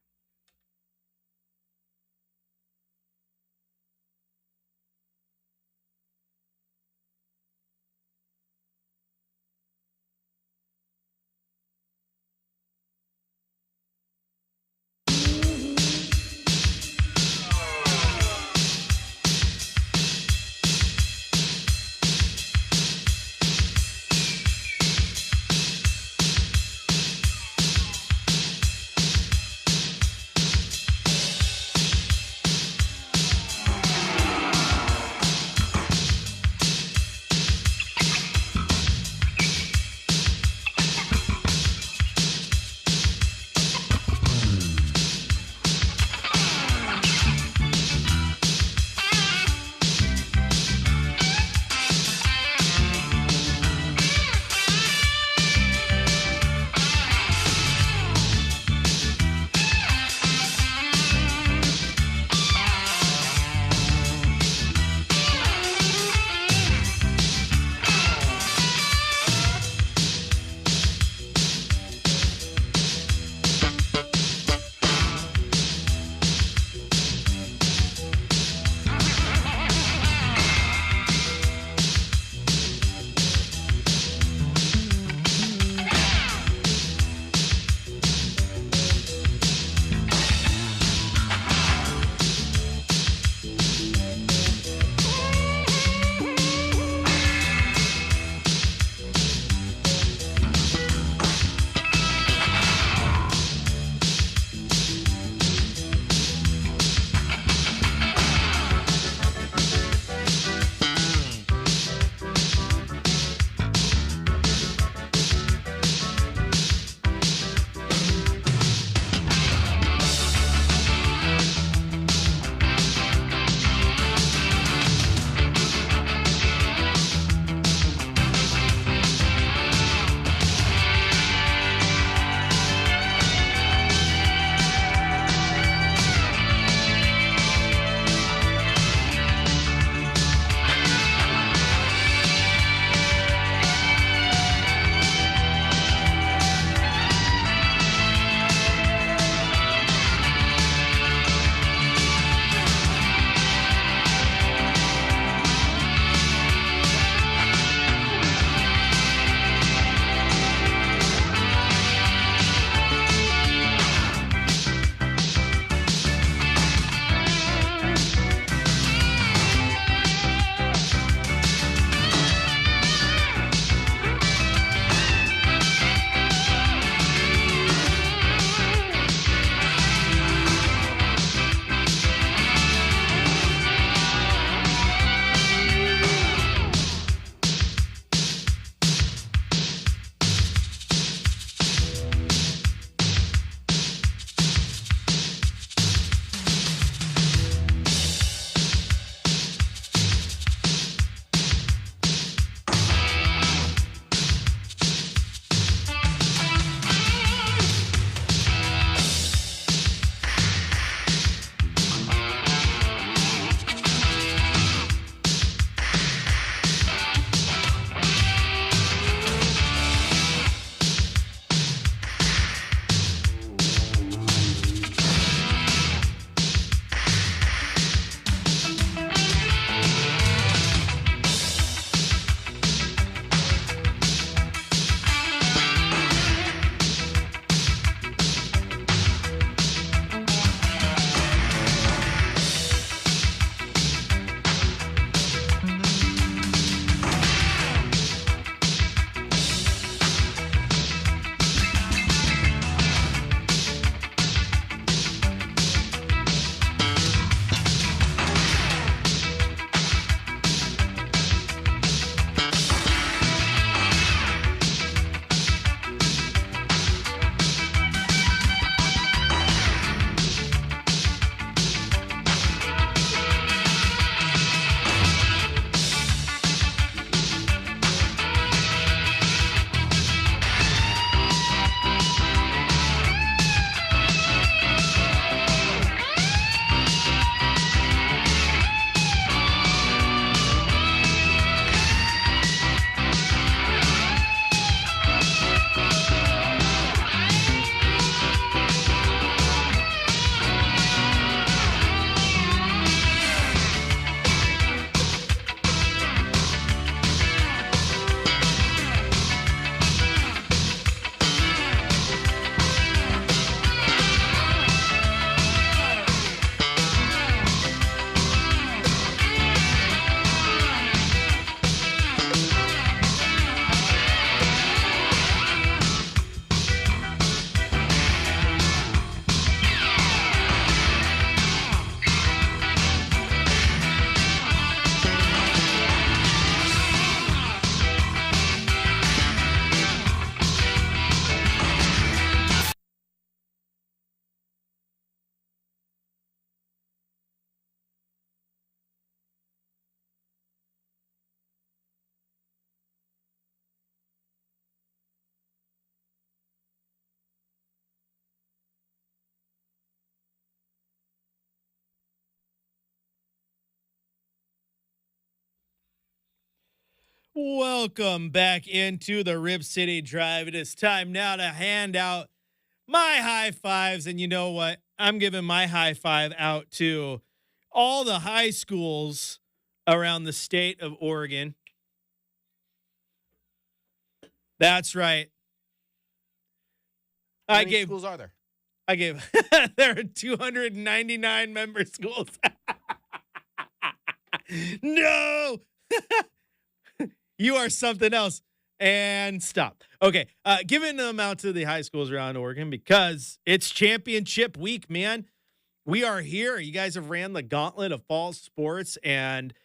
Welcome back into the Rip City Drive. It is time now to hand out my high fives. And you know what? I'm giving my high five out to all the high schools around the state of Oregon. That's right.
How many schools are there?
I gave there are 299 member schools. No. You are something else. And stop. Okay. Giving them out to the high schools around Oregon because it's championship week, man. We are here. You guys have ran the gauntlet of fall sports, and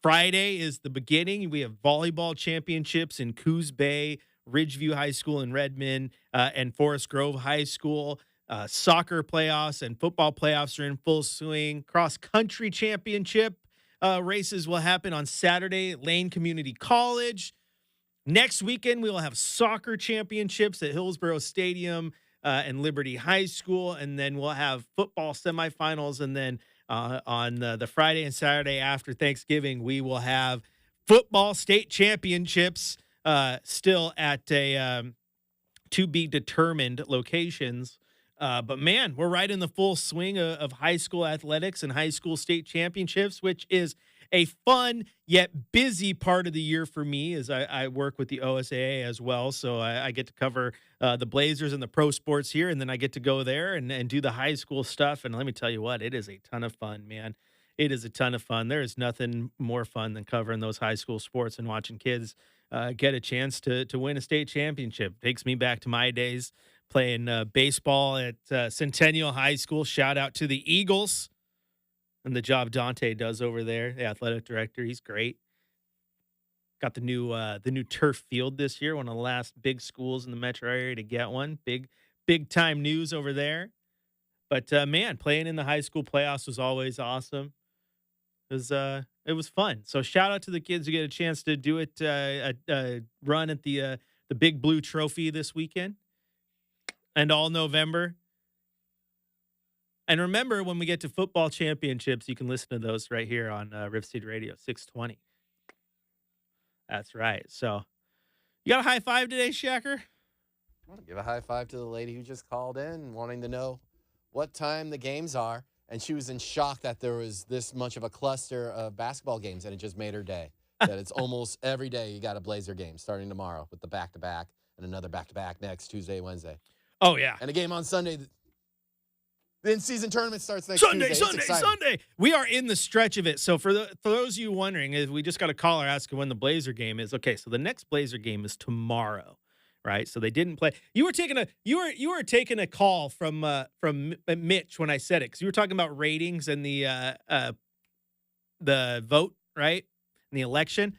Friday is the beginning. We have volleyball championships in Coos Bay, Ridgeview High School in Redmond, and Forest Grove High School. Soccer playoffs and football playoffs are in full swing. Cross country championship races will happen on Saturday at Lane Community College. Next weekend, we will have soccer championships at Hillsborough Stadium and Liberty High School. And then we'll have football semifinals. And then on the Friday and Saturday after Thanksgiving, we will have football state championships still at a to be determined locations. But man, we're right in the full swing of high school athletics and high school state championships, which is a fun yet busy part of the year for me as I work with the OSAA as well. So I get to cover the Blazers and the pro sports here, and then I get to go there and do the high school stuff. And let me tell you what, it is a ton of fun, man. It is a ton of fun. There is nothing more fun than covering those high school sports and watching kids get a chance to win a state championship. Takes me back to my days playing baseball at Centennial High School. Shout out to the Eagles and the job Dante does over there, the athletic director. He's great. Got the new turf field this year, one of the last big schools in the metro area to get one. Big time news over there. But man, playing in the high school playoffs was always awesome. It was fun. So shout out to the kids who get a chance to do it, run at the Big Blue Trophy this weekend and all November. And remember, when we get to football championships, you can listen to those right here on Rip City Radio 620. That's right. So you got a high five today, Shacker?
I want to give a high five to the lady who just called in wanting to know what time the games are. And she was in shock that there was this much of a cluster of basketball games, and it just made her day. That it's almost every day you got a Blazer game starting tomorrow with the back-to-back and another back-to-back next Tuesday, Wednesday.
Oh, yeah.
And a game on Sunday. The in-season tournament starts next
Sunday.
Tuesday.
We are in the stretch of it. So for those of you wondering, if we just got a caller asking when the Blazer game is. Okay, so the next Blazer game is tomorrow, right? So they didn't play. You were taking a call from Mitch when I said it, because you were talking about ratings and the vote, right? And the election,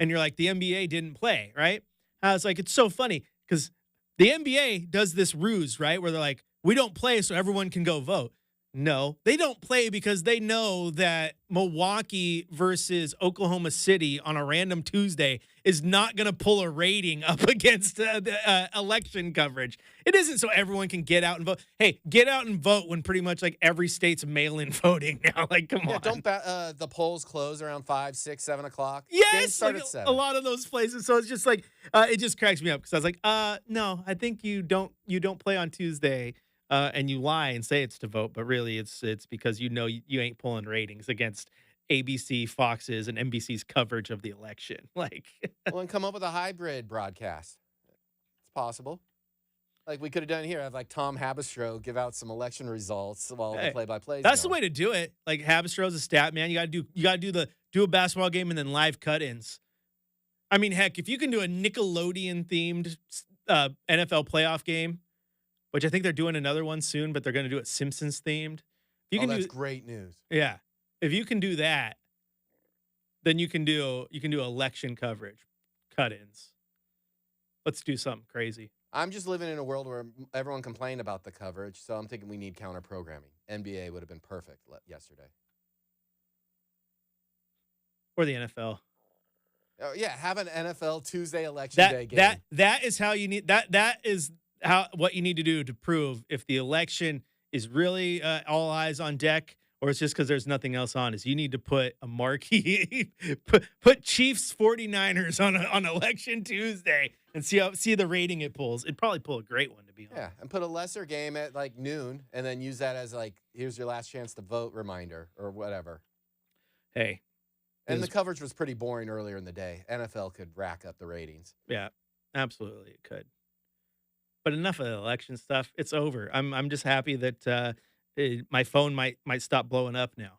and you're like, the NBA didn't play, right? I was like, it's so funny because the NBA does this ruse, right, where they're like, we don't play so everyone can go vote. No, they don't play because they know that Milwaukee versus Oklahoma City on a random Tuesday is not going to pull a rating up against the election coverage. It isn't so everyone can get out and vote. Hey, get out and vote when pretty much like every state's mail-in voting now. Like, come on.
Don't the polls close around 5, 6, 7 o'clock?
Yes,
Games start
like
at 7.
a lot of those places. So it's just like it just cracks me up because I was like, no, I think you don't play on Tuesday. And you lie and say it's to vote, but really it's because you know you ain't pulling ratings against ABC, Fox's, and NBC's coverage of the election. Like,
well, and come up with a hybrid broadcast. It's possible. Like we could have done here. Have like Tom Habistro give out some election results while the play-by-play.
That's the way to do it. Like Habistro's a stat man. You gotta do a basketball game and then live cut-ins. I mean, heck, if you can do a Nickelodeon themed NFL playoff game, which I think they're doing another one soon, but they're going to do it Simpsons themed.
That's great news.
Yeah, if you can do that, then you can do election coverage, cut-ins. Let's do something crazy.
I'm just living in a world where everyone complained about the coverage, so I'm thinking we need counter programming. NBA would have been perfect yesterday,
or the NFL.
Oh yeah, have an NFL Tuesday election day game.
That is how you need that. That is what you need to do to prove if the election is really all eyes on deck or it's just because there's nothing else on, is you need to put a marquee, put Chiefs 49ers on Election Tuesday and see the rating it pulls. It'd probably pull a great one, to be honest.
Yeah, and put a lesser game at like noon, and then use that as like, here's your last chance to vote reminder or whatever.
Hey.
And the coverage was pretty boring earlier in the day. NFL could rack up the ratings.
Yeah, absolutely, it could. But enough of the election stuff. It's over. I'm just happy that my phone might stop blowing up now.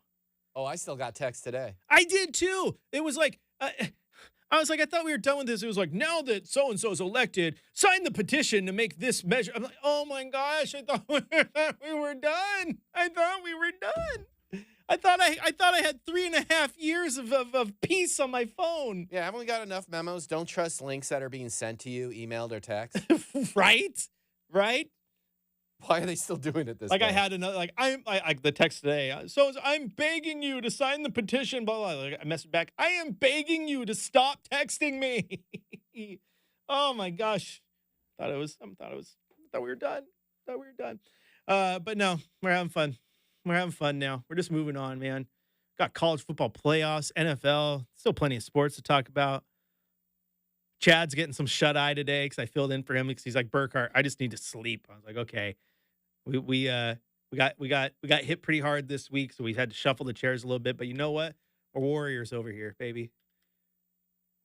Oh, I still got text today.
I did too. It was like I was like, I thought we were done with this. It was like, now that so and so is elected, sign the petition to make this measure. I'm like, oh my gosh, I thought we were done. I thought we were done. I thought I had 3.5 years of peace on my phone.
Yeah, haven't we got enough memos? Don't trust links that are being sent to you, emailed or text.
Right?
Why are they still doing it this
like
way?
I had another, like I the text today. So I'm begging you to sign the petition. Blah blah. Like, I messaged back. I am begging you to stop texting me. Oh my gosh. Thought we were done. But no, we're having fun. We're having fun now. We're just moving on, man. Got college football playoffs, NFL, still plenty of sports to talk about. Chad's getting some shut eye today because I filled in for him because he's like, Burkhardt, I just need to sleep. I was like, okay. We got hit pretty hard this week, so we had to shuffle the chairs a little bit. But you know what? We're Warriors over here, baby.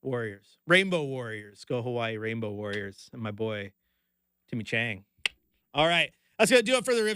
Warriors, Rainbow Warriors, go Hawaii, Rainbow Warriors, and my boy Timmy Chang. All right, that's gonna do it for the Rip